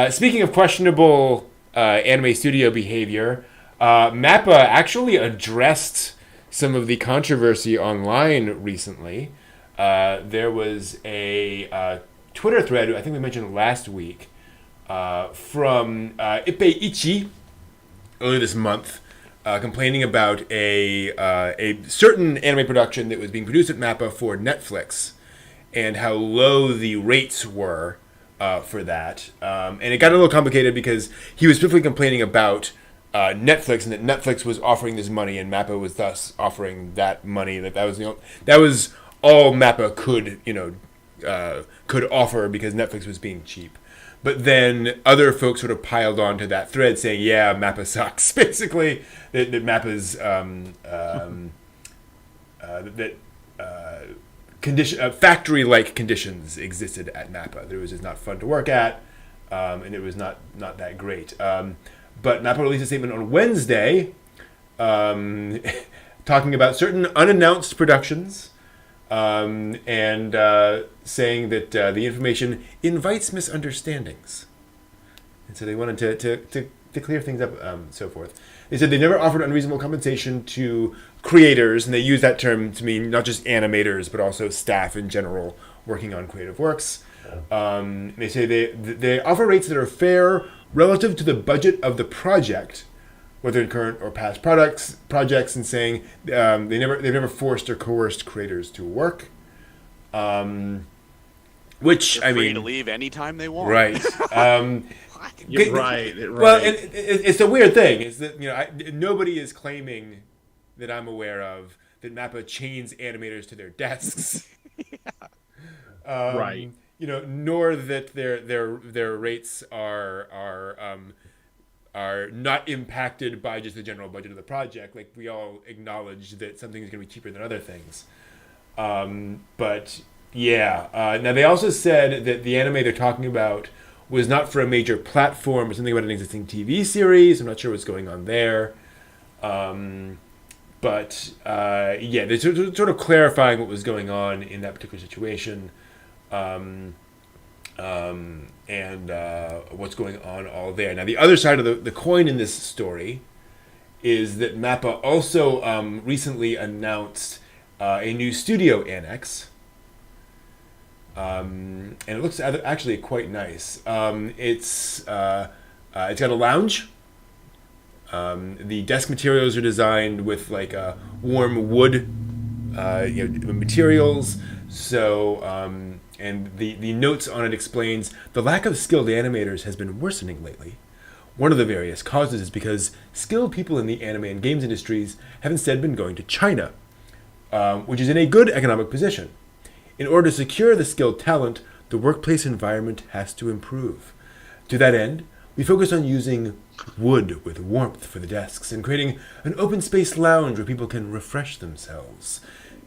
Speaking of questionable anime studio behavior, Mappa actually addressed some of the controversy online recently. There was a Twitter thread, I think we mentioned last week, from Ippei Ichi earlier this month, complaining about a certain anime production that was being produced at Mappa for Netflix and how low the rates were for that. And it got a little complicated because he was specifically complaining about Netflix, and that Netflix was offering this money, and Mappa was thus offering that money. That was all Mappa could offer because Netflix was being cheap. But then other folks sort of piled onto that thread saying, "Yeah, Mappa sucks." Basically, that Mappa's factory-like conditions existed at Mappa. It was just not fun to work at. and it was not that great. But Mappa released a statement on Wednesday, talking about certain unannounced productions, and saying that the information invites misunderstandings. And so they wanted to clear things up, so forth. They said they never offered unreasonable compensation to creators, and they use that term to mean not just animators, but also staff in general working on creative works. They say they offer rates that are fair relative to the budget of the project, whether in current or past projects, and saying they've never forced or coerced creators to work. Which They're I free mean, to leave anytime they want. right? You're right. Well, it's a weird thing. Is that nobody is claiming that I'm aware of that Mappa chains animators to their desks. Right. Nor that their rates are not impacted by just the general budget of the project. Like, we all acknowledge that something is going to be cheaper than other things. But yeah. Now, they also said that the anime they're talking about was not for a major platform, but something about an existing TV series. I'm not sure what's going on there. But they're sort of clarifying what was going on in that particular situation, and what's going on all there. Now, the other side of the coin in this story is that Mappa also recently announced a new studio annex. And it looks actually quite nice. It's got a lounge. The desk materials are designed with like warm wood, materials. So, and the notes on it explains the lack of skilled animators has been worsening lately. One of the various causes is because skilled people in the anime and games industries have instead been going to China, which is in a good economic position. In order to secure the skilled talent, the workplace environment has to improve. To that end, we focus on using wood with warmth for the desks and creating an open space lounge where people can refresh themselves.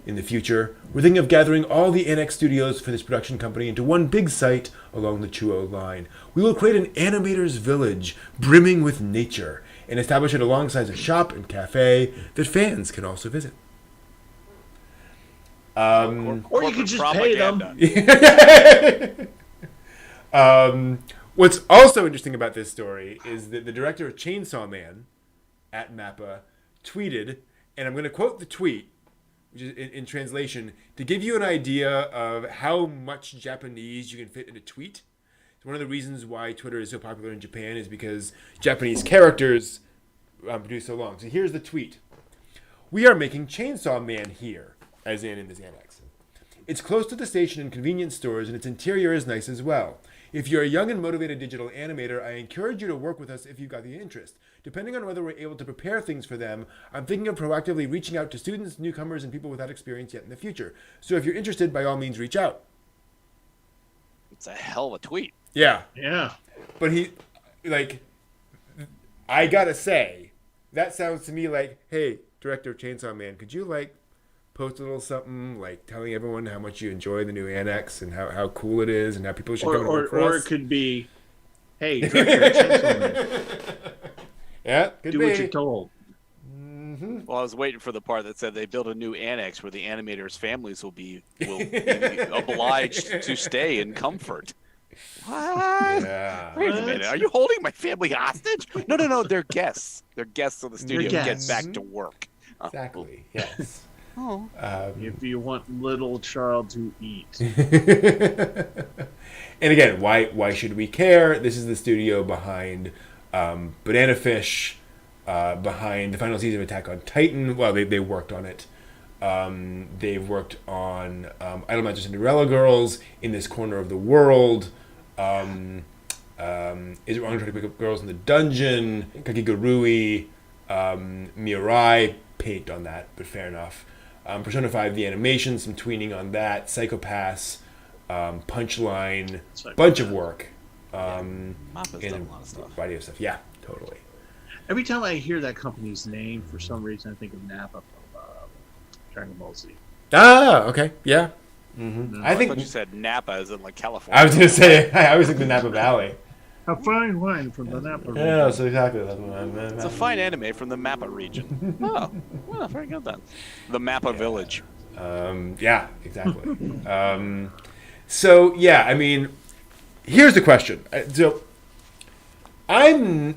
In the future, we're thinking of gathering all the annex studios for this production company into one big site along the Chuo line. We will create an animator's village brimming with nature and establish it alongside a shop and cafe that fans can also visit. Or you could just pay them. What's also interesting about this story is that the director of Chainsaw Man at Mappa tweeted, and I'm going to quote the tweet, which is in translation, to give you an idea of how much Japanese you can fit in a tweet. One of the reasons why Twitter is so popular in Japan is because Japanese characters produce so long. So here's the tweet. We are making Chainsaw Man here, as in this annex. It's close to the station and convenience stores, and its interior is nice as well. If you're a young and motivated digital animator, I encourage you to work with us if you've got the interest. Depending on whether we're able to prepare things for them, I'm thinking of proactively reaching out to students, newcomers, and people without experience yet in the future. So if you're interested, by all means, reach out. It's a hell of a tweet. Yeah. Yeah. But I gotta say, that sounds to me like, hey, director of Chainsaw Man, could you, post a little something, telling everyone how much you enjoy the new annex and how cool it is and how people should come and work for us? Or it could be, hey, director of Chainsaw Man. Yeah, could Do be. what you're told. Mm-hmm. Well, I was waiting for the part that said they built a new annex where the animators' families will be obliged to stay in comfort. What? Yeah. Wait a minute. Are you holding my family hostage? No. They're guests. They're guests of the studio. Get back to work. Exactly. Yes. Oh. If you want little child to eat. And again, why should we care? This is the studio behind Banana Fish, behind the final season of Attack on Titan. Well, they worked on it. They've worked on Idle Magic Cinderella Girls, In This Corner of the World, Is It Wrong to Try to Pick Up Girls in the Dungeon, Kakigurui, Mirai, paint on that, but fair enough. Persona 5, the animation, some tweening on that, Psychopaths, Punchline, bunch of work. Mappa's done a lot of stuff. Variety of stuff. Yeah, totally. Every time I hear that company's name, for some reason, I think of Nappa from Dragon Ball Z. Ah, okay, yeah. Mm-hmm. No, I thought you said Napa as in California. I was going to say, I always think the Napa Valley. A fine wine from the Napa region. Yeah, that's exactly that's what I meant. It's a fine anime from the Mappa region. Oh, well, very good then. The Mappa Village. Yeah, exactly. So yeah, I mean, here's the question. So I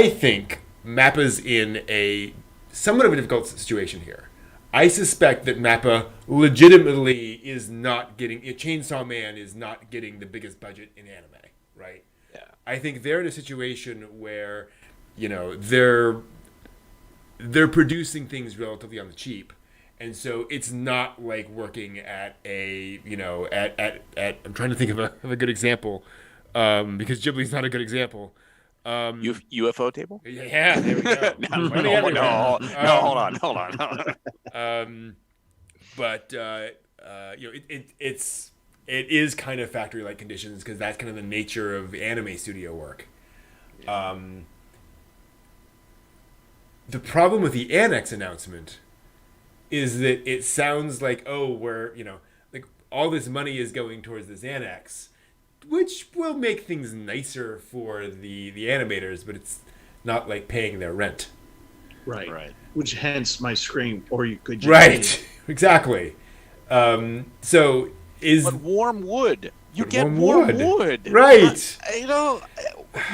think Mappa's in a somewhat of a difficult situation here. I suspect that Mappa legitimately is not getting Chainsaw Man is not getting the biggest budget in anime, right? Yeah. I think they're in a situation where, they're producing things relatively on the cheap, and so it's not like working at a at I'm trying to think of a good example, because Ghibli's not a good example. UFO table? Yeah, there we go. No, hold on. But it is kind of factory-like conditions because that's kind of the nature of anime studio work. The problem with the Annex announcement is that it sounds like, we're like all this money is going towards this Annex, which will make things nicer for the animators, but it's not like paying their rent. Right. Which hence my scream, or you could just Right. Exactly. So is But warm wood. You But get warm warm wood. wood. Right.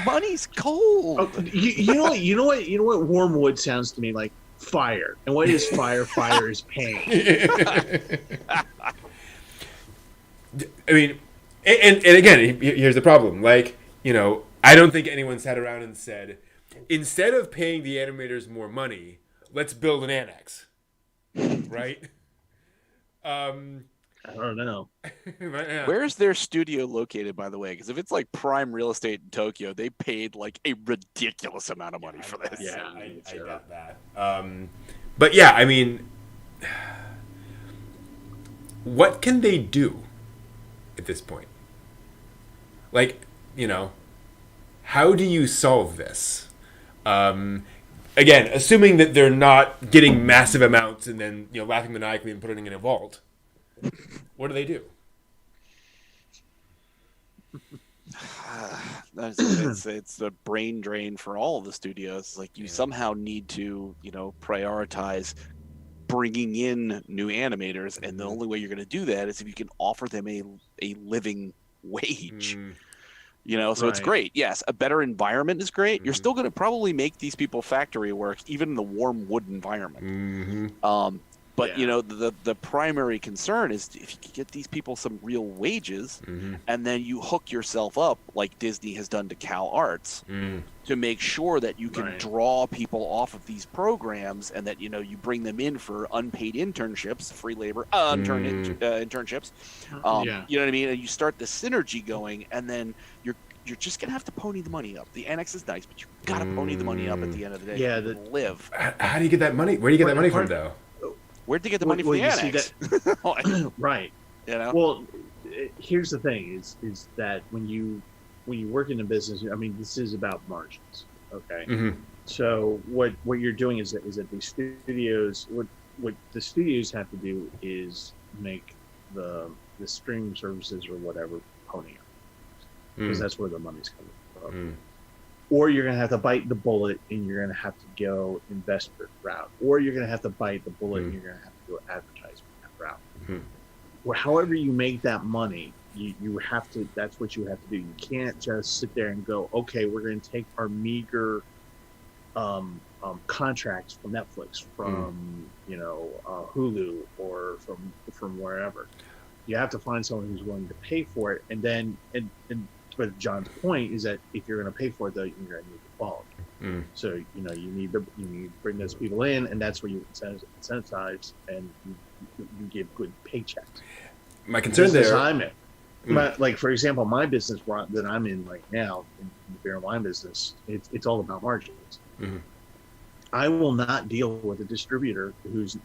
Money's cold. Oh, you know what Wormwood sounds to me like? Fire. And what is fire? Fire is pain. I mean, and again, here's the problem. Like, I don't think anyone sat around and said, instead of paying the animators more money, let's build an annex. Right? I don't know. Yeah. Where's their studio located, by the way? Because if it's like prime real estate in Tokyo, they paid like a ridiculous amount of money for this. Yeah, I got that. But yeah, I mean, what can they do at this point? Like, how do you solve this? Again, assuming that they're not getting massive amounts and then laughing maniacally and putting it in a vault. What do they do? It's the brain drain for all of the studios. Like you somehow need to, prioritize bringing in new animators, and the only way you're going to do that is if you can offer them a living wage. So it's great. Yes, a better environment is great. You're still going to probably make these people factory work, even in the warm wood environment. But the primary concern is if you can get these people some real wages, and then you hook yourself up like Disney has done to Cal Arts to make sure that you can draw people off of these programs, and that you bring them in for unpaid internships, free labor, internships. You know what I mean? And you start the synergy going, and then you're just gonna have to pony the money up. The annex is nice, but you gotta pony the money up at the end of the day. Yeah, to live. How do you get that money? Where do you get that money from, though? Where'd they get the money for the annex? Right. Well, here's the thing: is that when you work in a business, I mean, this is about margins. Okay. So what you're doing is that the studios what the studios have to do is make the streaming services or whatever pony up, because that's where the money's coming from. Or you're going to have to bite the bullet and you're going to have to go investment route. Or you're going to have to bite the bullet and you're going to have to go advertisement route. Or however you make that money, you have to, that's what you have to do. You can't just sit there and go, okay, we're going to take our meager contracts from Netflix, from, Hulu, or from wherever. You have to find someone who's willing to pay for it. And then, but John's point is that if you're going to pay for it, though, you're going to need the quality. So you need to bring those people in, and that's where you incentivize and you give good paychecks. My concern there, I'm in. Like for example, my business that I'm in right now, in the beer and wine business, it's all about margins. I will not deal with a distributor who is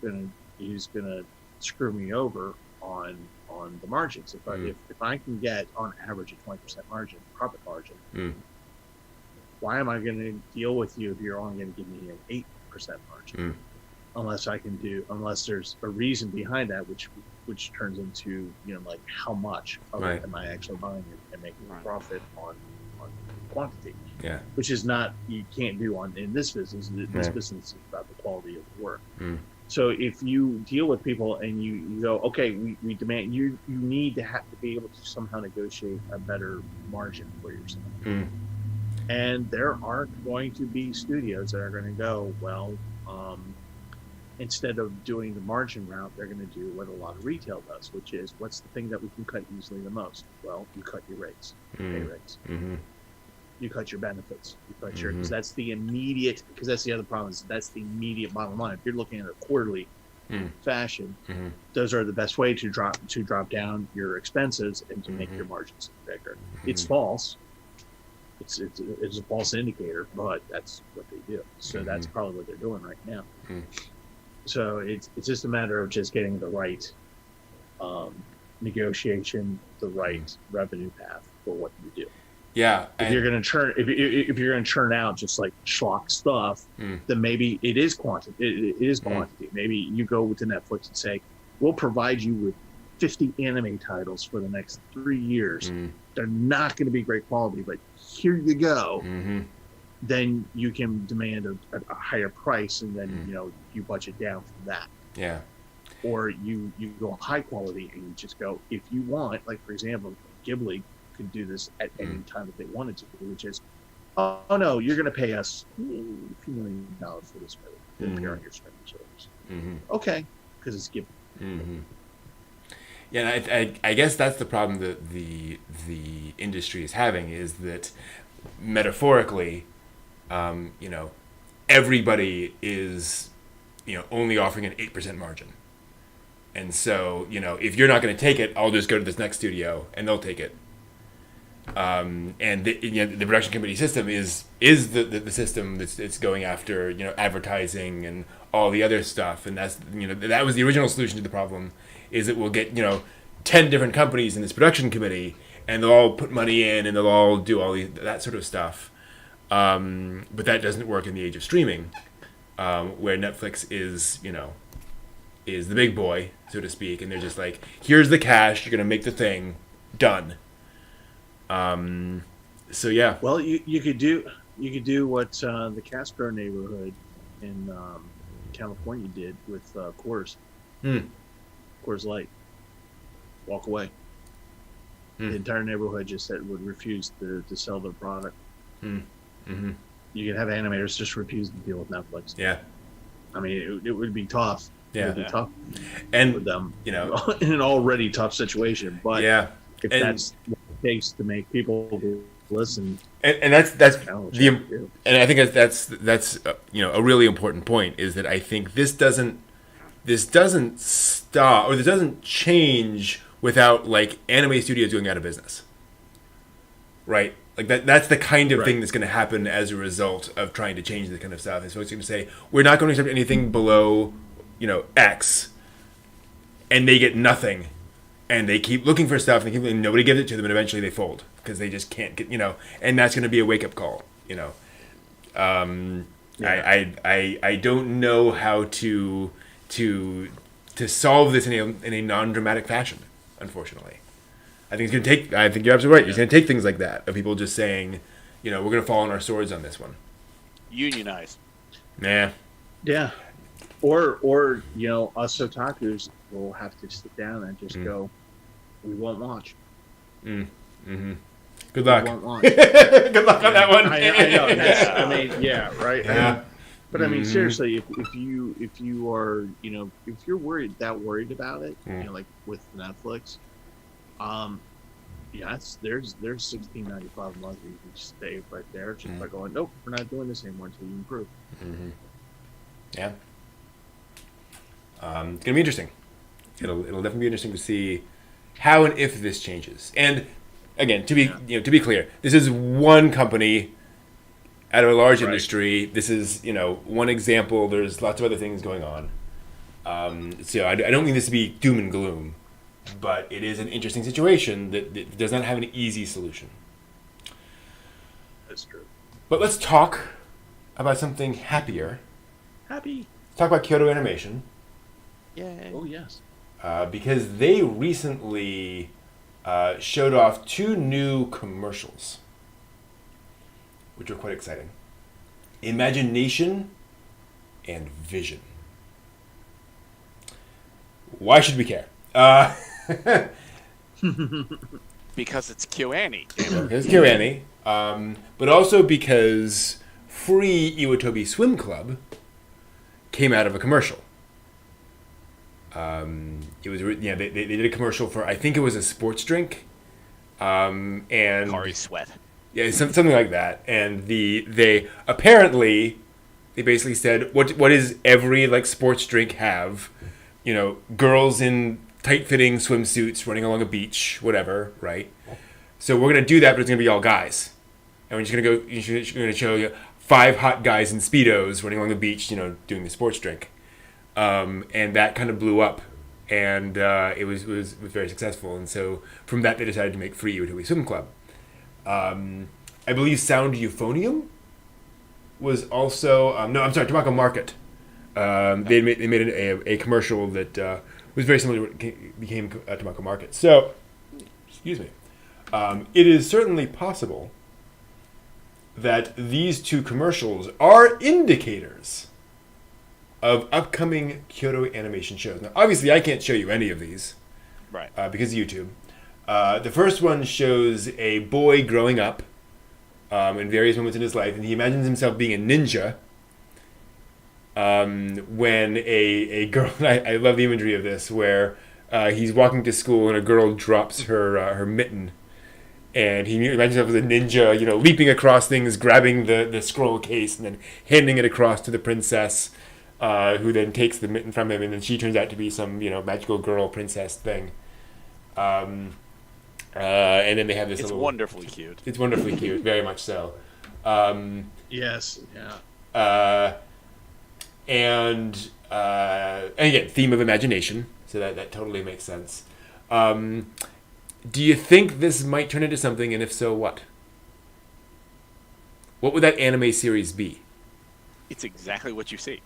going to screw me over on the margins. If I can get on average a 20% margin, profit margin, why am I going to deal with you if you're only going to give me an 8% margin? Unless there's a reason behind that, which which turns into like how much of Right. it am I actually buying and making a Right. profit on quantity, Yeah. which is not you can't do in this business. This Right. business is about the quality of the work. Mm. So if you deal with people and you go, okay, we demand you need to have to be able to somehow negotiate a better margin for yourself. Mm. And there aren't going to be studios that are going to go, well, instead of doing the margin route, they're going to do what a lot of retail does, which is what's the thing that we can cut easily the most? Well, you cut your rates, pay rates. Mm-hmm. You cut your benefits. You cut your, Mhm. because that's the immediate, because that's the other problem is that's the immediate bottom line. If you're looking at a quarterly fashion, Mm-hmm. those are the best way to drop down your expenses and to make Mhm. your margins bigger. It's false. It's a false indicator, but that's what they do. So that's probably what they're doing right now. Mm. So it's just a matter of just getting the right negotiation, the right revenue path for what you do. Yeah. If you're going to churn, if you're going to churn out just like schlock stuff, then maybe it is quantity. It is quantity. Maybe you go to Netflix and say, "We'll provide you with 50 anime titles for the next 3 years. They're not going to be great quality, but here you go." Mm-hmm. Then you can demand a higher price, and then you budget down from that. Yeah. Or you go high quality and you just go, if you want, like for example, Ghibli could do this at any time that they wanted to, which is, oh no, you're going to pay us a few $1 million for this movie to appear on your streaming service. Okay, because it's Ghibli. Mm-hmm. Yeah, and I guess that's the problem that the industry is having, is that metaphorically, everybody is only offering an 8% margin. And so, if you're not going to take it, I'll just go to this next studio and they'll take it. And the production company system is the system that's going after advertising and all the other stuff, and that's that was the original solution to the problem, is that we'll get 10 different companies in this production committee and they'll all put money in and they'll all do all that sort of stuff. But that doesn't work in the age of streaming, where Netflix is the big boy, so to speak, and they're just like, here's the cash, you're gonna make the thing, done. So yeah. Well, you could do what the Castro neighborhood in California did with Coors Light. Walk away. The entire neighborhood just would refuse to sell their product. Mm-hmm. You could have animators just refuse to deal with Netflix. Yeah. I mean, it would be tough. Yeah. It would be tough And with them, in an already tough situation. But yeah. if that's what it takes to make people listen, and that's the, and I think that's a really important point, is that I think this doesn't stop, or this doesn't change without like anime studios going out of business, right? Like that's the kind of thing that's going to happen as a result of trying to change this kind of stuff. And so it's going to say, we're not going to accept anything below X, and they get nothing, and they keep looking for stuff, and nobody gives it to them, and eventually they fold because they just can't get, and that's going to be a wake up call. I don't know how to solve this in a non-dramatic fashion, unfortunately. I think I think you're absolutely right. It's going to take things like that, of people just saying, we're going to fall on our swords on this one. Unionize. Nah. Yeah. Or us otakus will have to sit down and just go, we won't watch. Mm-hmm. Good luck. We won't watch. Good luck on that one. I know. I mean, yeah, right. Yeah. But I mean, seriously, if you are, if you're worried about it, like with Netflix, there's $16.95 a month. You can stay right there just by going, nope, we're not doing this anymore until you improve. Mm-hmm. Yeah. It's gonna be interesting. It'll definitely be interesting to see how and if this changes. And again, to be clear, this is one company out of a large industry. This is one example. There's lots of other things going on. So I don't mean this to be doom and gloom, but it is an interesting situation that does not have an easy solution. That's true. But let's talk about something happier. Happy. Let's talk about Kyoto Animation. Yay. Oh yes. because they recently showed off 2 new commercials, which are quite exciting. Imagination and Vision. Why should we care? Because it's KyoAni. Because KyoAni, but also because Free Iwatobi Swim Club came out of a commercial. It was they did a commercial for, I think it was a sports drink, and Kari Sweat. Yeah, something like that. And they apparently they basically said what does every like sports drink have? You know, girls in tight-fitting swimsuits running along a beach, whatever, right? So we're gonna do that, but it's gonna be all guys, and we're just gonna show you 5 hot guys in speedos running along the beach, you know, doing the sports drink, and that kind of blew up, and it was very successful, and so from that they decided to make Free Iwatobi Swim Club. I believe Sound Euphonium was also Tobacco Market. They made a commercial that was very similar to what became Tobacco Market. So, excuse me. It is certainly possible that these 2 commercials are indicators of upcoming Kyoto animation shows. Now, obviously, I can't show you any of these, Right. Because of YouTube. The first one shows a boy growing up in various moments in his life, and he imagines himself being a ninja. When a girl, I love the imagery of this, where he's walking to school and a girl drops her mitten, and he imagines himself as a ninja, you know, leaping across things, grabbing the scroll case, and then handing it across to the princess, who then takes the mitten from him, and then she turns out to be some, you know, magical girl princess thing. And then they have this. It's wonderfully cute. It's wonderfully cute, very much so. Yes. Yeah. And again, theme of imagination, so that totally makes sense. Do you think this might turn into something, and if so, what? What would that anime series be? It's exactly what you see.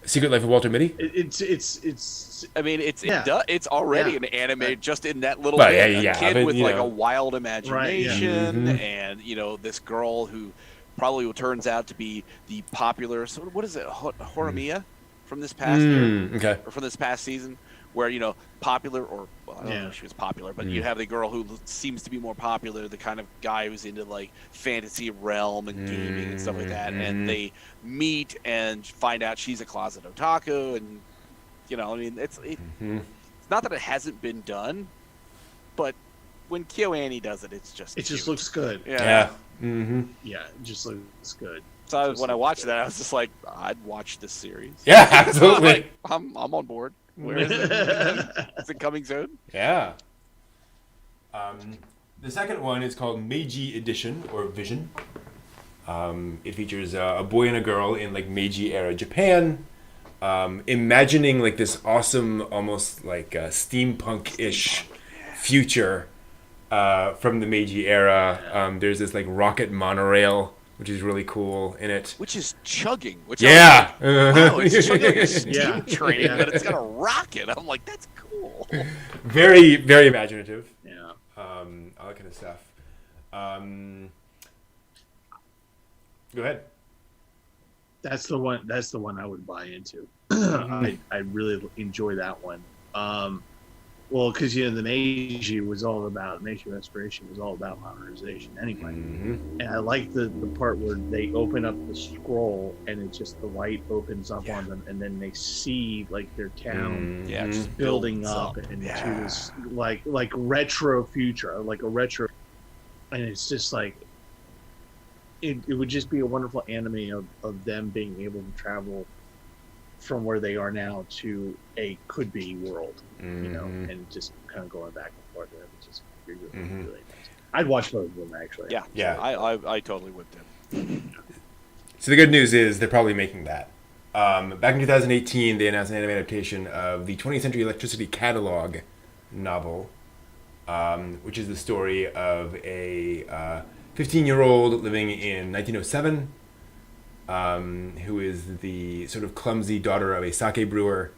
Secret Life of Walter Mitty? It's. I mean, it's already an anime just in that little Well, bit. yeah, A kid but, with you like know. a wild imagination, Right, and you know, this girl who probably turns out to be the popular. So what is it, Horimiya from this past year, Okay. or from this past season, where you know, popular, or well, I don't know if she was popular, but you have the girl who seems to be more popular, the kind of guy who's into like fantasy realm and gaming and stuff like that, and they meet and find out she's a closet otaku, and you know, I mean, it's not that it hasn't been done, but when KyoAni does it, it's just It just looks good. Yeah. Yeah, it just looks good. So when I watched that, I was just like, I'd watch this series. Yeah, absolutely. Like, I'm on board. Where is it? Is it coming soon? Yeah. The second one is called Meiji Edition, or Vision. It features a boy and a girl in like Meiji era Japan, imagining like this awesome, almost like steampunk-ish future from the Meiji era. There's this like rocket monorail, which is really cool in it. Which is chugging. Which Yeah. wow, it's chugging like a steam Yeah. train, but it's got a rocket. I'm like, that's cool. Very, very imaginative. Yeah. All that kind of stuff. Go ahead. That's the one. That's the one I would buy into. I really enjoy that one. Well, because the Meiji Restoration was all about modernization anyway. And I like the part where they open up the scroll and it's just the light opens up on them, and then they see like their town Just building builds up into this like retro future, like a retro, and it's just like it would just be a wonderful anime of them being able to travel from where they are now to a could-be world, you know, and just kind of going back and forth. It's just really, really nice. I'd watch both of them, actually. Yeah. I totally would too. So the good news is they're probably making that. Back in 2018, they announced an anime adaptation of the 20th Century Electricity Catalog novel, which is the story of a 15-year-old living in 1907, who is the sort of clumsy daughter of a sake brewer,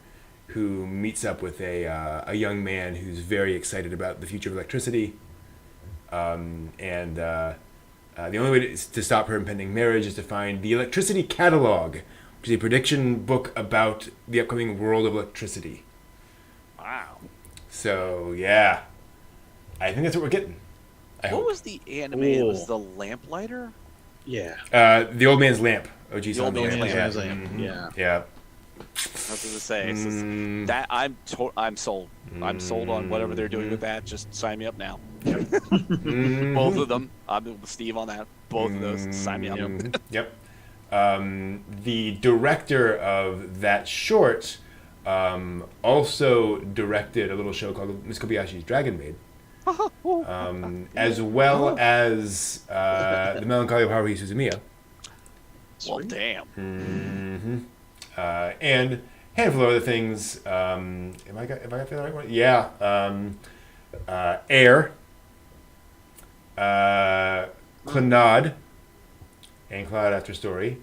who meets up with a young man who's very excited about the future of electricity. The only way to stop her impending marriage is to find the Electricity Catalog, which is a prediction book about the upcoming world of electricity. Wow. So, yeah. I think that's what we're getting. What was the anime? It was the Lamplighter? Yeah. The Old Man's Lamp. OG The Old Man's Lamp. Mm-hmm. Yeah. Yeah. I was going to say, that I'm sold. I'm sold on whatever they're doing with that. Just sign me up now. Both of them. I'm with Steve on that. Both of those. Sign me up. Yep. The director of that short also directed a little show called Miss Kobayashi's Dragon Maid. As well as The Melancholy of Haruhi Suzumiya. Well, damn. Mm-hmm. And a handful of other things. Have I got the right one? Yeah. Air. Clannad. And Cloud After Story.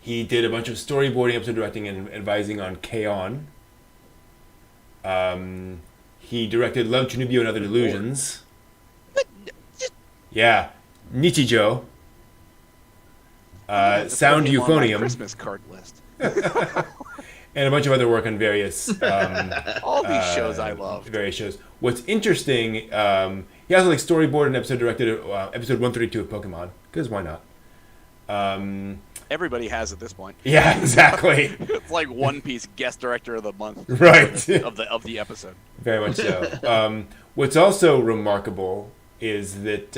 He did a bunch of storyboarding, episode directing, and advising on K-On! He directed Love, Chunibyo, and Other Delusions. Yeah. Nichijo. Sound Euphonium. Christmas card list. And a bunch of other work on various all these shows I love. Various shows. What's interesting, he also storyboarded and episode directed episode 132 of Pokemon, because why not? Everybody has at this point. Yeah, exactly. It's like One Piece guest director of the month. Right. of the episode. Very much so. What's also remarkable is that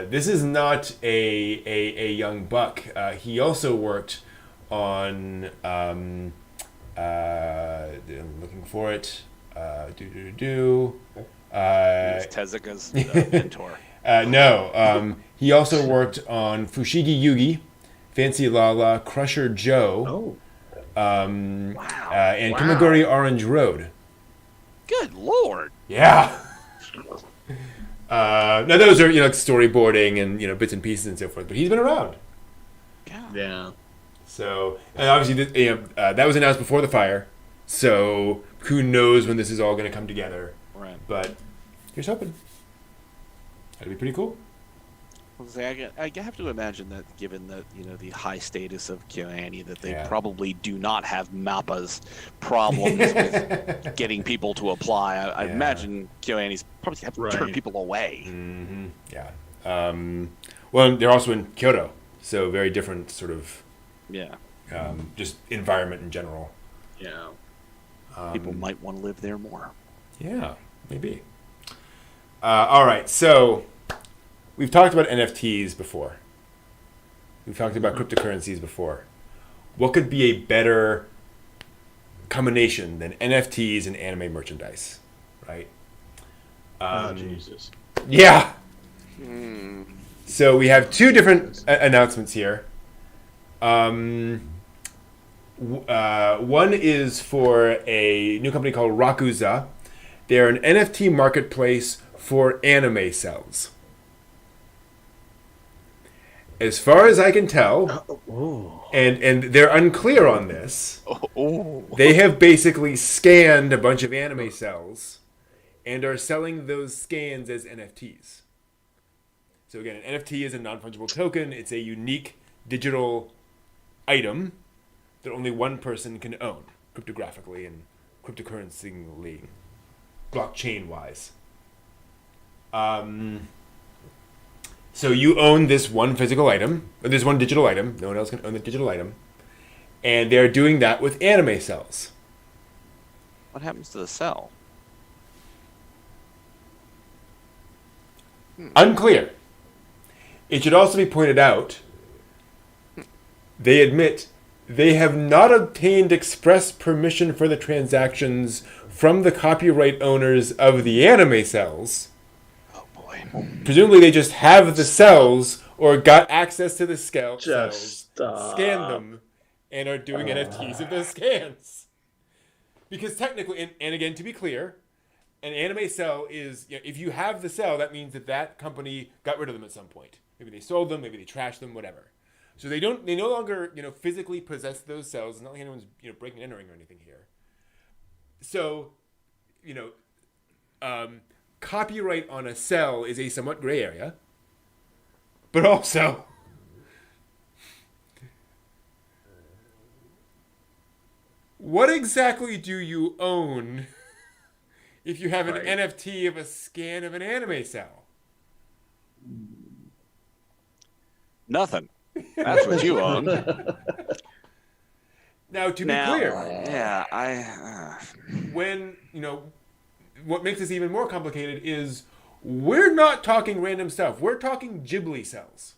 this is not a young buck. He also worked on I'm looking for it. It's Tezuka's mentor. No. He also worked on Fushigi Yugi, Fancy Lala, Crusher Joe, and Kimagure Orange Road. Good lord. Yeah. Now those are storyboarding and bits and pieces and so forth, but he's been around. Yeah. So, and obviously that was announced before the fire, so who knows when this is all going to come together. Right. But here's hoping. That'd be pretty cool. I have to imagine that, given that the high status of KyoAni, that they Yeah. probably do not have Mappa's problems with getting people to apply. I Yeah. imagine KyoAni's probably have to turn Right. people away. Mm-hmm. Yeah. Well, they're also in Kyoto, so very different sort of Yeah. just environment in general. Yeah. People might want to live there more. Yeah, maybe. All right, so we've talked about NFTs before. We've talked about cryptocurrencies before. What could be a better combination than NFTs and anime merchandise, right? Jesus. Yeah. So we have two different announcements here. One is for a new company called Rakuza. They're an NFT marketplace for anime cells. As far as I can tell, and they're unclear on this, they have basically scanned a bunch of anime cells and are selling those scans as NFTs. So again, an NFT is a non-fungible token. It's a unique digital item that only one person can own, cryptographically and cryptocurrency-ly, blockchain-wise. So you own this one physical item, or this one digital item. No one else can own the digital item. And they're doing that with anime cells. What happens to the cell? Unclear. It should also be pointed out, they admit they have not obtained express permission for the transactions from the copyright owners of the anime cells. Oh boy. Presumably they just have the cells or got access to the cells, scanned them, and are doing NFTs of those scans. Because technically, and again, to be clear, an anime cell is, if you have the cell, that means that company got rid of them at some point. Maybe they sold them, maybe they trashed them, whatever. So they no longer, physically possess those cells. It's not like anyone's, breaking and entering or anything here. So, copyright on a cell is a somewhat gray area, but also what exactly do you own if you have an NFT of a scan of an anime cell? Nothing. That's what you own. Now, to be clear, when, what makes this even more complicated is we're not talking random stuff. We're talking Ghibli cells.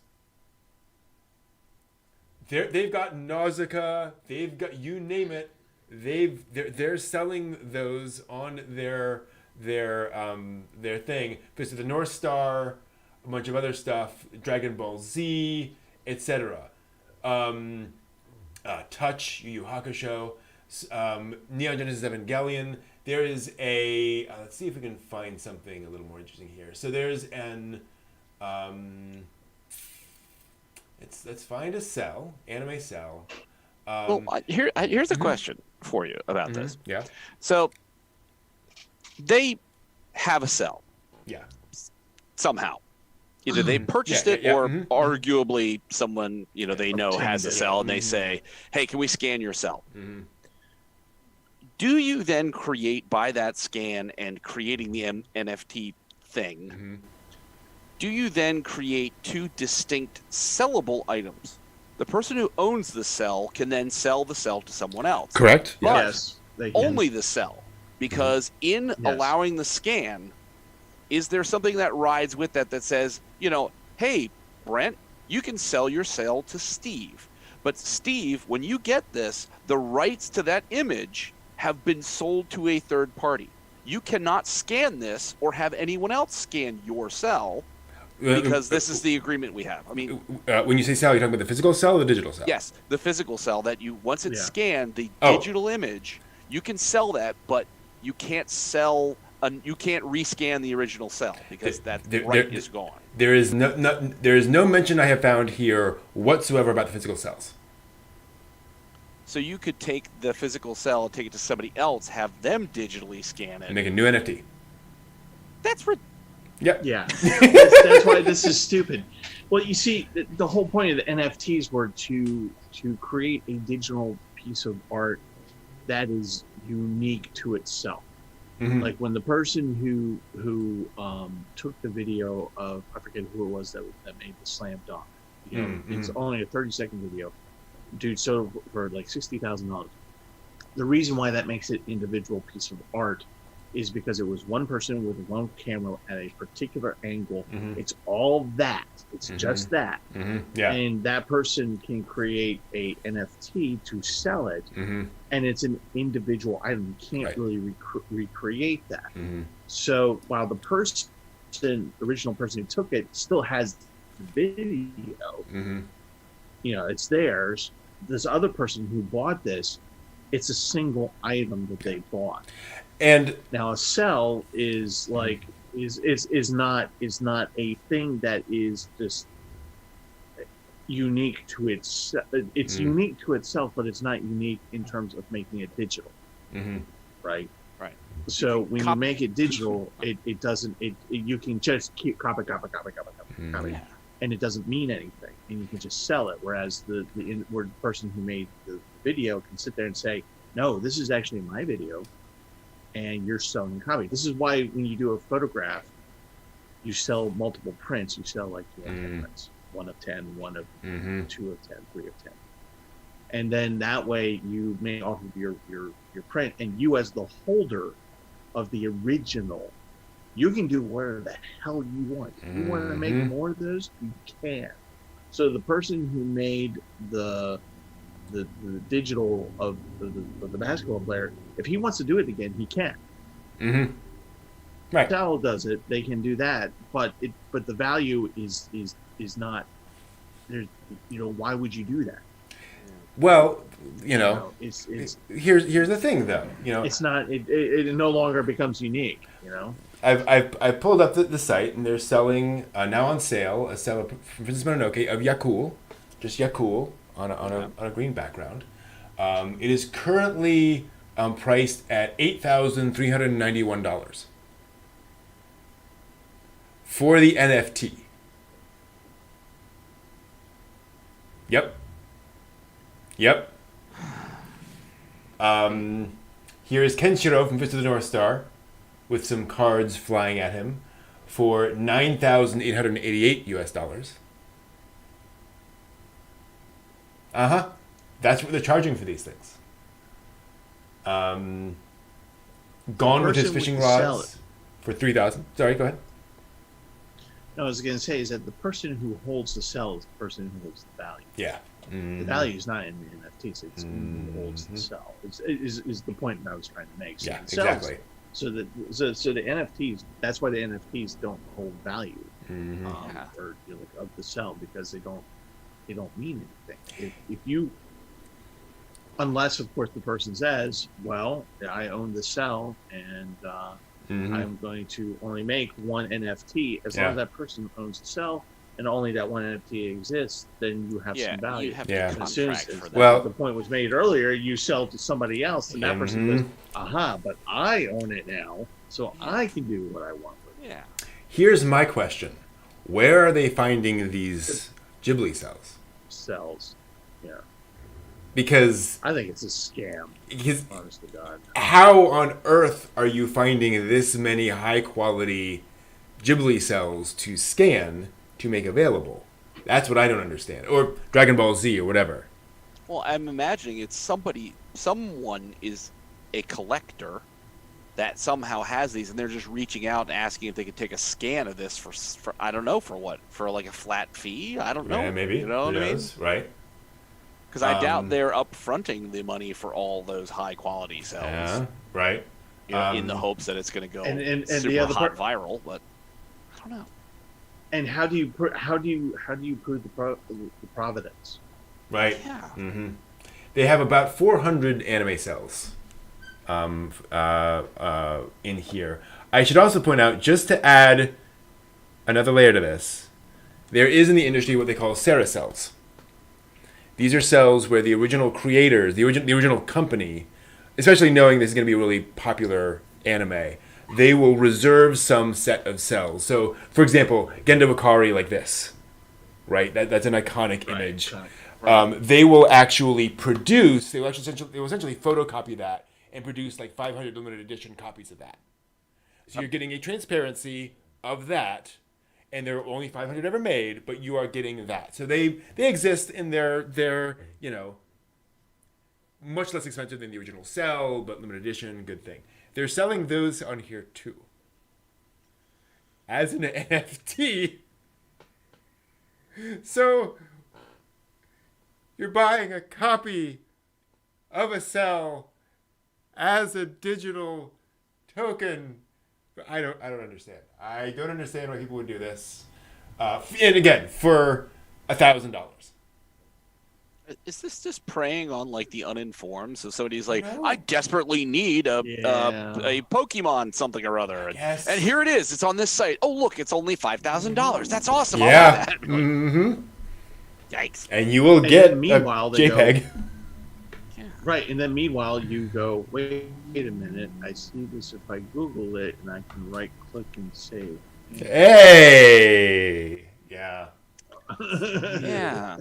They've got Nausicaa. They've got, you name it. They're selling those on their thing. Fist of the North Star, a bunch of other stuff, Dragon Ball Z, etc. Touch, Yu Yu Hakusho, Neon Genesis Evangelion. There is a let's see if we can find something a little more interesting here. So there's an let's find a cell, anime cell. Here's a question for you about this. Yeah. So they have a cell. Yeah. Somehow. Either they purchased it or arguably someone, they know has a cell and they say, hey, can we scan your cell? Mm-hmm. Do you then create, by that scan and creating the NFT thing, do you then create two distinct sellable items? The person who owns the cell can then sell the cell to someone else. Correct. But Yes. They can. only the cell. Because in allowing the scan, is there something that rides with that says, hey, Brent, you can sell your cell to Steve. But Steve, when you get this, the rights to that image have been sold to a third party. You cannot scan this or have anyone else scan your cell because this is the agreement we have. I mean, when you say cell, you're talking about the physical cell or the digital cell? Yes, the physical cell that once it's scanned, the digital image, you can sell that, but you can't you can't rescan the original cell because that right is gone. There is no mention I have found here whatsoever about the physical cells. So you could take the physical cell, take it to somebody else, have them digitally scan it, And make a new NFT. That's Yep. Yeah, that's why this is stupid. Well, you see, the whole point of the NFTs were to create a digital piece of art that is unique to itself. Mm-hmm. Like when the person who took the video of, I forget who it was that made the slam dunk. It's only a 30-second video. Dude sold for like $60,000. The reason why that makes it individual piece of art is because it was one person with one camera at a particular angle. It's all that. It's just that. Yeah. And that person can create a NFT to sell it, and it's an individual item. You can't really recreate that. So while the original person who took it still has the video, it's theirs. This other person who bought this, it's a single item that they bought. And now a cell is like is not a thing that is just unique to its. It's unique to itself, but it's not unique in terms of making it digital. Right. Right. So when you make it digital, it doesn't. You can just keep copy, and it doesn't mean anything, and you can just sell it. Whereas the person who made the video can sit there and say, "No, this is actually my video." And you're selling a copy. This is why when you do a photograph, you sell multiple prints. You sell like 10 prints, 1 of 10, 1 of 2 of 10, 3 of 10, and then that way you make off of your print, and you as the holder of the original, you can do whatever the hell you want. If you want to make more of those, you can. So the person who made the digital of the basketball player, if he wants to do it again, he can. Right. Dell does it; they can do that, but the value is not there. Why would you do that? Well, it's here's the thing, though. It's not. It no longer becomes unique. I've pulled up the site, and they're selling now on sale a cell from Princess Mononoke of Yakul, just Yakul on a green background. It is currently priced at $8,391 for the NFT. Yep. Here is Kenshiro from Fist of the North Star with some cards flying at him for $9,888. That's what they're charging for these things. Gone with his fishing rods for $3,000. Sorry, go ahead. No, I was going to say is that the person who holds the cell is the person who holds the value. Yeah. The value is not in the NFTs; it's who holds the cell. Is the point I was trying to make? So yeah, cells, exactly. So the NFTs. That's why the NFTs don't hold value, or of the cell, because they don't mean anything. If you, unless of course the person says, "Well, I own the cell and I'm going to only make one NFT," as long as that person owns the cell. And only that one NFT exists, then you have some value. You have to contract for that. Well, the point was made earlier, you sell to somebody else, and that person goes, but I own it now, so I can do what I want with it. Yeah. Here's my question. Where are they finding these Ghibli cells? Cells. Yeah. Because I think it's a scam. Honest to God. How on earth are you finding this many high-quality Ghibli cells to scan to make available? That's what I don't understand. Or Dragon Ball Z or whatever. Well, I'm imagining it's someone is a collector that somehow has these, and they're just reaching out and asking if they could take a scan of this for I don't know, for what? For like a flat fee? I don't know. Yeah, maybe. You know what I mean? Right. Because I doubt they're upfronting the money for all those high quality cells. Yeah, right. In the hopes that it's going to go and super the other hot viral, but I don't know. And how do you prove the providence? Right. Yeah. Mm-hmm. They have about 400 anime cells in here. I should also point out, just to add another layer to this, there is in the industry what they call Sarah cells. These are cells where the original creators, the original company, especially knowing this is going to be a really popular anime, they will reserve some set of cells. So, for example, Gendo Ikari like this, right? That's an iconic image. Right. They will actually produce. They will essentially photocopy that and produce like 500 limited edition copies of that. So you're getting a transparency of that, and there are only 500 ever made, but you are getting that. So they exist in their much less expensive than the original cell, but limited edition, good thing. They're selling those on here too. As an NFT. So you're buying a copy of a cell as a digital token. I don't understand. I don't understand why people would do this. And again, for $1,000. Is this just preying on like the uninformed? So somebody's like, I desperately need a Pokemon something or other, and here it is. It's on this site. Oh look, it's only $5,000. That's awesome. Yeah. I'll buy that. Mm-hmm. Yikes. And you will get meanwhile, a JPEG. Right, and then meanwhile you go, wait a minute, I see this if I Google it, and I can right click and save. Hey. Yeah. Yeah.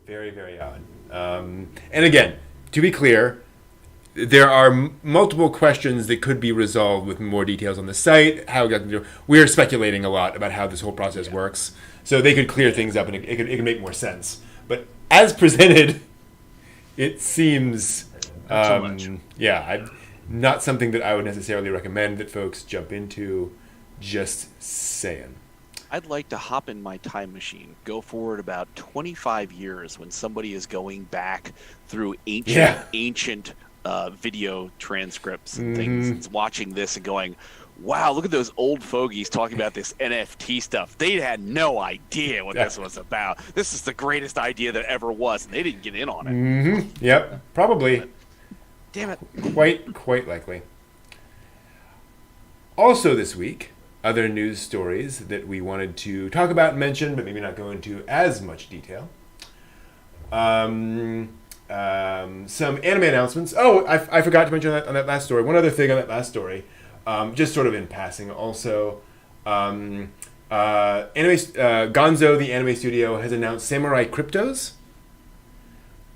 Very, very odd. And again, to be clear, there are multiple questions that could be resolved with more details on the site. We are speculating a lot about how this whole process works, so they could clear things up and it could make more sense. But as presented, it seems, not something that I would necessarily recommend that folks jump into. Just saying. I'd like to hop in my time machine, go forward about 25 years when somebody is going back through ancient video transcripts and things, watching this and going, wow, look at those old fogies talking about this NFT stuff. They had no idea what this was about. This is the greatest idea that ever was, and they didn't get in on it. Mm-hmm. Yep, probably. But, damn it. Quite likely. Also this week, other news stories that we wanted to talk about and mention, but maybe not go into as much detail. Some anime announcements. Oh, I forgot to mention that on that last story. One other thing on that last story, just sort of in passing. Also, Gonzo, the anime studio, has announced Samurai Cryptos,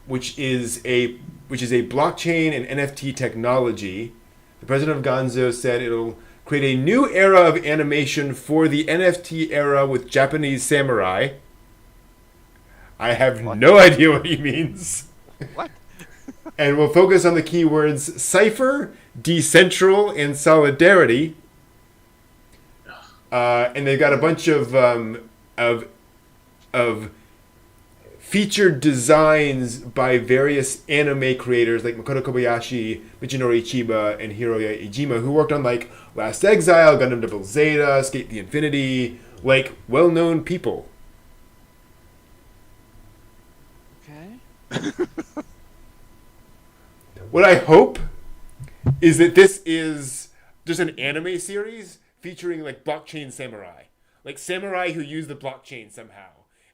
which is a blockchain and NFT technology. The president of Gonzo said it'll create a new era of animation for the NFT era with Japanese samurai. I have no idea what he means. What? And we'll focus on the keywords cipher, decentral, and solidarity. And they've got a bunch of featured designs by various anime creators like Makoto Kobayashi, Michinori Chiba, and Hiroya Ijima, who worked on like Last Exile, Gundam Double Zeta, Skate the Infinity, like well-known people. Okay. What I hope is that this is just an anime series featuring like blockchain samurai, like samurai who use the blockchain somehow,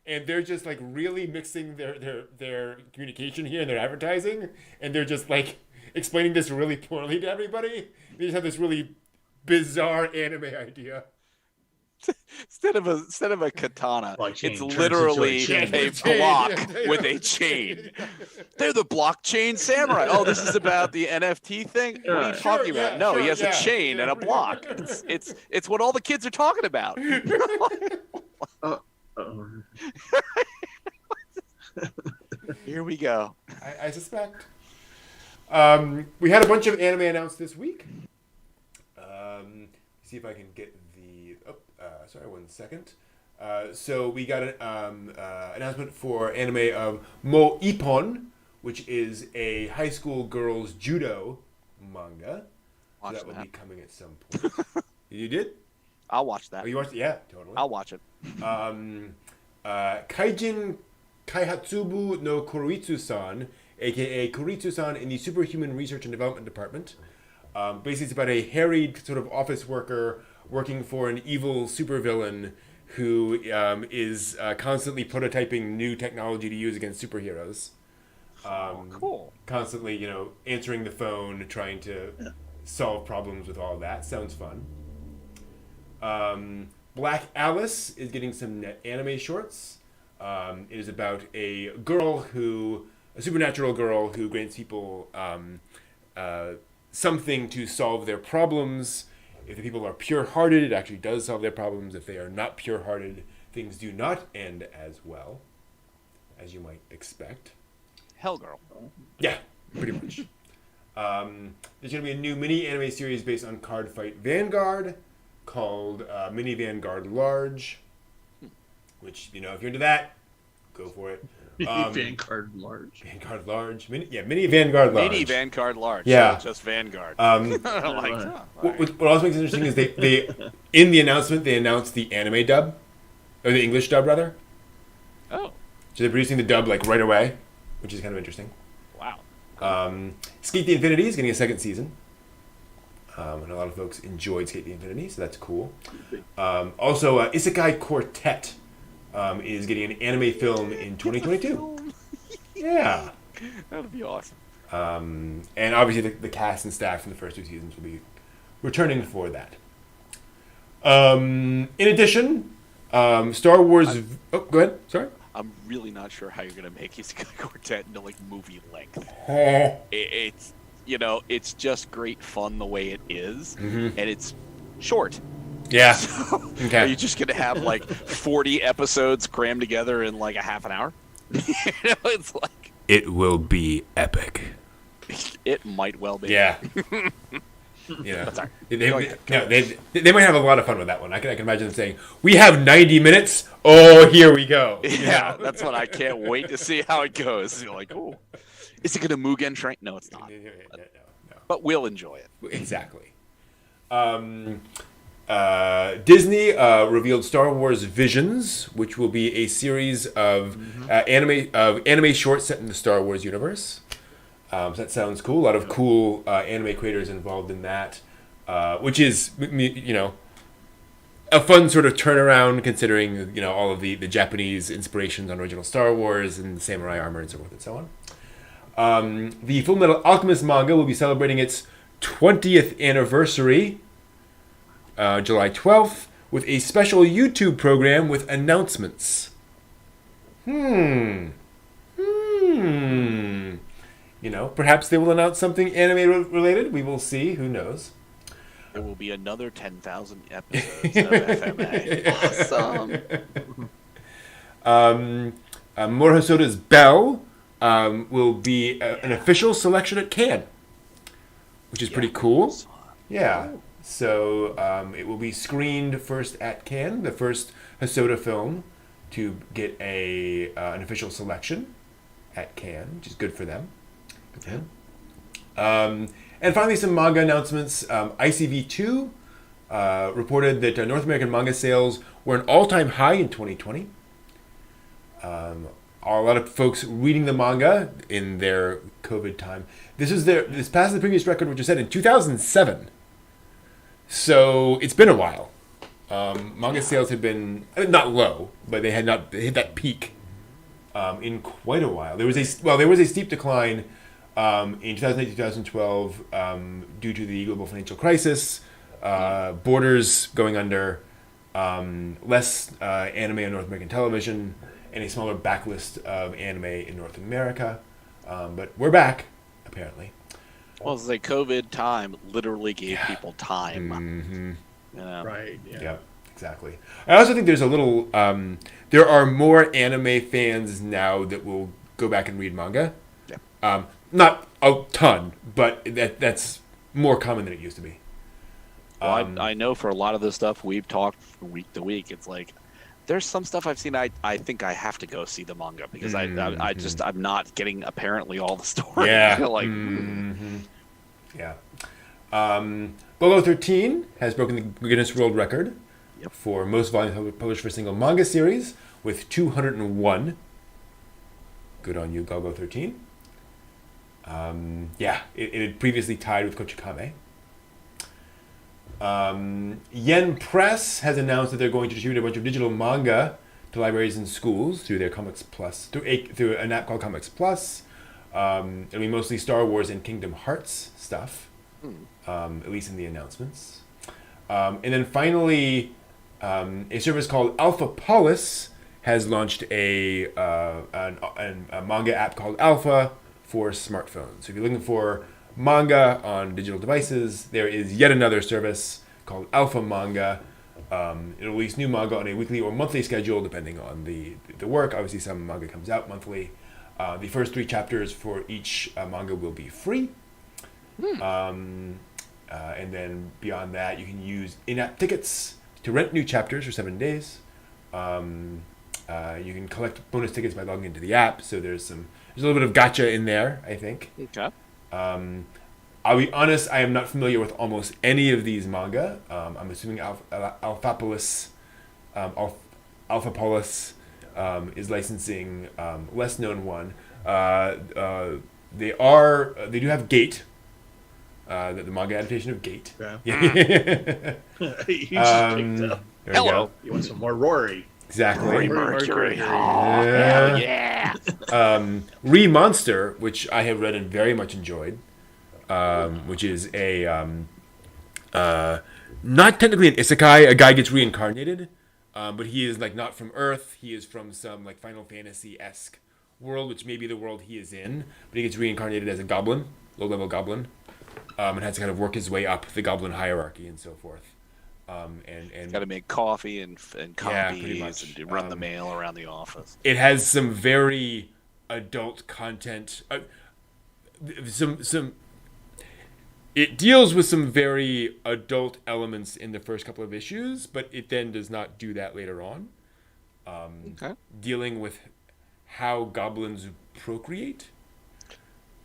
and they're just like really mixing their communication here and their advertising, and they're just like explaining this really poorly to everybody. They just have this really bizarre anime idea. Instead of a katana, Blockchain it's turns literally into a a chain. block with a chain. They're the blockchain samurai. Oh, this is about the NFT thing? What are you talking about? No, he has a chain and a block. It's what all the kids are talking about. Here we go. I suspect. We had a bunch of anime announced this week. See if I can get the... sorry, 1 second. So we got an announcement for anime of Mo Ippon, which is a high school girls judo manga. So that will be coming at some point. You did? I'll watch that. Oh, you watched it? Yeah, totally. I'll watch it. Kaijin Kaihatsubu no Kuritsu-san, a.k.a. Kuritsu-san in the Superhuman Research and Development Department. Basically, it's about a harried sort of office worker working for an evil supervillain who is constantly prototyping new technology to use against superheroes. Cool. Constantly, answering the phone, trying to solve problems with all that. Sounds fun. Black Alice is getting some anime shorts. It is about a supernatural girl who grants people something to solve their problems. If the people are pure-hearted, it actually does solve their problems. If they are not pure-hearted, things do not end as well, as you might expect. Hellgirl. Yeah, pretty much. There's going to be a new mini anime series based on Card Fight Vanguard called Mini Vanguard Large, which, if you're into that, go for it. Vanguard Large. Vanguard Large. Mini Vanguard Large. Mini Vanguard Large. Yeah. So just Vanguard. What also makes it interesting is they in the announcement, they announced the anime dub, or the English dub, rather. Oh. So they're producing the dub, right away, which is kind of interesting. Wow. Skate the Infinity is getting a second season. And a lot of folks enjoyed Skate the Infinity, so that's cool. Also, Isekai Quartet is getting an anime film in 2022. Yeah. That would be awesome. And obviously the cast and staff from the first 2 seasons will be returning for that. In addition, Star Wars... go ahead. Sorry. I'm really not sure how you're going to make Isekai Quartet into movie length. It's just great fun the way it is, and it's short. Yeah. So, okay. Are you just going to have 40 episodes crammed together in a half an hour? It's like... It will be epic. It might well be. Yeah. Sorry. They might have a lot of fun with that one. I can imagine them saying, "We have 90 minutes. Oh, here we go." Yeah, that's what I can't wait to see how it goes. You're like, "Oh, is it going to Mugen Train?" No, it's not. No. But we'll enjoy it. Exactly. Disney revealed Star Wars Visions, which will be a series of anime shorts set in the Star Wars universe. So that sounds cool. A lot of cool anime creators involved in that, which is, a fun sort of turnaround considering, all of the Japanese inspirations on original Star Wars and the samurai armor and so forth and so on. The Full Metal Alchemist manga will be celebrating its 20th anniversary, July 12th, with a special YouTube program with announcements. Perhaps they will announce something anime related. We will see. Who knows? There will be another 10,000 episodes of FMA. Awesome. Mor Hosoda's Bell will be an official selection at Cannes, which is pretty cool. Yeah. So it will be screened first at Cannes, the first Hosoda film to get an official selection at Cannes, which is good for them. Good for him. And finally, some manga announcements. ICV2 reported that North American manga sales were an all-time high in 2020. A lot of folks reading the manga in their COVID time. This passed the previous record, which was set in 2007. So it's been a while. Manga sales had been not low, but they had not hit that peak in quite a while. There was a steep decline in 2008-2012 due to the global financial crisis, borders going under, less anime on North American television, and a smaller backlist of anime in North America. But we're back, apparently. Well, it's like COVID time literally gave people time. Mm-hmm. Right. Yeah, exactly. I also think there's a little... there are more anime fans now that will go back and read manga. Yeah. Not a ton, but that's more common than it used to be. Well, I know for a lot of the stuff we've talked week to week, it's like there's some stuff I've seen. I think I have to go see the manga because I'm not getting apparently all the story. Yeah. Yeah. Bolo 13 has broken the Guinness World Record for most volumes published for a single manga series with 201. Good on you, Golgo 13. It had previously tied with Kochikame. Yen Press has announced that they're going to distribute a bunch of digital manga to libraries and schools through their Comics Plus, through an app called Comics Plus. It'll be mostly Star Wars and Kingdom Hearts stuff, at least in the announcements. And then finally, a service called Alpha Polis has launched a manga app called Alpha for smartphones. So if you're looking for manga on digital devices, there is yet another service called Alpha Manga. It'll release new manga on a weekly or monthly schedule depending on the work. Obviously, some manga comes out monthly. The first 3 chapters for each manga will be free. And then beyond that, you can use in-app tickets to rent new chapters for 7 days. You can collect bonus tickets by logging into the app. So there's a little bit of gotcha in there, I think. Okay. I'll be honest, I am not familiar with almost any of these manga. I'm assuming Alphapolis is licensing less known one. They do have Gate, the manga adaptation of Gate. Yeah. You just picked up. There Hello. you go. You want some more Rory? Exactly. Rory Mercury. Yeah. Hell yeah. Re-Monster, which I have read and very much enjoyed, which is a not technically an isekai. A guy gets reincarnated, but he is not from Earth. He is from some Final Fantasy-esque world, which may be the world he is in. But he gets reincarnated as a goblin, low-level goblin, and has to kind of work his way up the goblin hierarchy and so forth. And got to make coffee and copies and run the mail around the office. It has some very adult content. It deals with some very adult elements in the first couple of issues, but it then does not do that later on. Dealing with how goblins procreate.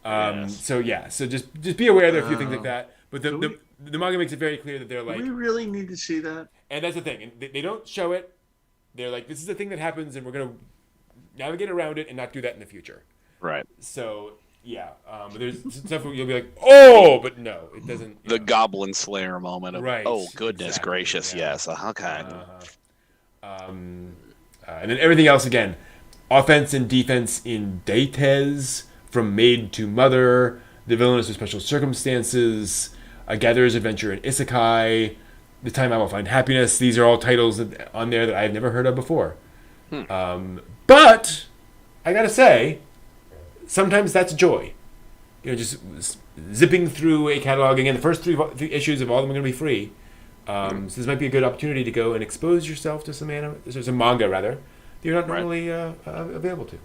So just be aware there are a few things like that. But the manga makes it very clear that they're Do we really need to see that? And that's the thing. And they don't show it. They're like, this is the thing that happens, and we're going to navigate around it and not do that in the future. Right. So Yeah, but there's stuff where you'll be like, oh, but no, it doesn't. The Goblin Slayer moment of, Right, oh, goodness exactly, gracious, yeah. yes. Okay. And then everything else again, offense and defense in Dates, from maid to mother, the villainous with special circumstances, a gatherer's adventure in Isekai, the time I will find happiness. These are all titles on there that I've never heard of before. But I gotta say, sometimes that's joy. Just zipping through a catalog. Again, the first three issues of all of them are going to be free. So this might be a good opportunity to go and expose yourself to some some manga, rather, that you're not normally available to.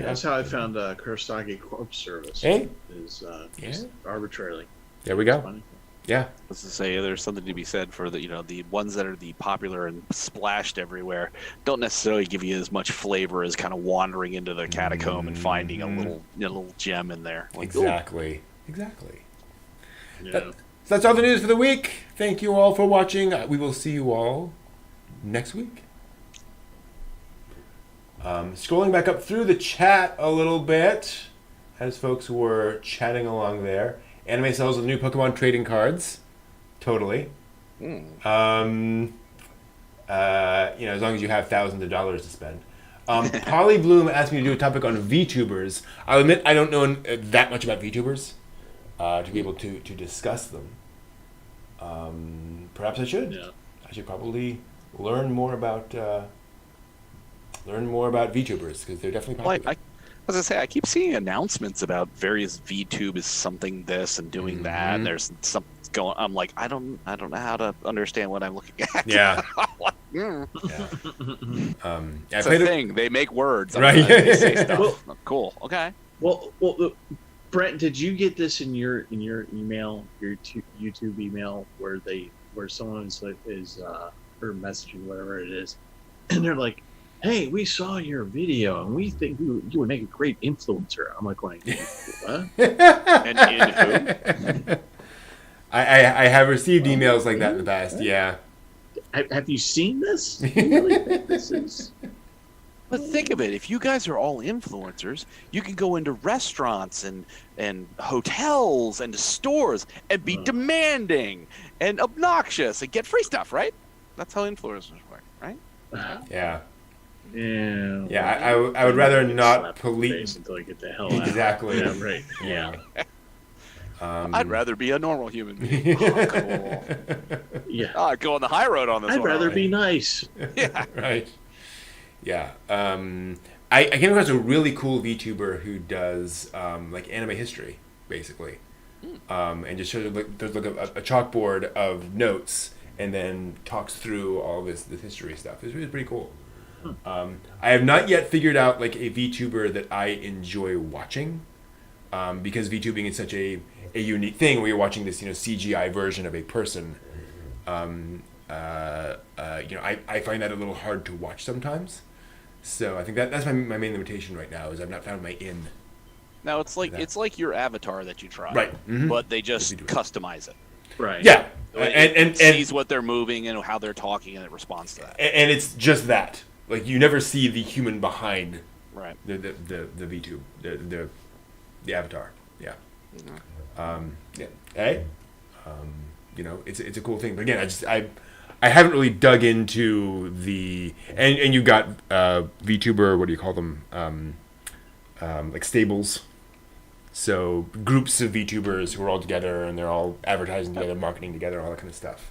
That's how I found Kurosaki Corpse Service. Hey? Is just arbitrarily. There we go. Funny. Yeah. Let's just say there's something to be said for the ones that are the popular and splashed everywhere don't necessarily give you as much flavor as kind of wandering into the catacomb and finding a little gem in there. Like, Exactly. Yeah. So that's all the news for the week. Thank you all for watching. We will see you all next week. Scrolling back up through the chat a little bit, as folks were chatting along there. Anime sells the new Pokemon trading cards. Totally. As long as you have thousands of dollars to spend. Polly Bloom asked me to do a topic on VTubers. I'll admit I don't know that much about VTubers to be able to discuss them. Perhaps I should. Yeah. I should probably learn more about VTubers because they're definitely popular. Well, as I say, I keep seeing announcements about various VTube is something this and doing that. And there's something going. I'm like, I don't know how to understand what I'm looking at. Yeah. Yeah. It's a thing. They make words. Right. They say stuff. Cool. Okay. Well, Brent, did you get this in your email, your YouTube email, where someone is or messaging whatever it is, and they're like, "Hey, we saw your video and we think you would make a great influencer." I'm like, what? And in who? I have received emails like that in the past. Yeah. Have you seen this? Do you really think this is? But think of it. If you guys are all influencers, you can go into restaurants and hotels and stores and be demanding and obnoxious and get free stuff, right? That's how influencers work, right? Yeah. Yeah. Yeah. I would rather not slap the police. face until I get the hell out. Exactly. Yeah, right. Yeah. I'd rather be a normal human being. Oh, cool. Yeah. I'd go on the high road on this I'd one. rather be nice. Yeah. Right. Yeah. I came across a really cool VTuber who does like anime history, basically, and just shows there's like a chalkboard of notes, and then talks through all this history stuff. It's pretty cool. I have not yet figured out like a VTuber that I enjoy watching, because VTubing is such a unique thing where you're watching this CGI version of a person. I find that a little hard to watch sometimes. So I think that's my main limitation right now is I've not found my in. Now it's like your avatar that you try, Right. Mm-hmm. But they just customize it. Right. Yeah. It sees what they're moving and how they're talking, and it responds to that. And it's just that. Like you never see the human behind Right. the VTube, the avatar. Yeah. Yeah. Hey. It's a cool thing. But again, I haven't really dug into the and you got VTuber, what do you call them? Like stables. So groups of VTubers who are all together and they're all advertising together, marketing together, all that kind of stuff.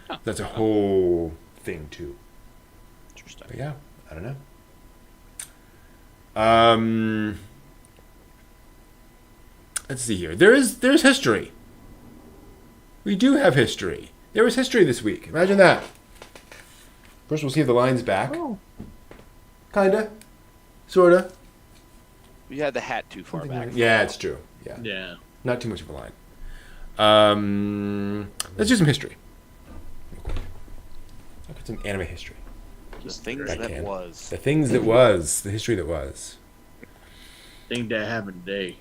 Oh. That's a whole thing too. Interesting. But yeah, I don't know. Let's see here. There's history. We do have history. There was history this week. Imagine that. First, we'll see if the line's back. Oh. Kinda. Sorta. You had the hat too far back. Yeah, it's true. Yeah. Yeah. Not too much of a line. Let's do some history. Look at some anime history. The things I that can. was. The things that was. The history that was. Thing that happened today.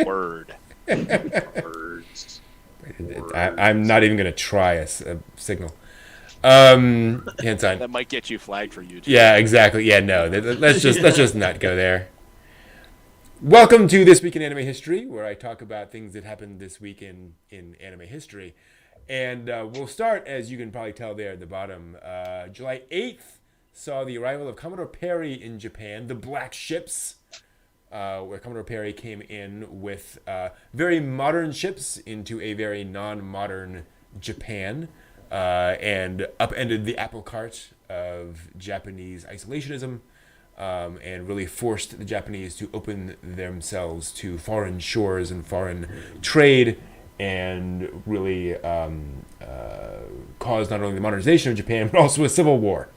Word. Words. I'm not even going to try a signal. Hand sign. That might get you flagged for YouTube. Yeah, exactly. Yeah, no. Let's just not go there. Welcome to This Week in Anime History, where I talk about things that happened this week in anime history. And we'll start, as you can probably tell there at the bottom. July 8th saw the arrival of Commodore Perry in Japan, the Black Ships, where Commodore Perry came in with very modern ships into a very non-modern Japan, and upended the apple cart of Japanese isolationism. And really forced the Japanese to open themselves to foreign shores and foreign trade, and really caused not only the modernization of Japan, but also a civil war.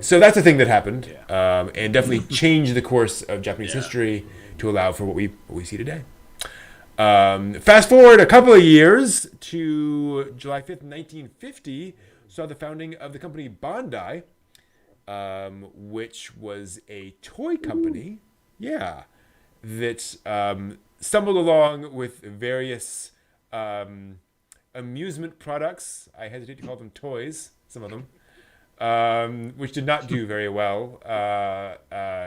So that's a thing that happened, and definitely changed the course of Japanese history to allow for what we see today. Fast forward a couple of years to July 5th, 1950, saw the founding of the company Bandai, which was a toy company, that stumbled along with various amusement products. I hesitate to call them toys, some of them, which did not do very well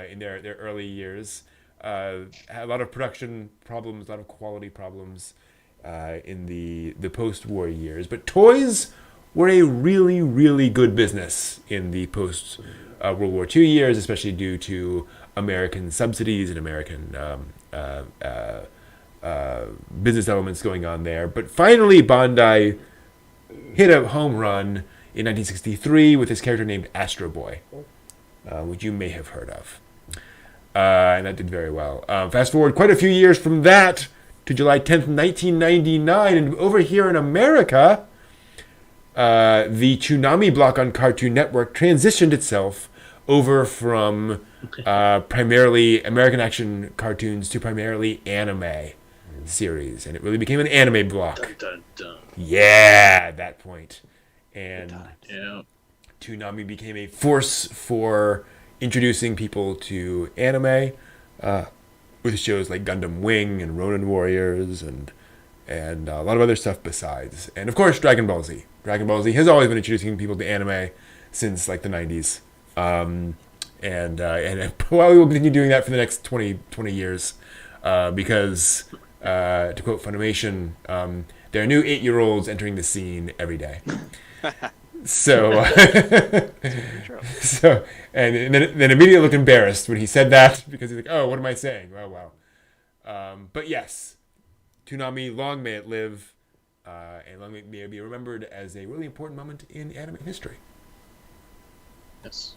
in their early years. Had a lot of production problems, a lot of quality problems in the post-war years. But toys were a really, really good business in the post-World War II years, especially due to American subsidies and American business elements going on there. But finally, Bandai hit a home run in 1963 with this character named Astro Boy, which you may have heard of. And that did very well. Fast forward quite a few years from that to July 10th, 1999, and over here in America, the Toonami block on Cartoon Network transitioned itself over from primarily American action cartoons to primarily anime series, and it really became an anime block. Dun, dun, dun. Yeah, at that point. And Yeah. Toonami became a force for introducing people to anime, with shows like Gundam Wing and Ronin Warriors and a lot of other stuff besides. And of course, Dragon Ball Z. Dragon Ball Z has always been introducing people to anime since like the 90s. And probably will continue doing that for the next 20 years, because, to quote Funimation, there are new 8-year-olds entering the scene every day. So, and then immediately looked embarrassed when he said that, because he's like, oh, what am I saying? Oh, wow. But yes, Toonami, long may it live, and long may it be remembered as a really important moment in anime history. Yes.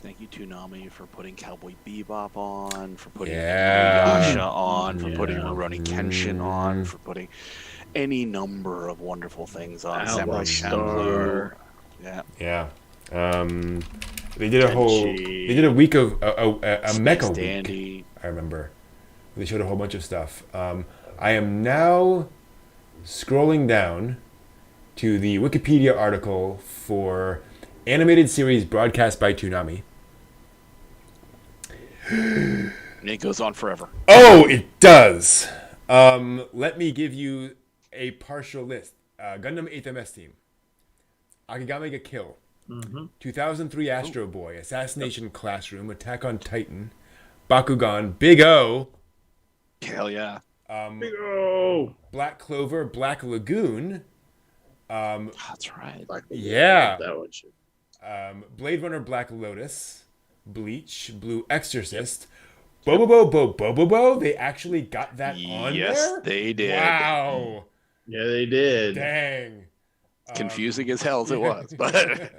Thank you, Toonami, for putting Cowboy Bebop on, for putting Yeah. Yasha on, for putting Rurouni Kenshin on, for putting any number of wonderful things on. Samurai Champloo. Yeah. Yeah. They did they did a week of a mecha Dandy. week, I remember. They showed a whole bunch of stuff. I am now scrolling down to the Wikipedia article for animated series broadcast by Toonami. And it goes on forever. Oh, it does. Let me give you a partial list. Gundam 8th MS Team. Akigame ga Kill. 2003 Astro Boy. Assassination Classroom. Attack on Titan. Bakugan. Big O. Hell yeah. Big O. Black Clover. Black Lagoon. That's right. Yeah. That one should. Blade Runner Black Lotus. Bleach. Blue Exorcist. Bobobo. They actually got that on there? Yes, they did. Wow. Yeah, they did. Dang. Confusing as hell as it was, but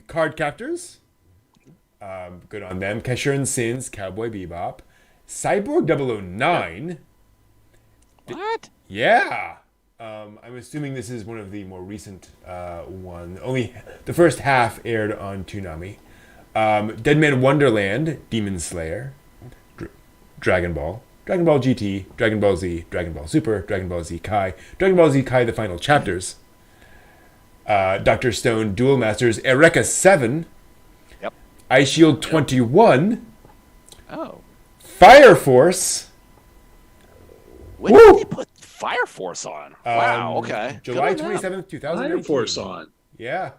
Card Captors. Good on them. Casshern Sins, Cowboy Bebop. Cyborg 009. what? Yeah. I'm assuming this is one of the more recent one. Only the first half aired on Toonami. Dead Man Wonderland, Demon Slayer. Dragon Ball. Dragon Ball GT, Dragon Ball Z, Dragon Ball Super, Dragon Ball Z Kai, Dragon Ball Z Kai The Final Chapters, Dr. Stone Duel Masters, Eureka 7, Yep. Ice Shield 21, Oh. Fire Force, When Woo! did they put Fire Force on? Wow, okay. July Good on them. 27th, 2019. Fire Force on. Yeah.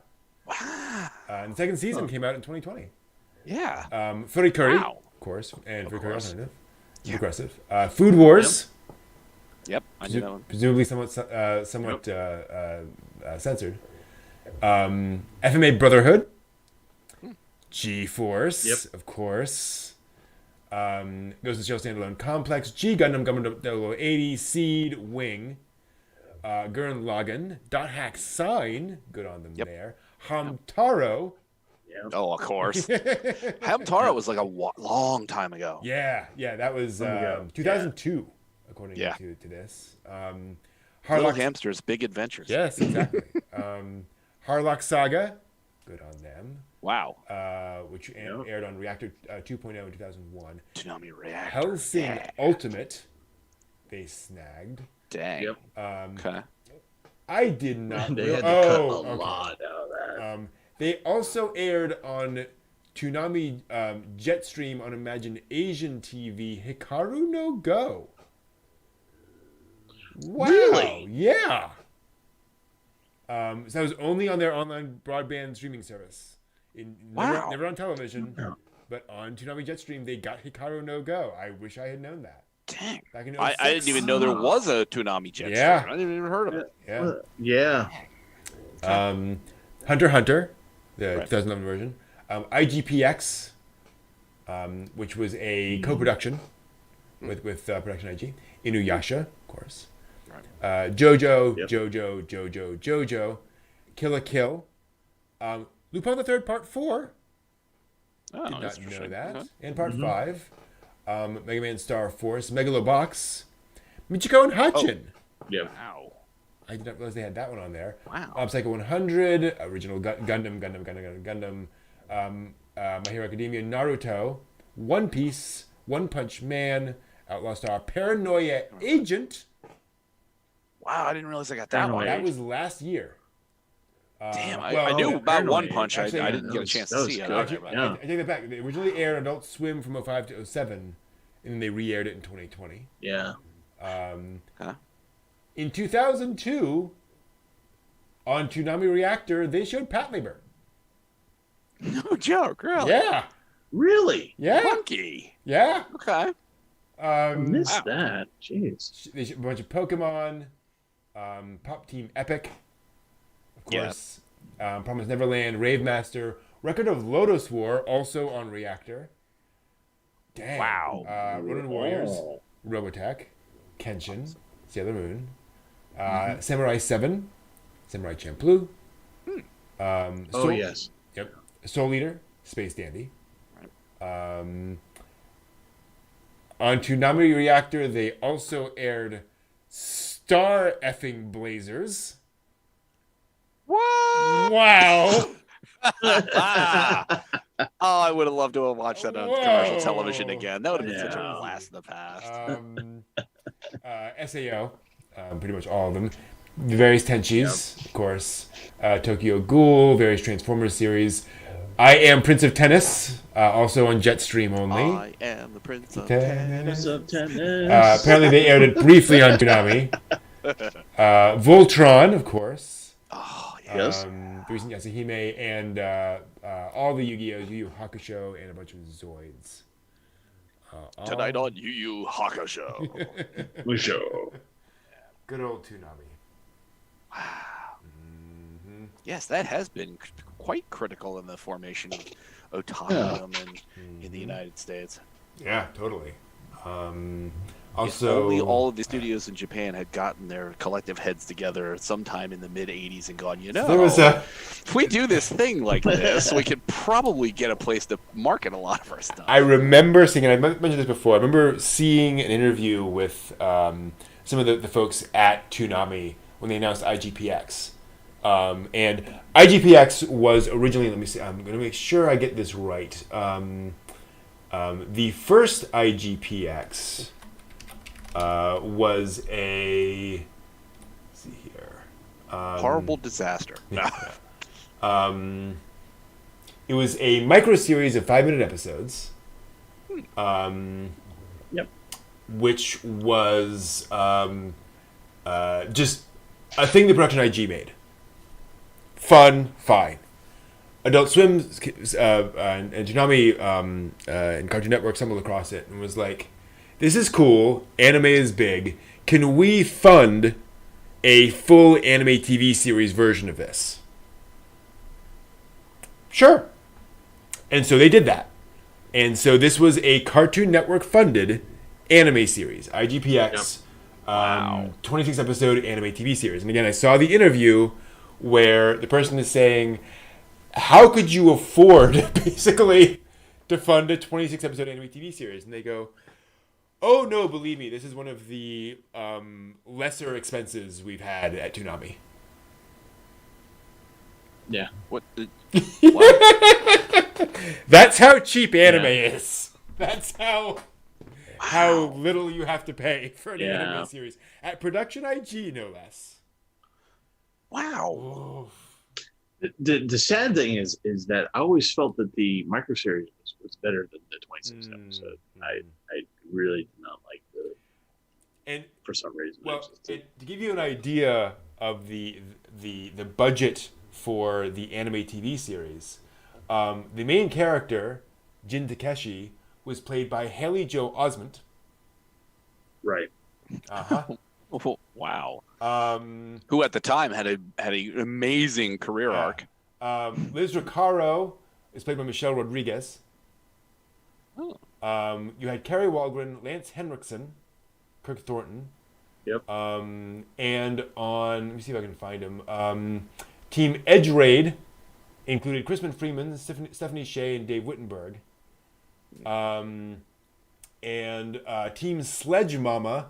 Wow. And the second season came out in 2020. Yeah. Furikuri, Wow. of course, and Of Furikuri course. Alternative. Progressive. Food Wars. Yep, I knew that one. Presumably somewhat censored. FMA Brotherhood. G-Force, of course. Goes to Show Standalone Complex. G Gundam, Gundam 0080, Seed, Wing. Gurren Lagann. Dot Hack Sign. Good on them there. Hamtaro. Oh, of course. Hamtaro was like a long time ago. Yeah, that was 2002, according to this. Little Hamsters, Big Adventures. Yes, exactly. Harlock Saga, good on them. Wow. Which aired on Reactor 2.0 in 2001. Toonami Reactor. Hellsing Ultimate, they snagged. Dang. Yep. Okay. I did not. They had to cut a lot out of that. They also aired on Toonami Jetstream on Imagine Asian TV, Hikaru no Go. Wow. Really? Yeah. So that was only on their online broadband streaming service. Never on television, but on Toonami Jetstream, they got Hikaru no Go. I wish I had known that. Dang. Back in I didn't even know there was a Toonami Jet. Yeah. I didn't even heard of it. Yeah. Hunter x Hunter, the 2011 version. IGPX, which was a co-production with Production IG. Inuyasha, of course. JoJo, Kill la Kill. Lupin the Third Part 4. Oh, Did not know that. Okay. And Part 5. Mega Man Star Force. Megalobox. Michiko and Hachin. Yeah. Wow. I did not realize they had that one on there. Wow. Psycho 100. Original Gundam. My Hero Academia. Naruto. One Piece. One Punch Man. Outlaw Star. Paranoia Agent. Wow, I didn't realize I got that one. That was last year. Damn, I knew about One Punch. Actually, I didn't get a chance to see it. I take that back. They originally aired Adult Swim from 05 to 07, and then they re-aired it in 2020. Yeah. In 2002, on Toonami Reactor, they showed Pat Labor. No joke, really? Yeah. Really? Yeah. Funky. Yeah. Okay. I missed that. Jeez. They showed a bunch of Pokemon, Pop Team Epic, of course, Promised Neverland, Rave Master, Record of Lotus War, also on Reactor. Dang. Wow. Ronin Warriors, Robotech, Kenshin, Sailor Moon, Samurai 7, Samurai Champloo. Yes. Yep. Soul Eater, Space Dandy. On Toonami Reactor, they also aired Star Effing Blazers. What? Wow. Oh, I would have loved to have watched that on commercial television again. That would have been such a blast in the past. SAO, pretty much all of them. The various Tenchis, of course. Tokyo Ghoul, various Transformers series. I Am Prince of Tennis, also on Jetstream only. I am the Prince of Tennis. Apparently they aired it briefly on Toonami. Voltron, of course. Oh, yes. The recent Yasuhime, and all the Yu-Gi-Ohs, Yu Yu Hakusho, and a bunch of Zoids. Tonight on Yu Yu Hakusho. Show. Good old Toonami. Wow. Yes, that has been quite critical in the formation of otaku in the United States. Yeah, totally. If Also, only all of the studios in Japan had gotten their collective heads together sometime in the mid '80s and gone, there was if we do this thing like this, we could probably get a place to market a lot of our stuff. I remember seeing, and I mentioned this before, I remember seeing an interview with some of the folks at Toonami when they announced IGPX. And IGPX was originally, let me see, I'm going to make sure I get this right. The first IGPX was a, let's see here. Horrible disaster. It was a micro series of 5-minute episodes. Yep. Which was just a thing the Production IG made. Fun, fine. Adult Swim and Toonami and Cartoon Network stumbled across it and was like, this is cool. Anime is big. Can we fund a full anime TV series version of this? Sure. And so they did that. And so this was a Cartoon Network funded anime series, IGPX, 26 episode anime TV series. And again, I saw the interview where the person is saying, how could you afford basically to fund a 26 episode anime TV series? And they go, oh no, believe me, this is one of the lesser expenses we've had at Toonami. Yeah. What? That's how cheap anime is. That's how little you have to pay for an anime series at Production IG, no less. Wow. The sad thing is that I always felt that the microseries was better than the 26 episode. I really did not like and for some reason. Well, to give you an idea of the budget for the anime TV series, the main character, Jin Takeshi, was played by Haley Joel Osment. Right. Oh, wow. Who at the time had an amazing career arc. Liz Recaro is played by Michelle Rodriguez. Oh. You had Kerry Walgren, Lance Henriksen, Kirk Thornton. Yep. And on, let me see if I can find him. Team Edge Raid included Crispin Freeman, Stephanie Shea, and Dave Wittenberg. And Team Sledge Mama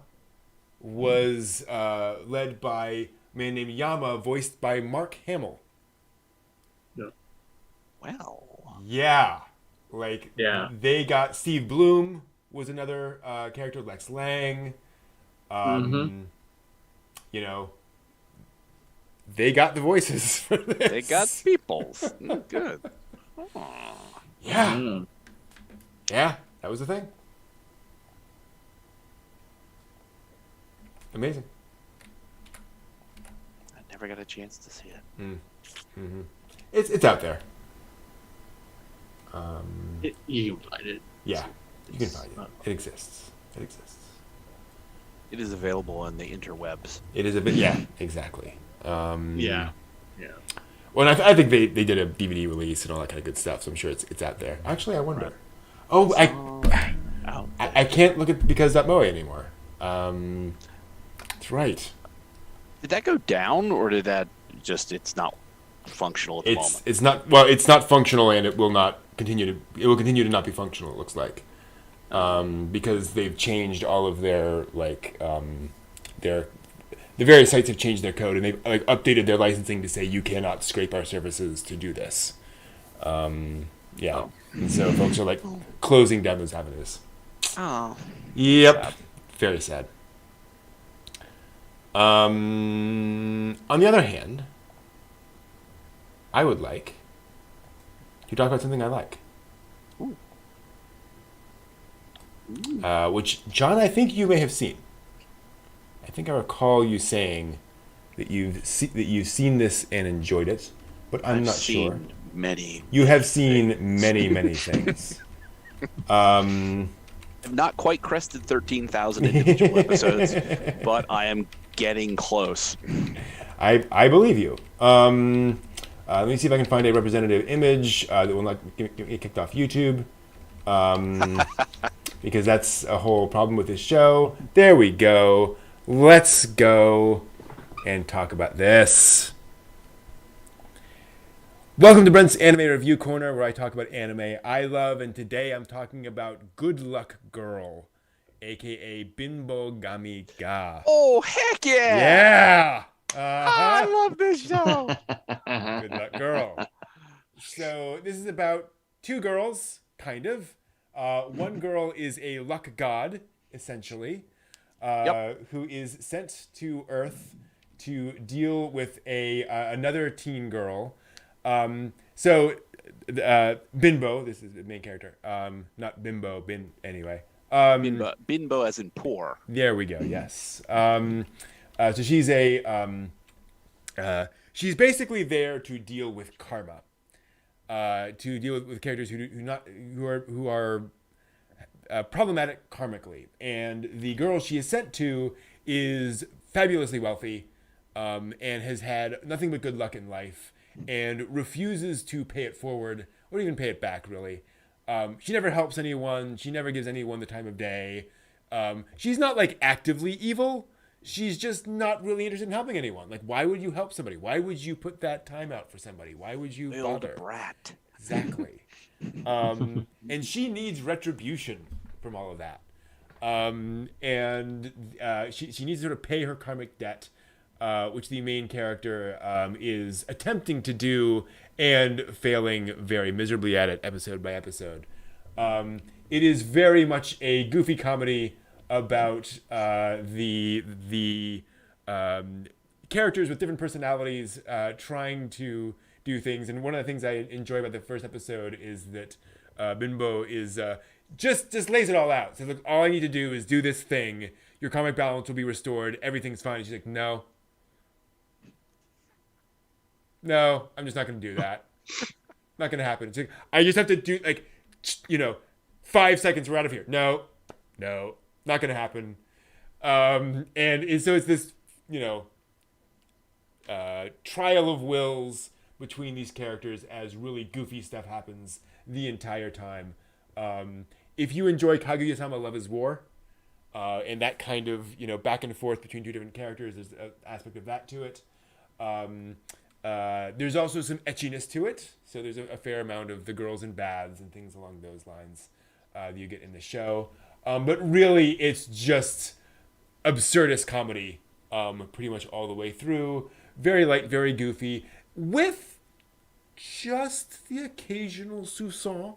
was led by a man named Yama, voiced by Mark Hamill. Yeah. Wow. Yeah. They got Steve Bloom was another character, Lex Lang. You know, they got the voices for this. They got peoples. Good. Yeah. Mm. Yeah, that was the thing. Amazing. I never got a chance to see it. Mm-hmm. It's out there. You can find it. Yeah, you can find it. It exists. It exists. It is available on the interwebs. It is a bit. Yeah, exactly. Yeah. Well, I think they did a DVD release and all that kind of good stuff, so I'm sure it's out there. Actually, I wonder. Oh, I can't look at because.moe anymore. That's right. Did that go down, or did that just it's not functional at the moment? It's not. Well, it's not functional, and it will not continue to. It will continue to not be functional. It looks like, because they've changed all of their the various sites have changed their code, and they've updated their licensing to say you cannot scrape our services to do this. Yeah, and so folks are closing down those avenues. Oh. Yep. Sad. Very sad. On the other hand, I would like to talk about something I like. Which, John, I think you may have seen. I think I recall you saying that you've seen this and enjoyed it, but I'm not sure. Many. You have seen many things. I've not quite crested 13,000 individual episodes, but I am getting close. I believe you. Let me see if I can find a representative image that will not get kicked off YouTube. Because that's a whole problem with this show. There we go. Let's go and talk about this. Welcome to Brent's Anime Review Corner, where I talk about anime I love, and today I'm talking about Good Luck Girl, aka Binbo Gami Ga. Oh, heck yeah! Yeah! I love this show! Good Luck Girl. So this is about two girls, kind of. One girl is a luck god, essentially, who is sent to Earth to deal with another teen girl. So Binbo, this is the main character. Not Bimbo, anyway. Binbo as in poor. There we go. Yes. So she's she's basically there to deal with karma. To deal with characters who are problematic karmically, and the girl she is sent to is fabulously wealthy, and has had nothing but good luck in life, and refuses to pay it forward or even pay it back, really. She never helps anyone. She never gives anyone the time of day. She's not like actively evil. She's just not really interested in helping anyone. Like, why would you help somebody? Why would you put that time out for somebody? Why would you bother? Old brat. Exactly. And she needs retribution from all of that. She needs to sort of pay her karmic debt, which the main character is attempting to do and failing very miserably at it episode by episode. It is very much a goofy comedy about the characters with different personalities trying to do things. And one of the things I enjoy about the first episode is that Bimbo is just lays it all out. Says, look, all I need to do is do this thing. Your karmic balance will be restored. Everything's fine. And she's like, no, I'm just not going to do that. Not going to happen. It's like, I just have to do 5 seconds. We're out of here. No, not going to happen. So it's this, trial of wills between these characters as really goofy stuff happens the entire time. If you enjoy Kaguya-sama Love is War, and that kind of, back and forth between two different characters, there's an aspect of that to it. There's also some etchiness to it. So there's a fair amount of the girls in baths and things along those lines that you get in the show. But really, it's just absurdist comedy pretty much all the way through. Very light, very goofy, with just the occasional soupçon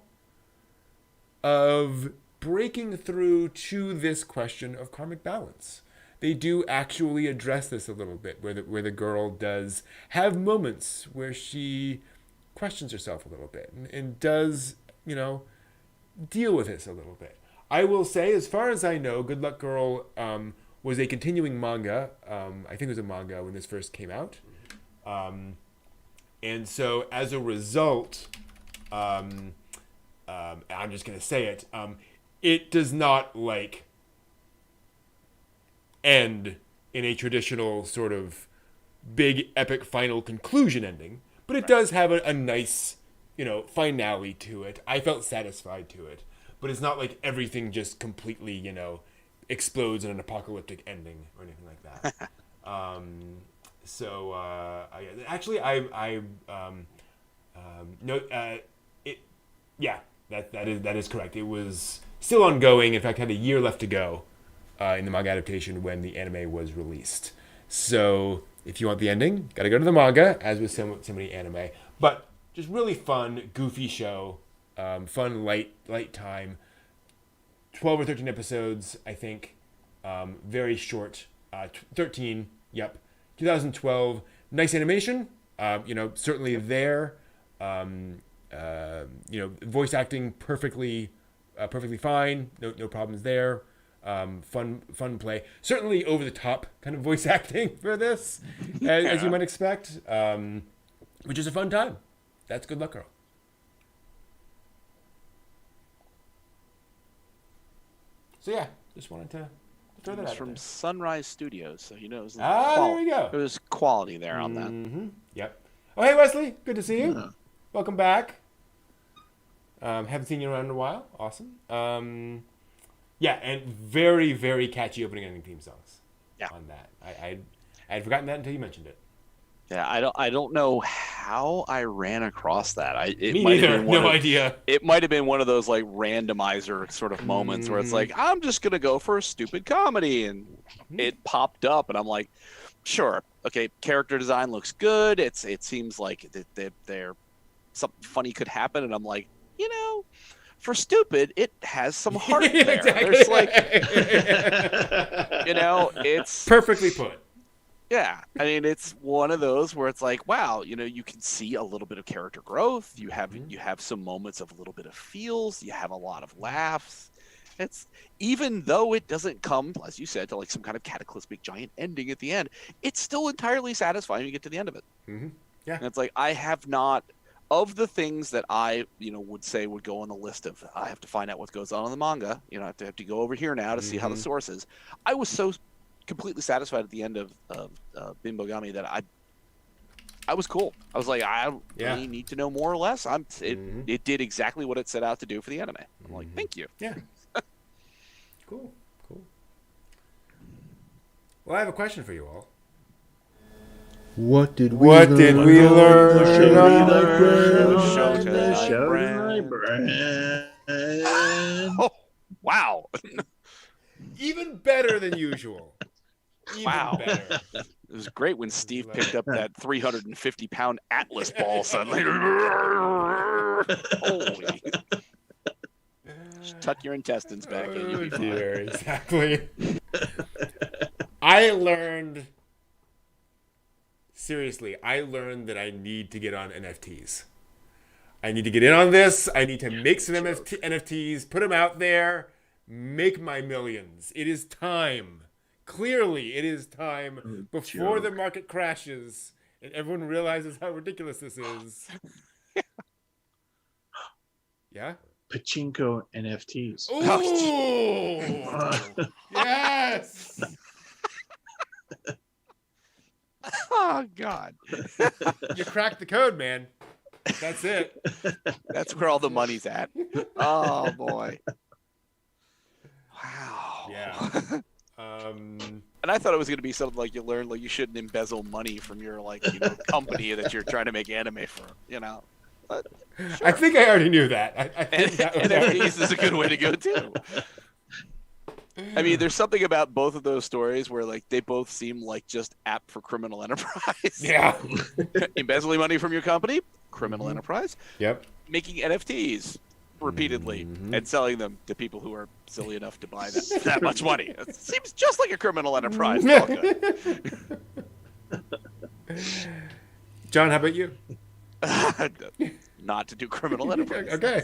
of breaking through to this question of karmic balance. They do actually address this a little bit, where the girl does have moments where she questions herself a little bit and does, deal with this a little bit. I will say, as far as I know, Good Luck Girl was a continuing manga. I think it was a manga when this first came out. And so as a result, I'm just going to say it, it does not end in a traditional sort of big epic final conclusion ending, but it does have a nice, finale to it. I felt satisfied to it, but it's not like everything just completely, explodes in an apocalyptic ending or anything like that. That is correct. It was still ongoing. In fact, had a year left to go in the manga adaptation when the anime was released. So if you want the ending, got to go to the manga, as with so many anime. But just really fun, goofy show. Fun, light time. 12 or 13 episodes, I think. Very short. 13, yep. 2012. Nice animation. Certainly there. Voice acting perfectly fine. No problems there. Fun play. Certainly over the top kind of voice acting for this, as you might expect. Which is a fun time. That's Good Luck Girl. So yeah, just wanted to throw that out from there. Sunrise Studios, so it was there we go. There was quality there on that. Mm-hmm. Yep. Oh, hey Wesley, good to see you. Yeah. Welcome back. Haven't seen you around in a while. Awesome. Yeah, and very, very catchy opening and ending theme songs. Yeah. On that, I had forgotten that until you mentioned it. Yeah, I don't know how I ran across that. Me neither. No idea. It might have been one of those randomizer sort of moments where it's like, I'm just gonna go for a stupid comedy, and it popped up, and I'm like, sure, okay, character design looks good. It seems like they're something funny could happen, and I'm like, for stupid, it has some heart there. There's it's perfectly put. Yeah, I mean, it's one of those where it's like, wow, you can see a little bit of character growth. You have some moments of a little bit of feels. You have a lot of laughs. It's, even though it doesn't come, as you said, to some kind of cataclysmic giant ending at the end, it's still entirely satisfying when you get to the end of it. Mm-hmm. Yeah, and it's like, I have not of the things that I, would say would go on the list of I have to find out what goes on in the manga. I have to go over here now to see how the source is. I was so completely satisfied at the end of Bimbogami that I was cool. I was like, I don't really need to know more or less. It did exactly what it set out to do for the anime. I'm like, thank you. Yeah. Cool. Well, I have a question for you all. What did we What learn? did we learn? Show tonight, Brand. Oh, wow. Even better than usual. Even better. It was great when Steve picked up that 350-pound Atlas ball suddenly. Holy. Just tuck your intestines back in. You'll be fine. Exactly. I learned that I need to get on NFTs. I need to get in on this. I need to make some NFTs, put them out there, make my millions. It is time. Clearly, it is time before the market crashes and everyone realizes how ridiculous this is. Yeah? Pachinko NFTs. Ooh! Yes! Oh, God. You cracked the code, man. That's it. That's where all the money's at. Oh, boy. Wow. Yeah. And I thought it was going to be something like you learn, like you shouldn't embezzle money from your company that you're trying to make anime for, But, sure. I think I already knew that. I think that was NFTs is a good way to go too. I mean, there's something about both of those stories where they both seem like just apt for criminal enterprise. Yeah. Embezzling money from your company, criminal enterprise. Yep. Making NFTs repeatedly and selling them to people who are silly enough to buy that much money. It seems just like a criminal enterprise. All good. John, how about you? Not to do criminal enterprise. Okay.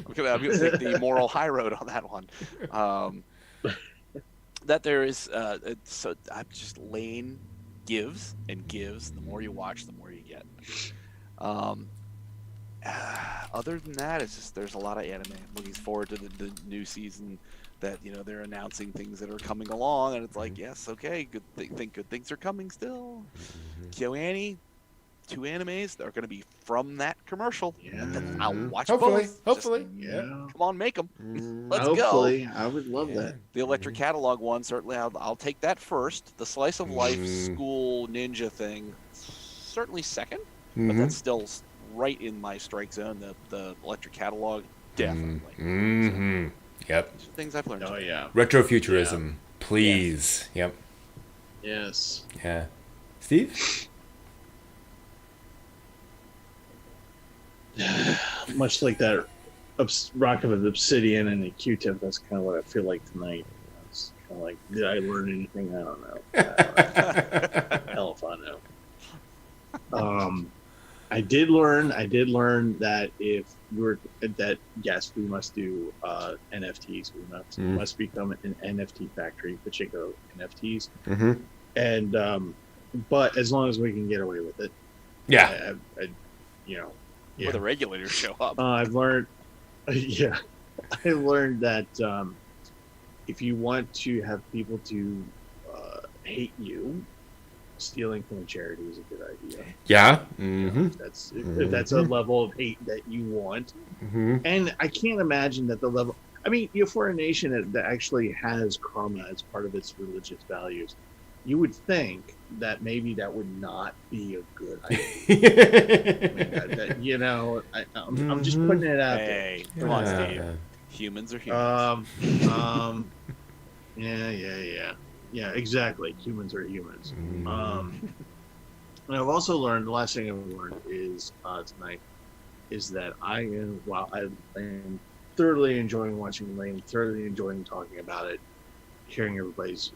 I'm going to take the moral high road on that one. That there is, so I'm just Lain gives and gives. The more you watch, the more you get. Other than that, it's just there's a lot of anime. I'm looking forward to the new season that they're announcing things that are coming along, and it's like, yes, okay, think good things are coming still. KyoAni, 2 animes that are going to be from that commercial. Yeah. I'll watch Hopefully. both. Hopefully. Yeah. Come on, make them. Let's Hopefully. go. I would love that. The Electric Catalog one, certainly I'll take that first. The Slice of Life school ninja thing, certainly second, but that's still right in my strike zone. The Electric Catalog, definitely. So, Yep. things I've learned. Oh, yeah. Retrofuturism, please. Yep. Yes. Yeah. Steve? Much like that rock of obsidian and the Q-tip, that's kind of what I feel like tonight. It's kind of like, did I learn anything? I don't know. Hell if I know. I did learn that yes, we must do NFTs. We must become an NFT factory, Pachinko NFTs. And but as long as we can get away with it, Yeah. Where the regulators show up. I've learned, I learned that if you want to have people to hate you, stealing from a charity is a good idea. Yeah. If that's a level of hate that you want. And I can't imagine that the level. I mean, for a nation that actually has karma as part of its religious values, you would think that maybe that would not be a good idea. I'm just putting it out there. Hey, come on, Steve. Humans are humans. Yeah, exactly. Humans are humans. And I've also learned, the last thing I've learned is tonight, is that I am thoroughly enjoying watching Lain, thoroughly enjoying talking about it, hearing everybody's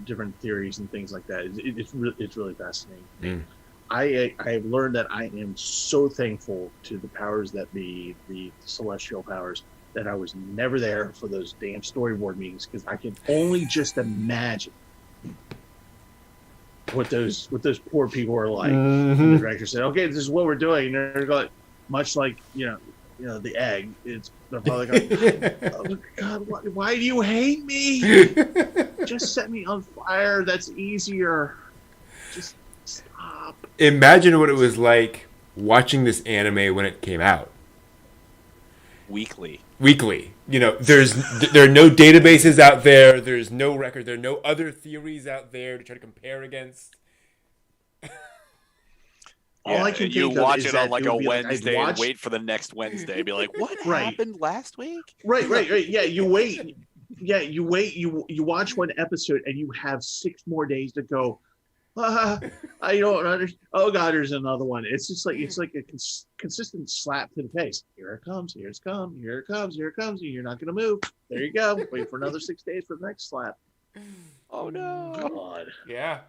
different theories and things like that. It's really fascinating. I've learned that I am so thankful to the powers that be, the celestial powers, that I was never there for those damn storyboard meetings, because I can only just imagine what those poor people are like. And the director said, "Okay, this is what we're doing." And they're like, much like the egg. They're probably going, "Oh my God, why do you hate me? Just set me on fire. That's easier. Just stop." Imagine what it was like watching this anime when it came out. Weekly. There are no databases out there. There's no record. There are no other theories out there to try to compare against. All I can you think of watch is it that on like it a would be Wednesday I'd and watch- wait for the next Wednesday. Be like, what Right. happened last week? Right. Yeah, you wait. Yeah, you wait. You watch one episode and you have 6 more days to go. I don't understand. Oh God, there's another one. It's like a consistent slap to the face. Here it comes. Here it comes. Here it comes. Here it comes. You're not gonna move. There you go. Wait for another 6 days for the next slap. Oh no. God. Yeah.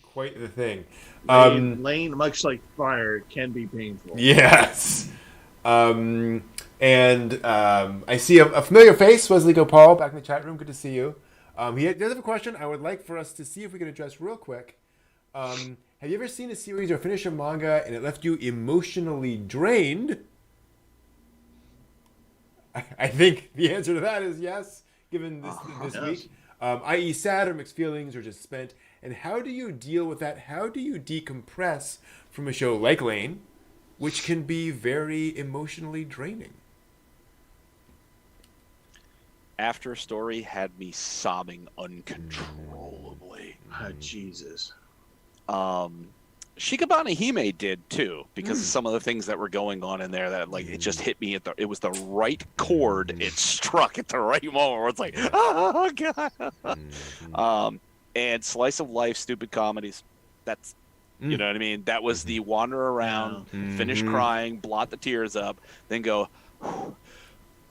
Quite the thing. Lain, much like fire, can be painful. Yes. I see a familiar face, Wesley Gopal, back in the chat room. Good to see you. He does have a question I would like for us to see if we can address real quick. Have you ever seen a series or finished a manga and it left you emotionally drained? I think the answer to that is yes, given this Yes. week. I.e. sad or mixed feelings or just spent. And how do you deal with that? How do you decompress from a show like Lain, which can be very emotionally draining? After Story had me sobbing uncontrollably. Oh, Jesus. Shikabane Hime did too, because of some of the things that were going on in there that it just hit me it was the right chord. It struck at the right moment where it's like, oh God. And slice of life, stupid comedies. That's you know what I mean? That was the wander around, finish crying, blot the tears up, then go,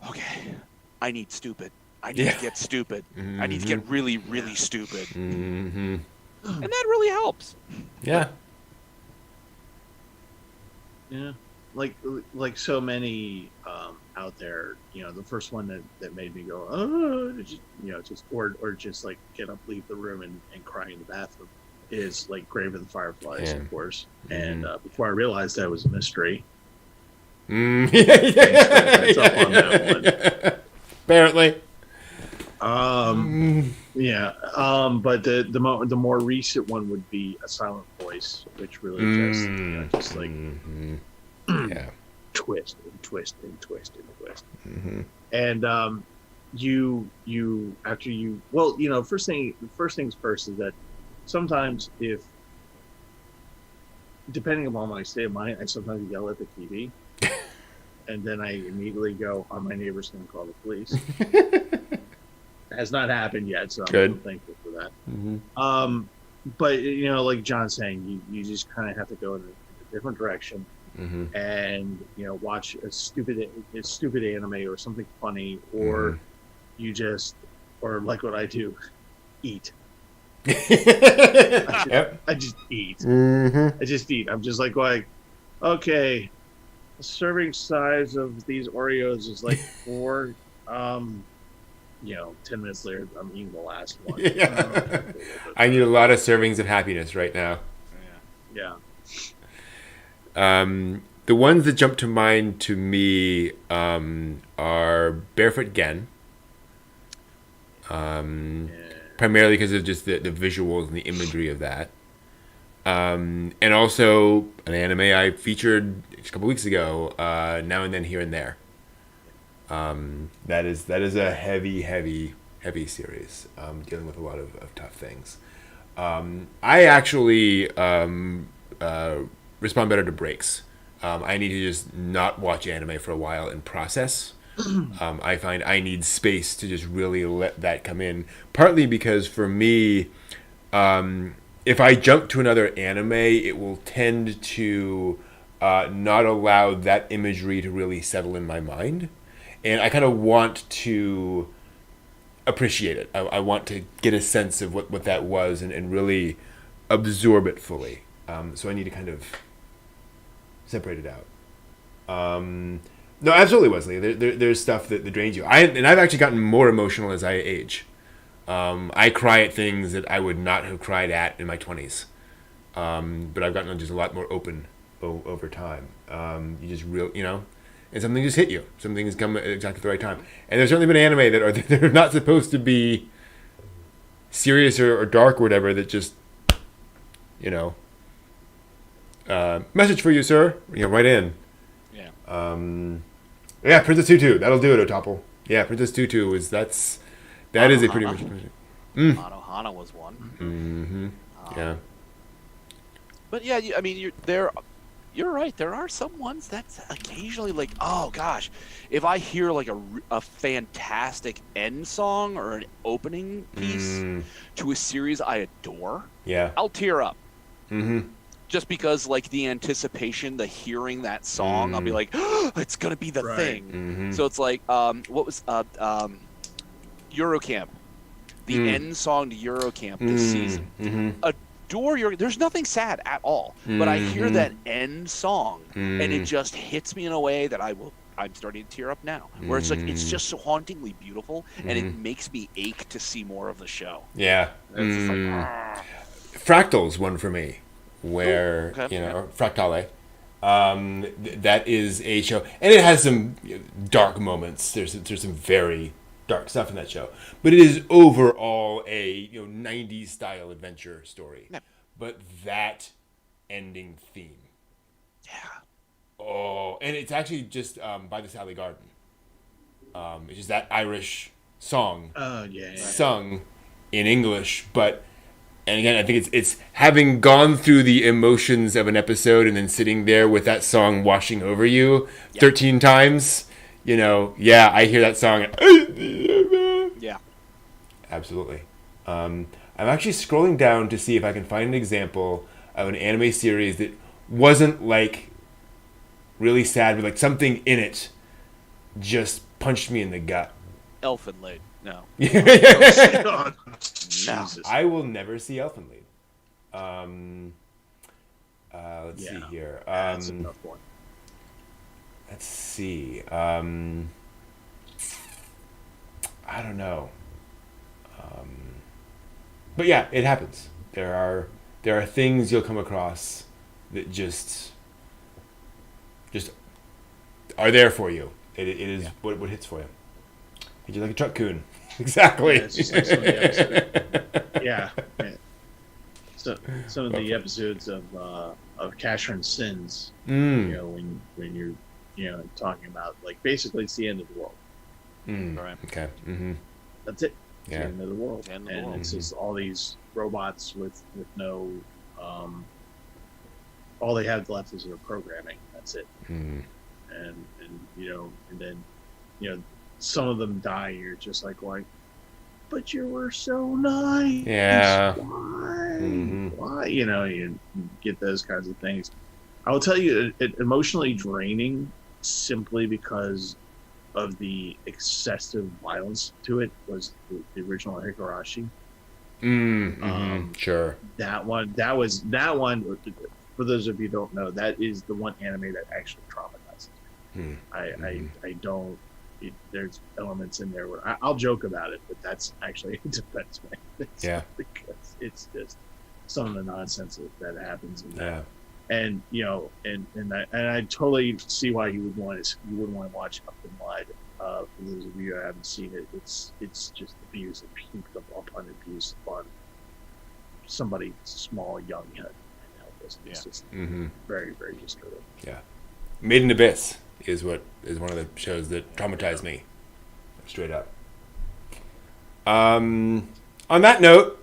okay, I need stupid. I need to get stupid. I need to get really, really stupid. And that really helps. Yeah. Yeah, like so many out there. The first one that made me go, oh, or just like get up, leave the room, and cry in the bathroom is like Grave of the Fireflies, of course. And before I realized that was a mystery. That's up on that one. Apparently. But the more recent one would be A Silent Voice, which really just like twist and twist and twist and twist. And you after you first things first is that sometimes, if depending upon my state of mind, I sometimes yell at the TV. And then I immediately go, "Oh, my neighbor's going to call the police." Has not happened yet, so I'm thankful for that. But like John's saying, you just kind of have to go in a different direction, and watch a stupid anime or something funny, or or like what I do, eat. I just eat. I just eat. I'm just like, okay, the serving size of these Oreos is like 4. 10 minutes later, I'm eating the last one. I need a lot of servings of happiness right now. Yeah. The ones that jump to mind to me are Barefoot Gen. Primarily because of just the visuals and the imagery of that. And also an anime I featured a couple weeks ago, Now and Then, Here and There. That is a heavy series, dealing with a lot of tough things. I actually respond better to breaks. I need to just not watch anime for a while and process. I find I need space to just really let that come in. Partly because for me, if I jump to another anime, it will tend to not allow that imagery to really settle in my mind. And I kind of want to appreciate it. I want to get a sense of what that was and really absorb it fully. So I need to kind of separate it out. No, absolutely, Wesley. There's stuff that drains you. I've actually gotten more emotional as I age. I cry at things that I would not have cried at in my 20s. But I've gotten just a lot more open over time. You just and something just hit you. Something has come at exactly the right time. And there's certainly been anime that are they're not supposed to be serious or dark or whatever, that just, message for you, sir. Right in. Yeah. Yeah, Princess Tutu. That'll do it, Otopple. Yeah, Princess Tutu that is a pretty much. Hana was one. Mm-hmm. Yeah. But yeah, you're right. There are some ones that's occasionally like, oh gosh, if I hear like a fantastic end song or an opening piece to a series I adore, yeah, I'll tear up. Mm-hmm. Just because like the anticipation, the hearing that song, I'll be like, oh, it's gonna be the thing. Mm-hmm. So it's like, what was Eurocamp, the end song to Eurocamp this season. Mm-hmm. There's nothing sad at all, but I hear that end song and it just hits me in a way that I'm starting to tear up now, where it's like it's just so hauntingly beautiful and it makes me ache to see more of the show. Yeah. It's just like, Fractal's one for me, where Fractale, that is a show, and it has some dark moments. There's some very dark stuff in that show, but it is overall a 90s style adventure story. Yeah. But that ending theme, yeah, and it's actually just by the Sally Garden. It's just that Irish song, sung in English, and again, I think it's having gone through the emotions of an episode and then sitting there with that song washing over you 13 times. I hear that song. Yeah, absolutely. I'm actually scrolling down to see if I can find an example of an anime series that wasn't like really sad, but like something in it just punched me in the gut. Elfenlied. No. God, No, I will never see Elfenlied. Let's see here. That's a tough one. Let's see. I don't know. But yeah, it happens. There are things you'll come across that just are there for you. It is what hits for you. Hit you like a truck coon. Exactly. Yeah, it's just like some of the episodes. Yeah. So some of the episodes of Casherin Sins, when you're talking about like basically it's the end of the world. Right. Okay. Mm-hmm. That's it. It's Yeah. the end of the world. End of the And world. it's just all these robots with no all they have left is their programming. That's it. Mm-hmm. And then some of them die. You're just like, but you were so nice. Yeah. Why? Mhm. Why? You get those kinds of things. I will tell you, it emotionally draining simply because of the excessive violence to it was the original Higurashi. Sure. That one. For those of you who don't know, that is the one anime that actually traumatizes me. I don't. There's elements in there where I'll joke about it, but that's actually a defense mechanism. Because it's just some of the nonsense that happens in that. And I totally see why you wouldn't want to watch Up and Blood. For those of you who haven't seen it, it's just abuse and heaped upon abuse upon somebody small, young, and helpless. It's just very, very disturbing. Yeah. Made in Abyss is one of the shows that traumatized me, straight up. On that note,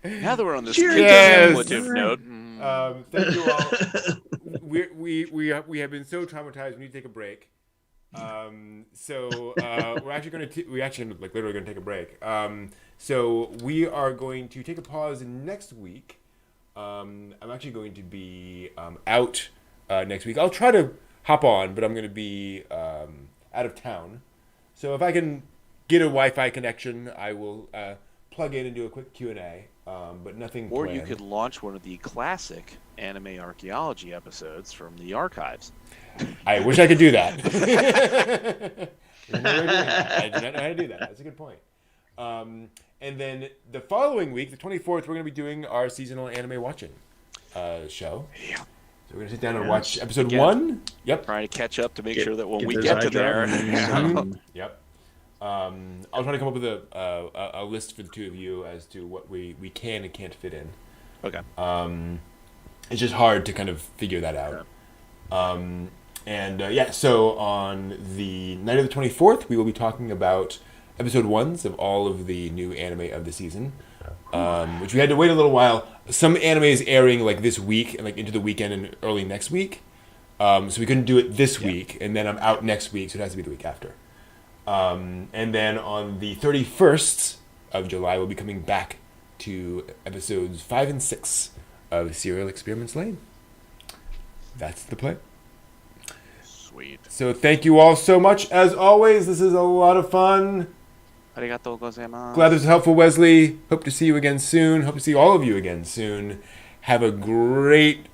now that we're on this Yes. note, thank you all. We have been so traumatized. We need to take a break. So we're actually literally going to take a break. So we are going to take a pause next week. I'm actually going to be out next week. I'll try to hop on, but I'm going to be out of town. So if I can get a Wi-Fi connection, I will plug in and do a quick Q&A, but nothing Or planned. you could launch one of the classic anime archaeology episodes from the archives. I wish I could do that. I do not know how to do that. That's a good point. And then the following week, the 24th, we're going to be doing our seasonal anime watching show. Yeah. So we're going to sit down and watch episode Again, 1. Yep. Trying to catch up to make sure that when we those get eye to there, drops. Yep. I'll try to come up with a list for the two of you as to what we can and can't fit in. Okay. It's just hard to kind of figure that out. So on the night of the 24th, we will be talking about episode 1s of all of the new anime of the season, which we had to wait a little while. Some anime is airing like this week and like into the weekend and early next week, so we couldn't do it this week, and then I'm out next week, so it has to be the week after. And then on the 31st of July, we'll be coming back to episodes 5 and 6 of Serial Experiments Lain. That's the plan. Sweet. So thank you all so much. As always, this is a lot of fun. Arigatou gozaimasu. Glad this was helpful, Wesley. Hope to see you again soon. Hope to see all of you again soon. Have a great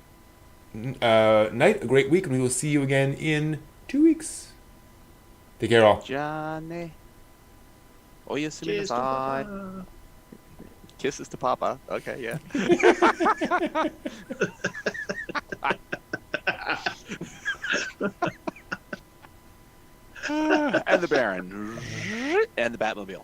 night, a great week, and we will see you again in 2 weeks. Take care, all. Johnny. Oyasumi Cheers to nasai. Papa. Kisses to Papa. Okay, yeah. And the Baron. And the Batmobile.